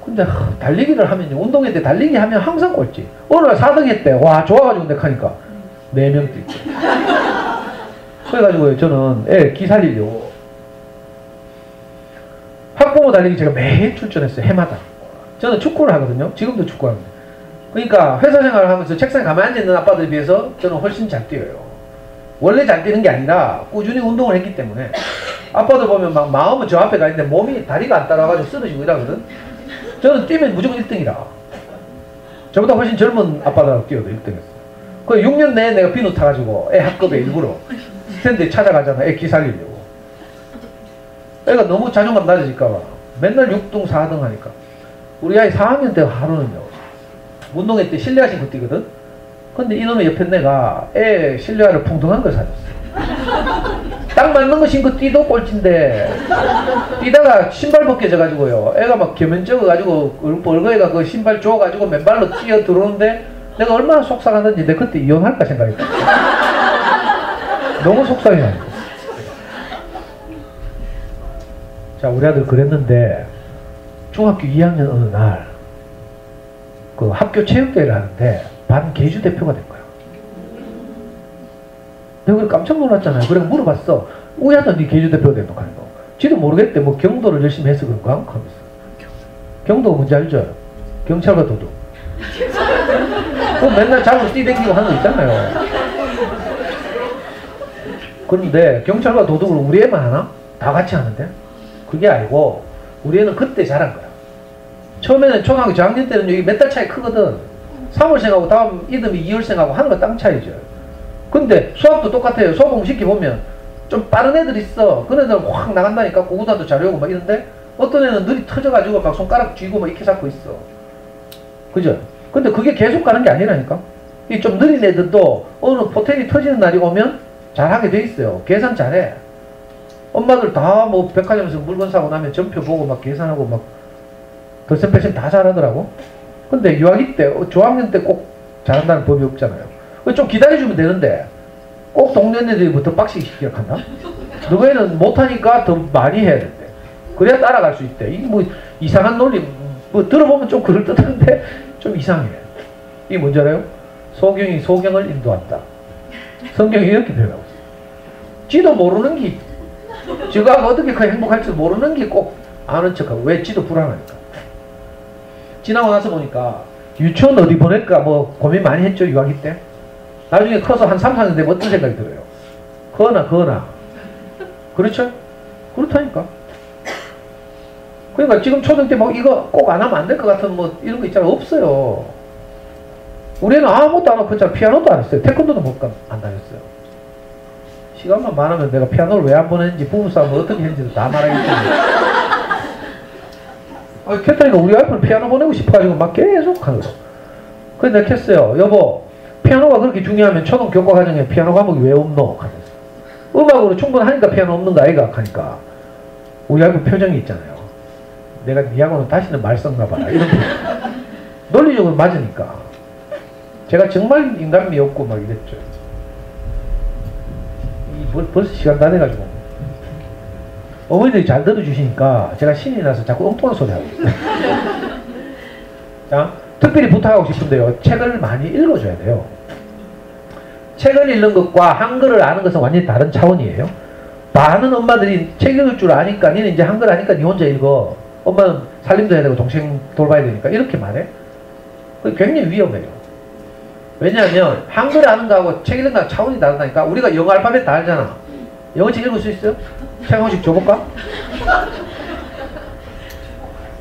근데 달리기를 하면 운동회 때 달리기 하면 항상 꼴찌. 어느 날 4등 했대. 와 좋아가지고 내가 하니까 4명 뛰고. 그래가지고 저는 애 기 살리려고 학부모 달리기 제가 매일 출전했어요. 해마다. 저는 축구를 하거든요. 지금도 축구합니다. 그러니까 회사 생활을 하면서 책상에 가만히 앉아있는 아빠들에 비해서 저는 훨씬 잘 뛰어요. 원래 잘 뛰는 게 아니라 꾸준히 운동을 했기 때문에. 아빠들 보면 막 마음은 저 앞에 가 있는데 몸이 다리가 안 따라가지고 쓰러지고 이러거든. 저는 뛰면 무조건 1등이라. 저보다 훨씬 젊은 아빠들하고 뛰어도 1등했어. 그 6년 내에 내가 비누 타가지고 애 학급에 일부러 스탠드에 찾아가잖아. 애 기 살리려고. 애가 너무 자존감 낮아질까봐 맨날 6등 4등 하니까. 우리 아이 4학년 때 하루는요. 운동회 때 실내화 신고 뛰거든. 근데 이놈의 옆에 내가 애 실내화를 풍덩한 걸 사줬어. 딱 맞는 거 신고 뛰도 꼴찌인데 뛰다가 신발 벗겨져가지고요. 애가 막 겸연 적어가지고 벌거애가 그 신발 줘가지고 맨발로 뛰어 들어오는데 내가 얼마나 속상하는지 내가 그때 이혼할까 생각했다. 너무 속상해. 자, 우리 아들 그랬는데 중학교 2학년 어느 날 그 학교 체육대회를 하는데 반 계주 대표가 된 거야. 내가 깜짝 놀랐잖아요. 그래서 물어봤어. 우리 아들 네 계주 대표가 된 거 하는 거. 지도 모르겠대. 뭐 경도를 열심히 해서 그런가? 하면서. 경도가 뭔지 알죠? 경찰과 도둑. 그 맨날 잡으러 뛰댕기고 하는 거 있잖아요. 그런데 경찰과 도둑을 우리 애만 하나? 다 같이 하는데? 그게 아니고 우리 애는 그때 잘한 거야. 처음에는 초등학교 저학년 때는 여기 몇 달 차이 크거든. 3월생하고 다음 이듬해 2월생하고 하는 거 땅 차이죠. 근데 수학도 똑같아요. 수학 공부 시켜보면 좀 빠른 애들 있어. 그런 애들은 확 나간다니까. 고구단도 잘 외우고 막 이런데 어떤 애는 늘이 터져가지고 막 손가락 쥐고 막 이렇게 잡고 있어. 그죠? 근데 그게 계속 가는 게 아니라니까. 이 좀 느린 애들도 어느 포텐이 터지는 날이 오면 잘하게 돼 있어요. 계산 잘해. 엄마들 다 뭐 백화점에서 물건 사고 나면 전표 보고 막 계산하고 막 덜셈 뺄셈 다 잘하더라고. 근데 유아기 때 저학년 때 꼭 잘한다는 법이 없잖아요. 좀 기다려주면 되는데 꼭 동년애들부터 빡시게 시키려고 한다? 너희는 못하니까 더 많이 해야 된대. 그래야 따라갈 수 있대. 이게 뭐 이상한 논리, 뭐 들어보면 좀 그럴듯한데 좀 이상해. 이게 뭔지 알아요? 소경이 소경을 인도한다. 성경이 이렇게 표현하고 있어요. 지도 모르는 게, 지가 어떻게 그 행복할지 모르는 게 꼭 아는 척하고. 왜? 지도 불안하니까. 지나고 나서 보니까 유치원 어디 보낼까 뭐 고민 많이 했죠, 유아기 때. 나중에 커서 한 3, 4년 되면 어떤 생각이 들어요? 거나. 그렇죠? 그렇다니까. 그러니까 지금 초등 때 뭐 이거 꼭 안 하면 안 될 것 같은 뭐 이런 거 있잖아. 없어요. 우리는 아무것도 안 하고 피아노도 안 했어요. 태권도도 안 다녔어요. 시간만 많으면 내가 피아노를 왜 안 보냈는지, 부부싸움을 어떻게 했는지도 다 말하겠지. 캐터리가 우리 와이프는 피아노 보내고 싶어가지고 막 계속 하는 거예요. 그래서 내가 켰어요. 여보, 피아노가 그렇게 중요하면 초등 교과 과정에 피아노 과목이 왜 없노? 하면서. 음악으로 충분하니까 피아노 없는 거 아이가? 하니까 우리 와이프 표정이 있잖아요. 내가 니하고는 다시는 말 섞나 봐라. 이런 논리적으로 맞으니까. 제가 정말 인간미 없고 막 이랬죠. 벌써 시간 다 돼가지고. 어머니들이 잘 들어주시니까 제가 신이 나서 자꾸 엉뚱한 소리 하고 있어요. 자, 특별히 부탁하고 싶은데요. 책을 많이 읽어줘야 돼요. 책을 읽는 것과 한글을 아는 것은 완전히 다른 차원이에요. 많은 엄마들이 책 읽을 줄 아니까 니는 이제 한글 아니까 니 혼자 읽어. 엄마는 살림도 해야 되고 동생 돌봐야 되니까 이렇게 말해. 그게 굉장히 위험해요. 왜냐하면 한글 아는 거하고 책 읽는 거하고 차원이 다르다니까. 우리가 영어 알파벳 다 알잖아. 영어책 읽을 수 있어요? 책 한 권씩 줘볼까?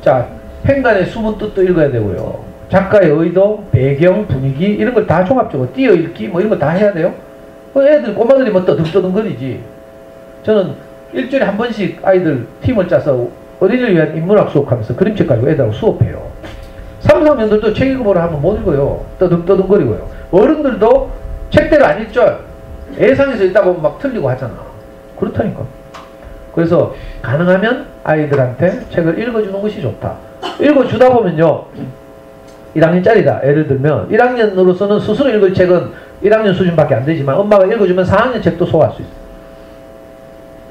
자, 횡단의 숨은 뜻도 읽어야 되고요. 작가의 의도, 배경, 분위기 이런 걸 다 종합적으로 띄어읽기 뭐 이런 거 다 해야 돼요. 애들 꼬마들이 뭐 떠듬떠듬거리지. 저는 일주일에 한 번씩 아이들 팀을 짜서 어린이를 위한 인문학 수업하면서 그림책 가지고 애들하고 수업해요. 3, 4학년들도 책 읽어보라 하면 못 읽어요. 떠듬떠듬거리고요. 어른들도 책대로 안 읽죠. 예상에서 읽다 보면 막 틀리고 하잖아. 그렇다니까. 그래서 가능하면 아이들한테 책을 읽어주는 것이 좋다. 읽어주다 보면요. 1학년짜리다. 예를 들면 1학년으로서는 스스로 읽을 책은 1학년 수준밖에 안 되지만 엄마가 읽어주면 4학년 책도 소화할 수 있어.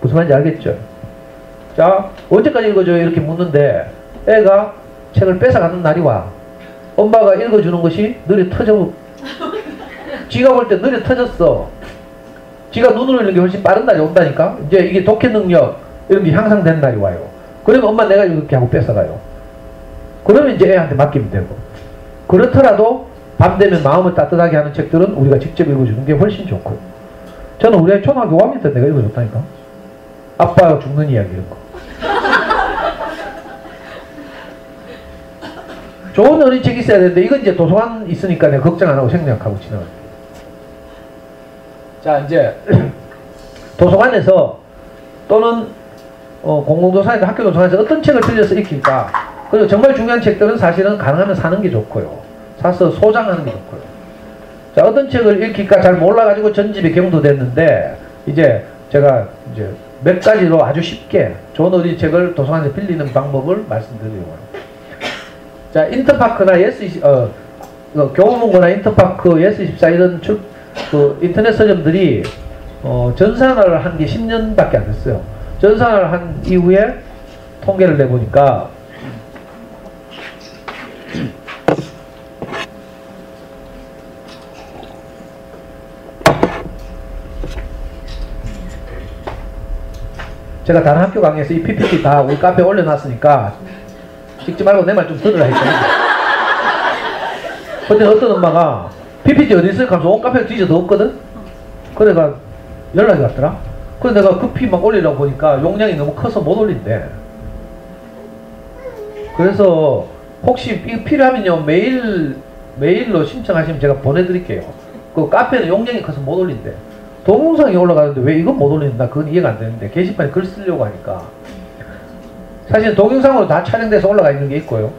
무슨 말인지 알겠죠? 자, 언제까지 읽어줘요? 이렇게 묻는데 애가 책을 뺏어가는 날이 와. 엄마가 읽어주는 것이 느려 터져. 지가 볼 때 느려 터졌어. 지가 눈으로 읽는 게 훨씬 빠른 날이 온다니까. 이제 이게 독해 능력 이런 게 향상된 날이 와요. 그러면 엄마 내가 이렇게 하고 뺏어가요. 그러면 이제 애한테 맡기면 되고. 그렇더라도 밤 되면 마음을 따뜻하게 하는 책들은 우리가 직접 읽어주는 게 훨씬 좋고. 저는 우리 초등학교 5학년 때 내가 읽어줬다니까. 아빠가 죽는 이야기 이런 거. 좋은 어린이책 있어야 되는데 이건 이제 도서관 있으니까 내가 걱정 안 하고 생략하고 지나갈게요. 자, 이제 도서관에서 또는 공공도서관에서 학교도서관에서 어떤 책을 빌려서 읽힐까. 그리고 정말 중요한 책들은 사실은 가능하면 사는 게 좋고요. 사서 소장하는 게 좋고요. 자, 어떤 책을 읽힐까 잘 몰라가지고 전집에 경도됐는데 이제 제가 이제 몇 가지로 아주 쉽게 좋은 어린이 책을 도서관에서 빌리는 방법을 말씀드리려고요. 자, 인터파크나 교보문고나 인터파크, 예스24 이런 그 인터넷 서점들이 전산화를 한 게 10년밖에 안 됐어요. 전산화를 한 이후에 통계를 내보니까 제가 다른 학교 강의에서 이 PPT 다 우리 카페에 올려놨으니까 찍지 말고 내 말 좀 들으라 했잖아요. 근데 어떤 엄마가 PPT 어디 있을까 하면서 온 카페에 뒤져도 없거든? 그래가 연락이 왔더라? 그래서 내가 급히 막 올리려고 보니까 용량이 너무 커서 못 올린대. 그래서 혹시 필요하면요 메일로 신청하시면 제가 보내드릴게요. 그 카페는 용량이 커서 못 올린대. 동영상이 올라가는데 왜 이건 못 올린다? 그건 이해가 안 되는데 게시판에 글 쓰려고 하니까 사실 동영상으로 다 촬영돼서 올라가 있는 게 있고요.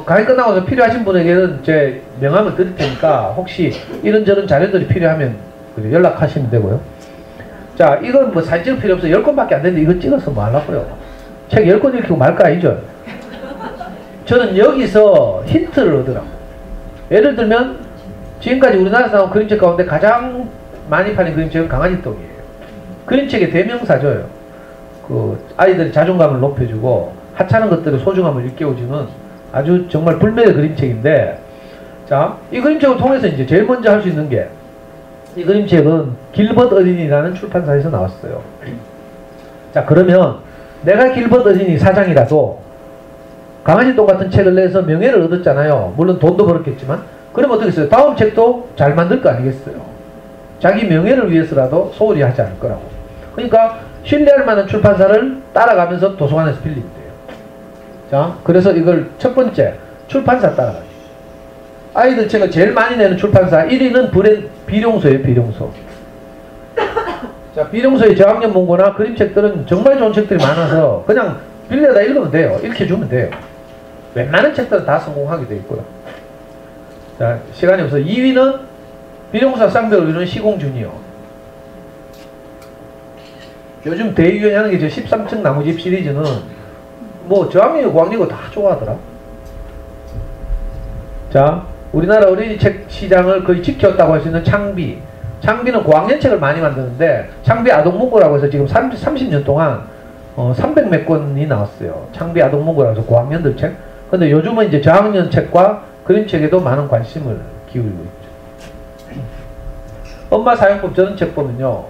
강의 끝나고 필요하신 분에게는 제 명함을 드릴 테니까 혹시 이런저런 자료들이 필요하면 연락하시면 되고요. 자, 이건 뭐 사진 찍을 필요 없어. 10권밖에 안 되는데 이거 찍어서 뭐 하려고요? 책 10권 읽히고 말까 아니죠? 저는 여기서 힌트를 얻으라고. 예를 들면 지금까지 우리나라에서 나온 그림책 가운데 가장 많이 팔린 그림책은 강아지똥이에요. 그림책의 대명사죠. 그 아이들의 자존감을 높여주고 하찮은 것들의 소중함을 일깨워주는 아주 정말 불멸의 그림책인데, 자, 이 그림책을 통해서 이제 제일 먼저 할 수 있는 게, 이 그림책은 길벗 어린이라는 출판사에서 나왔어요. 자, 그러면 내가 길벗 어린이 사장이라도 강아지똥 같은 책을 내서 명예를 얻었잖아요. 물론 돈도 벌었겠지만. 그럼 어떻겠어요? 다음 책도 잘 만들 거 아니겠어요? 자기 명예를 위해서라도 소홀히 하지 않을 거라고. 그러니까 신뢰할 만한 출판사를 따라가면서 도서관에서 빌리면 돼요. 자, 그래서 이걸 첫 번째, 출판사 따라가기. 아이들 책을 제일 많이 내는 출판사 1위는 비룡소예요. 비룡소. 자, 비룡소의 저학년 문고나 그림책들은 정말 좋은 책들이 많아서 그냥 빌려다 읽으면 돼요. 읽혀주면 돼요. 웬만한 책들은 다 성공하게 돼 있고요. 자, 시간이 없어서 2위는 비룡소 쌍벽을 이루는 시공주니어. 요즘 대유행하는 게 저 13층 나무집 시리즈는 뭐 저학년이고 고학년이고 다 좋아하더라. 자, 우리나라 어린이 책 시장을 거의 지켰다고 할 수 있는 창비. 창비는 고학년 책을 많이 만드는데 창비 아동문고라고 해서 지금 30년 동안 300몇 권이 나왔어요. 창비 아동문고라고 해서 고학년들 책. 근데 요즘은 이제 저학년 책과 그림책에도 많은 관심을 기울이고 있죠. 엄마 사용법 저런 책 보면요,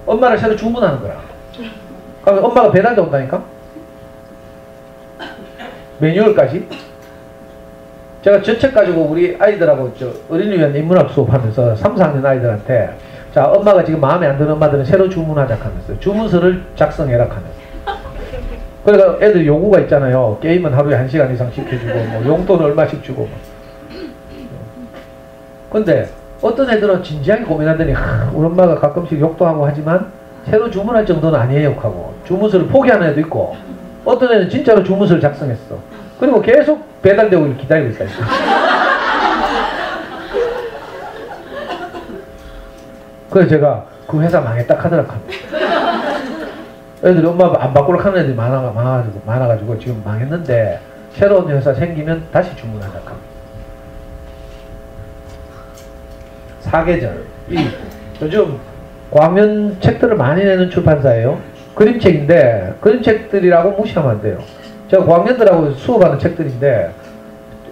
엄마를 새로 주문하는 거야. 그러면 엄마가 배달도 온다니까? 매뉴얼까지. 제가 저 책 가지고 우리 아이들하고 저 어린이위원 인문학 수업하면서 3, 4학년 아이들한테, 자, 엄마가 지금 마음에 안 드는 엄마들은 새로 주문하자 하면서 주문서를 작성해라 하면서. 그러니까 애들 요구가 있잖아요. 게임은 하루에 1시간 이상 시켜주고 뭐 용돈을 얼마씩 주고. 근데 어떤 애들은 진지하게 고민하더니 우리 엄마가 가끔씩 욕도 하고 하지만 새로 주문할 정도는 아니에요 하고 주문서를 포기하는 애도 있고, 어떤 애는 진짜로 주문서를 작성했어. 그리고 계속 배달되고 기다리고 있다. 그래서 제가 그 회사 망했다 하더라고요. 애들이 엄마 안 바꾸려고 하는 애들이 많아가지고 지금 망했는데 새로운 회사 생기면 다시 주문하자 합니다. 사계절. 요즘 고학년 책들을 많이 내는 출판사예요. 그림책인데 그림책들이라고 무시하면 안 돼요. 제가 고학년들하고 수업하는 책들인데,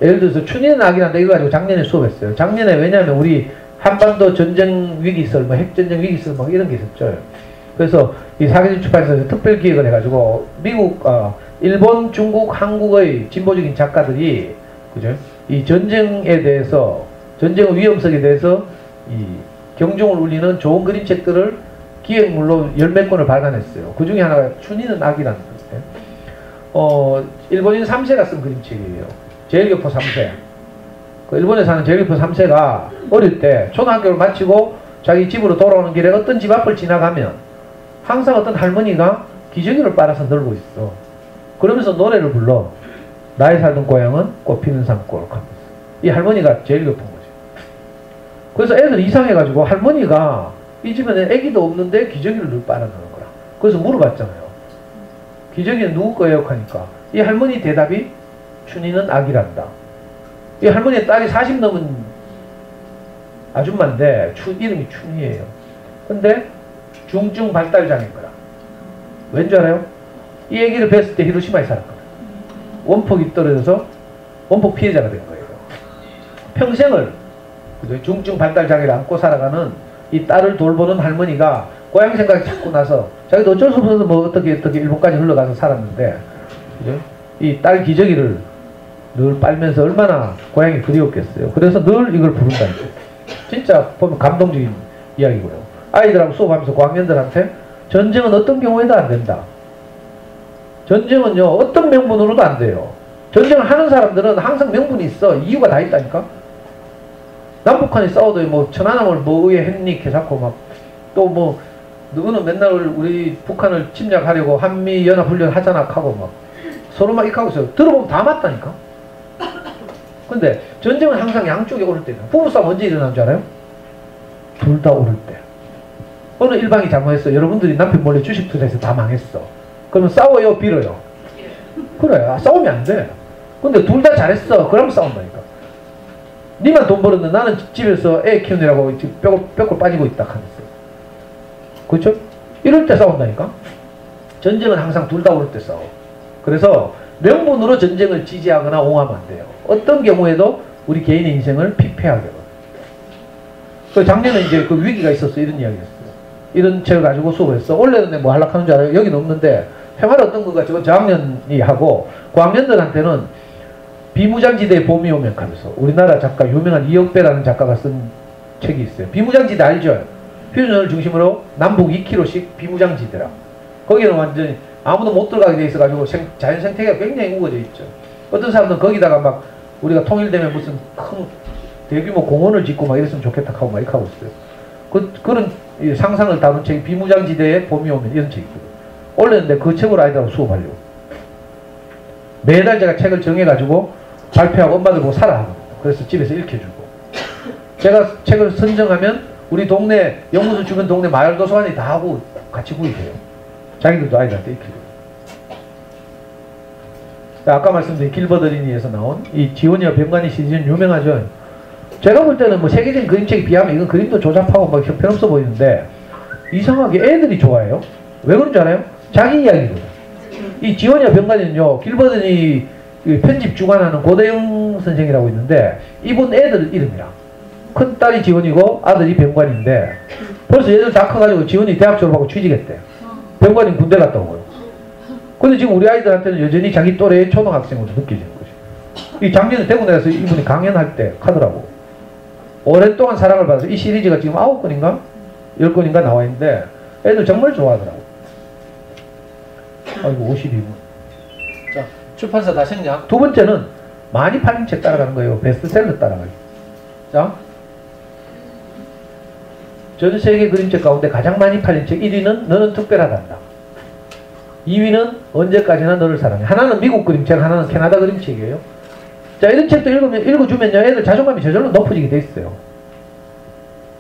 예를 들어서 춘희는 아기란다 이거 가지고 작년에 수업했어요. 작년에 왜냐하면 우리 한반도 전쟁 위기설, 뭐 핵전쟁 위기설 뭐 이런 게 있었죠. 그래서 이 사계절 출판사에서 특별 기획을 해가지고 미국, 일본, 중국, 한국의 진보적인 작가들이 그죠? 이 전쟁에 대해서, 전쟁의 위험성에 대해서 이 경종을 울리는 좋은 그림책들을 기획물로 10몇 권을 발간했어요. 그 중에 하나가 춘희는 아기라는 거예요. 일본인 3세가 쓴 그림책이에요. 제일교포 3세. 그 일본에 사는 제일교포 3세가 어릴 때 초등학교를 마치고 자기 집으로 돌아오는 길에 어떤 집 앞을 지나가면 항상 어떤 할머니가 기저귀를 빨아서 널고 있어. 그러면서 노래를 불러. 나의 살던 고향은 꽃피는 산골 하면서. 이 할머니가 제일교포인 거죠. 그래서 애들이 이상해가지고 할머니가 이 집에는 애기도 없는데 기저귀를 늘 빨아놓는 거라. 그래서 물어봤잖아요. 기저귀는 누구 거예요? 하니까 이 할머니 대답이 춘희는 아기란다. 이 할머니의 딸이 40 넘은 아줌마인데 이름이 춘희예요. 근데 중증 발달장애인 거라. 왠 줄 알아요? 이 애기를 뵀을 때 히로시마에 살았거든. 원폭이 떨어져서 원폭 피해자가 된 거예요. 평생을 그죠? 중증 발달장애를 안고 살아가는 이 딸을 돌보는 할머니가 고향 생각이 자꾸 나서 자기도 어쩔 수 없어서 뭐 어떻게 일본까지 흘러가서 살았는데, 그죠? 이 딸 기저귀를 늘 빨면서 얼마나 고향이 그리웠겠어요. 그래서 늘 이걸 부른다니까. 진짜 보면 감동적인 이야기고요. 아이들하고 수업하면서 고학년들한테 전쟁은 어떤 경우에도 안 된다. 전쟁은요 어떤 명분으로도 안 돼요. 전쟁을 하는 사람들은 항상 명분이 있어. 이유가 다 있다니까. 남북한이 싸워도 뭐 천안함을 뭐 의회 핵닉 해잡고 막 또 뭐 누구는 맨날 우리 북한을 침략하려고 한미연합훈련 하잖아 하고 막 서로 막 이렇게 하고 있어요. 들어보면 다 맞다니까. 근데 전쟁은 항상 양쪽에 오를 때는 부부싸움 언제 일어나는 줄 알아요? 둘 다 오를 때. 어느 일방이 잘못했어. 여러분들이 남편 몰래 주식 투자해서 다 망했어. 그러면 싸워요 빌어요? 그래. 싸우면 안 돼. 근데 둘 다 잘했어. 그럼 싸운다니까. 니만 돈 벌었는데 나는 집에서 애 키우느라고 지금 뼈골 빠지고 있다 하면서. 그렇죠? 이럴 때 싸운다니까. 전쟁은 항상 둘 다 오를 때 싸워. 그래서 명분으로 전쟁을 지지하거나 옹호하면 안 돼요. 어떤 경우에도 우리 개인의 인생을 피폐하게 해요. 그 작년에 이제 그 위기가 있었어. 이런 이야기였어요. 이런 책을 가지고 수업을 했어. 원래는 뭐 하려고 줄 알아요? 여기는 없는데 생활 어떤 거가 저학년이 하고 고학년들한테는 비무장지대의 봄이 오면 하면서 우리나라 작가 유명한 이혁배라는 작가가 쓴 책이 있어요. 비무장지대 알죠? 휴전을 중심으로 남북 2km씩 비무장지대라. 거기는 완전히 아무도 못 들어가게 돼 있어가지고 자연 생태계가 굉장히 우거져 있죠. 어떤 사람들은 거기다가 막 우리가 통일되면 무슨 큰 대규모 공원을 짓고 막 이랬으면 좋겠다 하고 막 이렇게 하고 있어요. 그런 상상을 다룬 책이 비무장지대의 봄이 오면 이런 책이 있거든요. 원래는 그 책으로 아이들하고 수업하려고. 매달 제가 책을 정해가지고 발표하고 엄마들 보고 사라 하거든요. 그래서 집에서 읽혀주고. 제가 책을 선정하면 우리 동네 연구소 주변 동네 마을 도서관이 다 하고 같이 구입해요. 자기들도 아이들한테 읽히고. 아까 말씀드린 길벗 어린이에서 나온 이 지원이와 병관이 시리즈는 유명하죠. 제가 볼 때는 뭐 세계적인 그림책에 비하면 이건 그림도 조잡하고 막 형편없어 보이는데 이상하게 애들이 좋아해요. 왜 그런 줄 알아요? 자기 이야기거든. 이 지원이와 병관이는요, 길벗 어린이 편집 주관하는 고대영 선생이라고 있는데 이분 애들 이름이라. 큰 딸이 지원이고 아들이 병관인데 벌써 얘들 다 커가지고 지원이 대학 졸업하고 취직했대. 병관이 군대 갔다 오고요. 근데 지금 우리 아이들한테는 여전히 자기 또래의 초등학생으로 느껴지는 거죠. 이 작년에 대구 내에서 이분이 강연할 때 하더라고. 오랫동안 사랑을 받아서 이 시리즈가 지금 9권인가? 10권인가 나와 있는데 애들 정말 좋아하더라고. 아이고 52분. 자, 출판사 다 생략. 두 번째는 많이 팔린 책 따라가는 거예요. 베스트셀러 따라가기. 자, 전 세계 그림책 가운데 가장 많이 팔린 책 1위는 너는 특별하단다. 2위는 언제까지나 너를 사랑해. 하나는 미국 그림책, 하나는 캐나다 그림책이에요. 자, 이런 책도 읽어주면요, 애들 자존감이 저절로 높아지게 돼 있어요.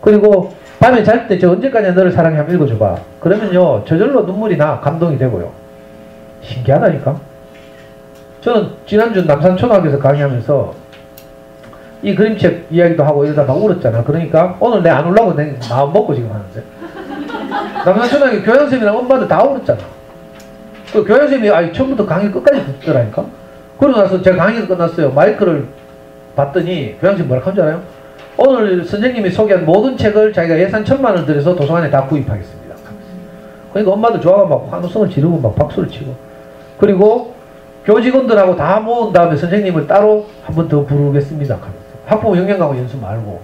그리고 밤에 잘 때 저 언제까지나 너를 사랑해 하면 읽어줘봐. 그러면요, 저절로 눈물이 나, 감동이 되고요. 신기하다니까. 저는 지난주 남산초등학교에서 강의하면서 이 그림책 이야기도 하고 이러다 막 울었잖아. 그러니까 오늘 내 안 울라고 내 마음 먹고 지금 하는데. 남산초등학교 교양선생님이랑 엄마들 다 울었잖아. 그 교양선생님이 처음부터 강의 끝까지 듣더라니까. 그러고 나서 제가 강의가 끝났어요. 마이크를 봤더니 교양선생님 뭐라고 한 줄 알아요? 오늘 선생님이 소개한 모든 책을 자기가 예산 1,000만 원 들여서 도서관에 다 구입하겠습니다. 그러니까 엄마들 좋아가 막 환호성을 지르고 막 박수를 치고. 그리고 교직원들하고 다 모은 다음에 선생님을 따로 한 번 더 부르겠습니다 하면서. 학부모 영양강화 연수 말고.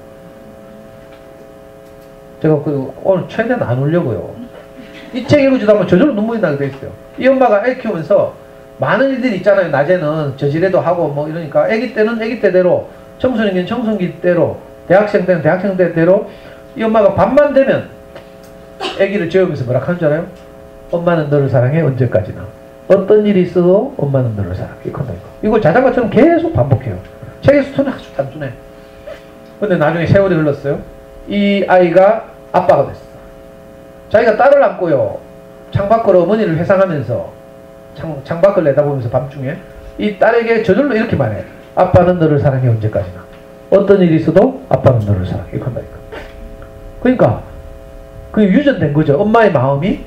제가 오늘 최대한 안 울려고요. 이 책 읽어주다 보면 저절로 눈물이 나게 돼 있어요. 이 엄마가 애 키우면서 많은 일들이 있잖아요. 낮에는 저지레도 하고 뭐 이러니까 애기 때는 애기 때대로, 청소년기는 청소년기 때로, 대학생 때는 대학생 때대로 이 엄마가 밤만 되면 애기를 재우면서 뭐라 하는 줄 알아요? 엄마는 너를 사랑해 언제까지나. 어떤 일이 있어도 엄마는 너를 사랑해. 이걸 자장가처럼 계속 반복해요. 책에서 손이 아주 단순해. 근데 나중에 세월이 흘렀어요. 이 아이가 아빠가 됐어. 자기가 딸을 안고요. 창밖으로 어머니를 회상하면서 창밖을 내다보면서 밤중에 이 딸에게 저절로 이렇게 말해. 아빠는 너를 사랑해 언제까지나. 어떤 일이 있어도 아빠는 너를 사랑해. 이렇게 한다니까. 그러니까 그게 유전된 거죠. 엄마의 마음이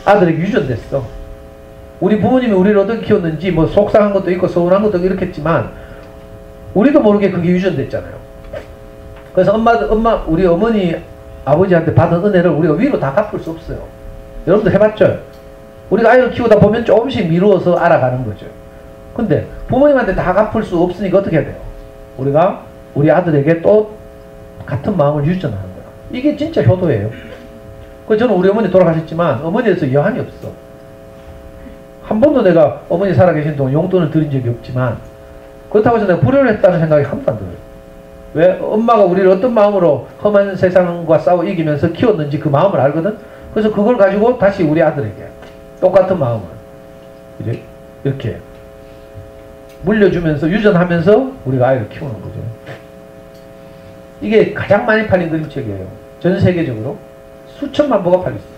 아들에게 유전됐어. 우리 부모님이 우리를 어떻게 키웠는지 뭐 속상한 것도 있고 서운한 것도 이렇게 했지만 우리도 모르게 그게 유전됐잖아요. 그래서 우리 어머니 아버지한테 받은 은혜를 우리가 위로 다 갚을 수 없어요. 여러분도 해봤죠? 우리가 아이를 키우다 보면 조금씩 미루어서 알아가는 거죠. 근데 부모님한테 다 갚을 수 없으니까 어떻게 해야 돼요? 우리가 우리 아들에게 또 같은 마음을 유전하는 거야. 이게 진짜 효도예요. 그래서 저는 우리 어머니 돌아가셨지만 어머니에서 여한이 없어. 한 번도 내가 어머니 살아계신 동안 용돈을 드린 적이 없지만 그렇다고 해서 내가 불효를 했다는 생각이 한 번도 안 들어요. 왜? 엄마가 우리를 어떤 마음으로 험한 세상과 싸워 이기면서 키웠는지 그 마음을 알거든? 그래서 그걸 가지고 다시 우리 아들에게 똑같은 마음을 이제 이렇게 물려주면서 유전하면서 우리가 아이를 키우는 거죠. 이게 가장 많이 팔린 그림책이에요. 전 세계적으로 수천만 부가 팔렸어요.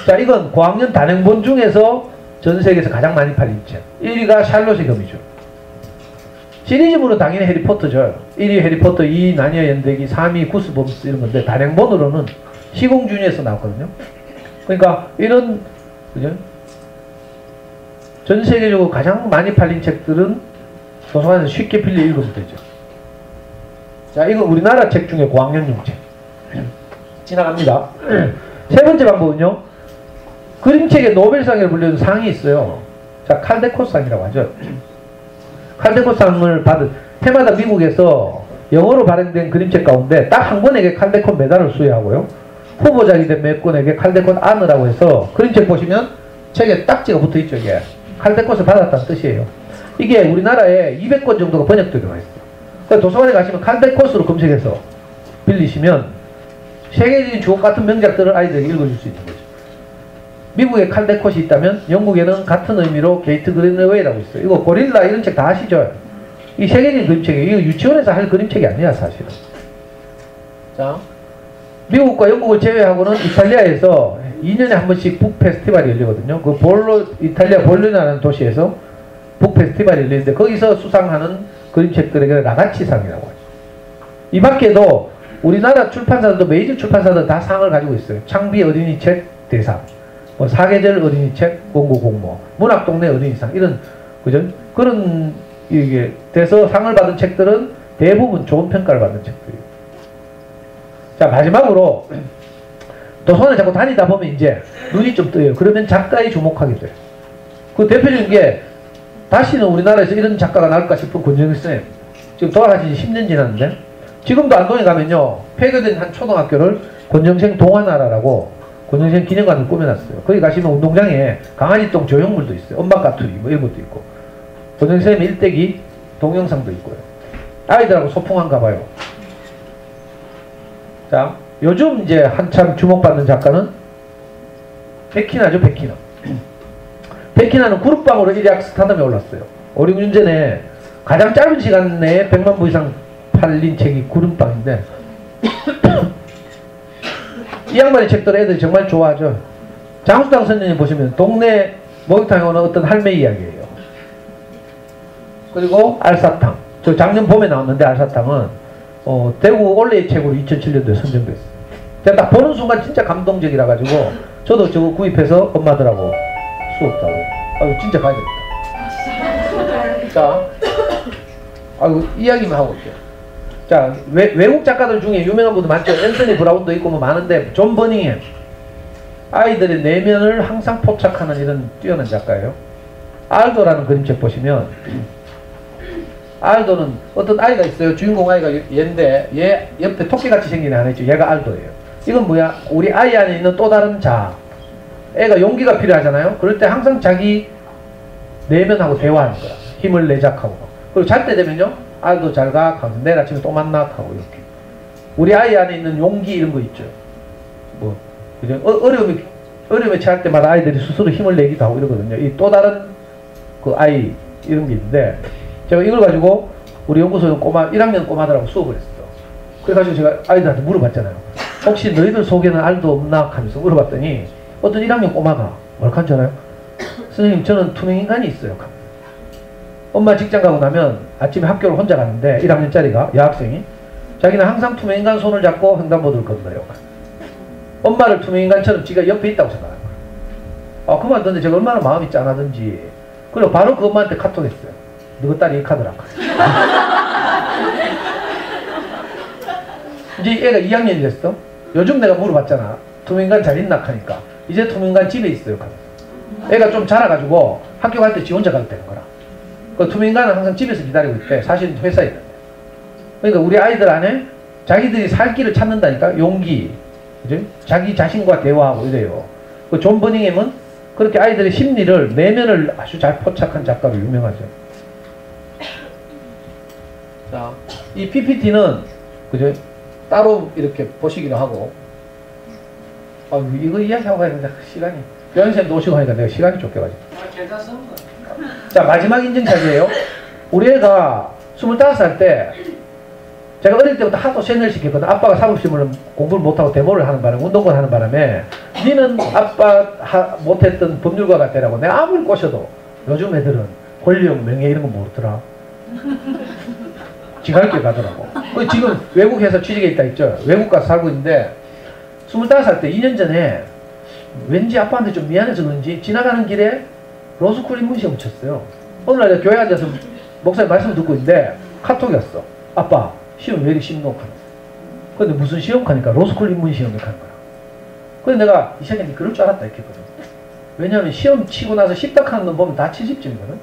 자, 이건 고학년 단행본 중에서 전 세계에서 가장 많이 팔린 책. 1위가 샬롯의 검이죠. 시리즈물은 당연히 해리포터죠. 1위 해리포터, 2위 나니아 연대기, 3위 구스범스 이런 건데 단행본으로는 시공준위에서 나왔거든요. 그러니까 이런 그죠? 전 세계적으로 가장 많이 팔린 책들은 도서관에서 쉽게 빌려 읽으면 되죠. 자, 이거 우리나라 책 중에 고학년용 책. 지나갑니다. 세 번째 방법은요. 그림책의 노벨상이라고 불리는 상이 있어요. 자, 칼데코상이라고 하죠. 칼데코상을 받은 해마다 미국에서 영어로 발행된 그림책 가운데 딱 한 권에게 칼데코 메달을 수여하고요. 후보작이 된 몇 권에게 칼데코 아너라고 해서 그림책 보시면 책에 딱지가 붙어있죠. 이게 칼데코를 받았다는 뜻이에요. 이게 우리나라에 200권 정도가 번역되어 있어요. 그러니까 도서관에 가시면 칼데코스로 검색해서 빌리시면 세계적인 주옥 같은 명작들을 아이들에게 읽어줄 수 있는 거죠. 미국에 칼데콧이 있다면 영국에는 같은 의미로 게이트 그린웨이라고 있어요. 이거 고릴라 이런 책 다 아시죠? 이 세계적인 그림책이에요. 이거 유치원에서 할 그림책이 아니야 사실은. 자, 미국과 영국을 제외하고는 이탈리아에서 2년에 한 번씩 북 페스티벌이 열리거든요. 그 이탈리아 볼로냐라는 도시에서 북 페스티벌이 열리는데 거기서 수상하는 그림책들에게 라가치상이라고 하죠. 이 밖에도 우리나라 출판사들도 메이저 출판사들 다 상을 가지고 있어요. 창비 어린이 책 대상, 뭐 사계절 어린이 책 공고공모, 문학동네 어린이상 이런 그죠? 그런 이게 돼서 상을 받은 책들은 대부분 좋은 평가를 받는 책들이에요. 자, 마지막으로 도서관에 자꾸 다니다 보면 이제 눈이 좀 떠요. 그러면 작가에 주목하게 돼요. 그 대표적인 게 다시는 우리나라에서 이런 작가가 나올까 싶은 권정일 쌤. 지금 돌아가신 지 10년 지났는데 지금도 안동에 가면요 폐교된 한 초등학교를 권정생 동화나라라고 권정생 기념관을 꾸며놨어요. 거기 가시면 운동장에 강아지똥 조형물도 있어요. 엄마 까투리 뭐 이런 것도 있고 권정생의 일대기 동영상도 있고요. 아이들하고 소풍한가 봐요. 자, 요즘 이제 한참 주목받는 작가는 백희나죠. 백희나. 백희나는 그룹방으로 1위 스타덤에 올랐어요. 5, 6년 전에 가장 짧은 시간 내에 100만 부 이상 팔린 책이 그룹방인데 이 양반의 책들 애들이 정말 좋아하죠. 장수당 선생님 보시면 동네 목욕탕에 오는 어떤 할매 이야기예요. 그리고 알사탕. 저 작년 봄에 나왔는데 알사탕은 대구 올해의 책으로 2007년도에 선정됐어요. 제가 딱 보는 순간 진짜 감동적이라 가지고 저도 저거 구입해서 엄마들하고 수업도 하고 아유 진짜 가야겠다. 자, 아유 이야기만 하고 있게요. 자, 외국 작가들 중에 유명한 분도 많죠. 앤서니 브라운도 있고 뭐 많은데 존 버닝햄 아이들의 내면을 항상 포착하는 이런 뛰어난 작가예요. 알도라는 그림책 보시면 알도는 어떤 아이가 있어요. 주인공 아이가 얘인데 얘 옆에 토끼같이 생긴 애 하나 있죠. 얘가 알도예요. 이건 뭐야? 우리 아이 안에 있는 또 다른 자. 애가 용기가 필요하잖아요. 그럴 때 항상 자기 내면하고 대화하는 거야. 힘을 내작하고. 그리고 잘 때 되면요. 알도 잘 가. 하면서 내일 아침에 또 만나. 하고 이렇게. 우리 아이 안에 있는 용기 이런 거 있죠. 뭐 그죠? 어려움에 처할 때마다 아이들이 스스로 힘을 내기도 하고 이러거든요. 이 또 다른 그 아이 이런 게 있는데 제가 이걸 가지고 우리 연구소에 꼬마 1학년 꼬마들하고 수업을 했어. 그래가지고 제가 아이들한테 물어봤잖아요. 혹시 너희들 속에는 알도 없나? 하면서 물어봤더니 어떤 1학년 꼬마가 뭐라고 한 줄 알아요? 선생님 저는 투명인간이 있어요. 엄마 직장 가고 나면 아침에 학교를 혼자 가는데 1학년짜리가 여학생이 자기는 항상 투명인간 손을 잡고 횡단보도를 건너요. 엄마를 투명인간처럼 지가 옆에 있다고 생각하는 거예요. 그 말 듣는데 제가 얼마나 마음이 짠하던지 그리고 바로 그 엄마한테 카톡했어요. 너희 딸이 카드라. 이제 애가 2학년이 됐어. 요즘 내가 물어봤잖아. 투명인간 잘 있나 하니까 이제 투명인간 집에 있어요. 애가 좀 자라가지고 학교 갈 때 지 혼자 가도 되는 거라. 그 투명인간은 항상 집에서 기다리고 있대. 사실은 회사에 있는데. 그러니까 우리 아이들 안에 자기들이 살 길을 찾는다니까. 용기, 그죠? 자기 자신과 대화하고 이래요. 그 존 버닝햄은 그렇게 아이들의 심리를 내면을 아주 잘 포착한 작가로 유명하죠. 자, 이 PPT는 그죠? 따로 이렇게 보시기도 하고. 이거 이야기하고 가야 된다. 시간이. 교장선생님도 오시고 하니까 내가 시간이 쫓겨가지고. 자, 마지막 인증샷이에요. 우리 애가 25살 때 제가 어릴 때부터 하도 세뇌를 시켰거든. 아빠가 사법시험을 공부를 못하고 데모를 하는 바람에 운동권 하는 바람에 니는 아빠 못했던 법률가가 되라고 내가 아무리 꼬셔도 요즘 애들은 권력, 명예 이런 거 모르더라. 지갈길 가더라고. 지금 외국에서 취직해 있다 했죠. 외국 가서 살고 있는데 25살 때 2년 전에 왠지 아빠한테 좀 미안해서 그런지 지나가는 길에 로스쿨 입문 시험을 쳤어요. 어느 날 교회 앉아서 목사님 말씀 듣고 있는데 카톡이 왔어. 아빠 시험 왜 이렇게 심각하냐. 근데 무슨 시험 하니까 로스쿨 입문 시험을 하는 거야. 그래서 내가 이 새끼는 그럴 줄 알았다 이렇게 했거든. 왜냐하면 시험 치고 나서 십닥하는 놈 보면 다 70점이거든.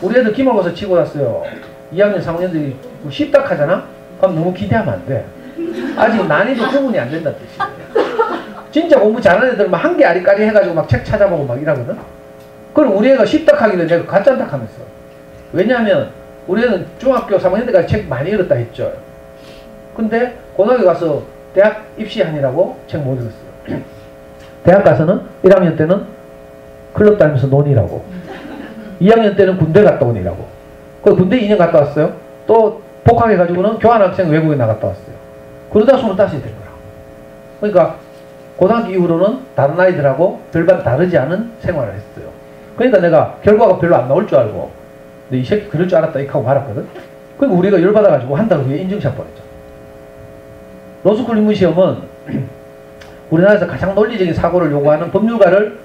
우리 애들 기말고사 치고 났어요. 2학년 3학년들이 십닥하잖아? 그럼 너무 기대하면 안 돼. 아직 난이도 구분이 안 된다는 뜻이에요. 진짜 공부 잘하는 애들은 막 한 개 아리까리 해가지고 막 책 찾아보고 막 이러거든. 그럼 우리 애가 십닥하기를 내가 가짠닥 하면서. 왜냐하면 우리 애는 중학교 3학년 때까지 책 많이 읽었다 했죠. 근데 고등학교 가서 대학 입시하느라고 책 못 읽었어요. 대학 가서는 1학년 때는 클럽 다니면서 논이라고, 2학년 때는 군대 갔다 오니라고. 그 군대 2년 갔다 왔어요. 또 복학해가지고는 교환학생 외국에 나갔다 왔어요. 그러다 25이 된 거야. 그러니까 고등학교 이후로는 다른 아이들하고 별반 다르지 않은 생활을 했어요. 그러니까 내가 결과가 별로 안 나올 줄 알고, 근데 이 새끼 그럴 줄 알았다 이렇게 하고 말았거든. 그리고 우리가 열받아가지고 한 달 후에 인증샷 보냈죠. 로스쿨 입문 시험은 우리나라에서 가장 논리적인 사고를 요구하는 법률가를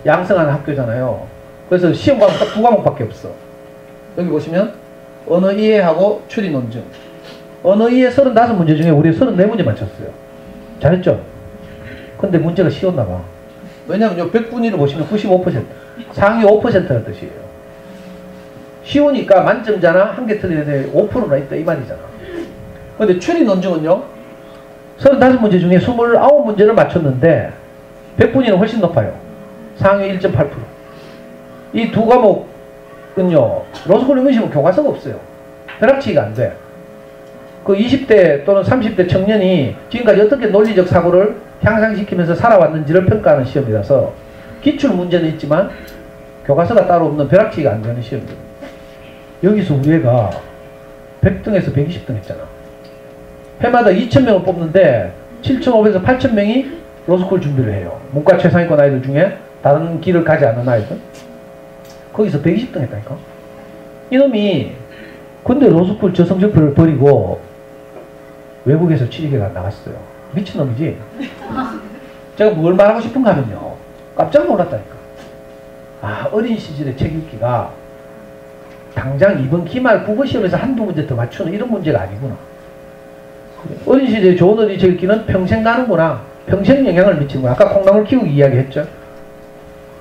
양성하는 학교잖아요. 그래서 시험 과목 딱 2과목밖에 없어. 여기 보시면 언어 이해하고 추리 논증. 언어 이해 35문제 중에 우리 34문제 맞췄어요. 잘했죠? 근데 문제가 쉬웠나 봐. 왜냐면 요 100분위를 보시면 95%, 상위 5%라는 뜻이에요. 쉬우니까 만점자나 한 개 틀리는데 5%나 있다 이 말이잖아. 근데 추리 논증은요, 35문제 중에 29문제를 맞췄는데 100분위는 훨씬 높아요. 상위 1.8%. 이 두 과목은요, 로스쿨 입문 시험은 교과서가 없어요. 벼락치기가 안 돼. 그 20대 또는 30대 청년이 지금까지 어떻게 논리적 사고를 향상시키면서 살아왔는지를 평가하는 시험이라서 기출 문제는 있지만 교과서가 따로 없는 벼락치기가 안 되는 시험입니다. 여기서 우리 애가 100등에서 120등 했잖아. 해마다 2,000명을 뽑는데 7,500에서 8,000명이 로스쿨 준비를 해요. 문과 최상위권 아이들 중에 다른 길을 가지 않은 아이들. 거기서 120등 했다니까. 이놈이 근데 로스쿨 저성적표를 버리고 외국에서 취직해가 나갔어요. 미친놈이지. 제가 뭘 말하고 싶은가 하면요, 깜짝 놀랐다니까. 아, 어린 시절의 책 읽기가 당장 이번 기말 국어시험에서 한두 문제 더 맞추는 이런 문제가 아니구나. 어린 시절에 좋은 어린 책 읽기는 평생 가는구나. 평생 영향을 미치는구나. 아까 콩나물 키우기 이야기했죠.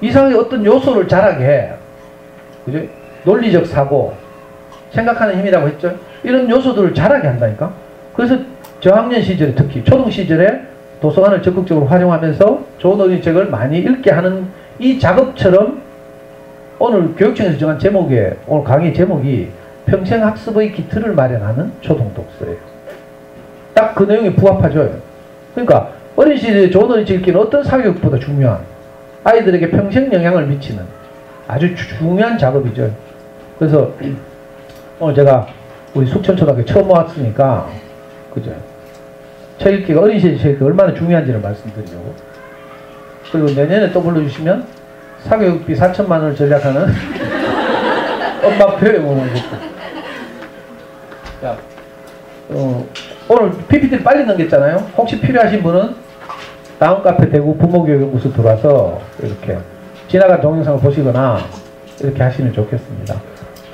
이상하게 어떤 요소를 자라게 해. 그죠? 논리적 사고, 생각하는 힘이라고 했죠. 이런 요소들을 자라게 한다니까. 그래서 저학년 시절에, 특히 초등 시절에 도서관을 적극적으로 활용하면서 좋은 어린이책을 많이 읽게 하는 이 작업처럼 오늘 교육청에서 정한 제목에, 오늘 강의 제목이 평생학습의 기틀을 마련하는 초등독서예요. 딱 그 내용에 부합하죠. 그러니까 어린 시절에 좋은 어린이책 읽기는 어떤 사교육보다 중요한, 아이들에게 평생 영향을 미치는 아주 중요한 작업이죠. 그래서 오늘 제가 우리 숙천초등학교 처음 왔으니까, 그죠? 책 읽기가, 어린 시절 책 읽기가 얼마나 중요한지를 말씀드리려고. 그리고 내년에 또 불러주시면 사교육비 4천만 원을 절약하는 엄마표에 오는 것도. 자, 오늘 PPT를 빨리 넘겼잖아요. 혹시 필요하신 분은 다음 카페 대구 부모교육연구소 들어와서 이렇게 지나간 동영상을 보시거나 이렇게 하시면 좋겠습니다.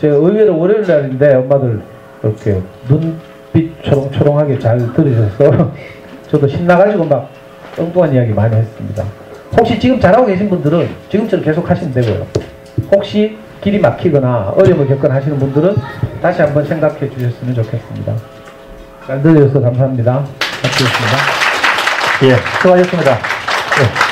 제가 의외로 월요일 날인데 엄마들 이렇게 눈빛 초롱초롱하게 잘 들으셔서 저도 신나가지고 막 엉뚱한 이야기 많이 했습니다. 혹시 지금 잘하고 계신 분들은 지금처럼 계속 하시면 되고요. 혹시 길이 막히거나 어려움을 겪거나 하시는 분들은 다시 한번 생각해 주셨으면 좋겠습니다. 잘 들어주셔서 감사합니다. 감사합니다. 예, 수고하셨습니다. 예.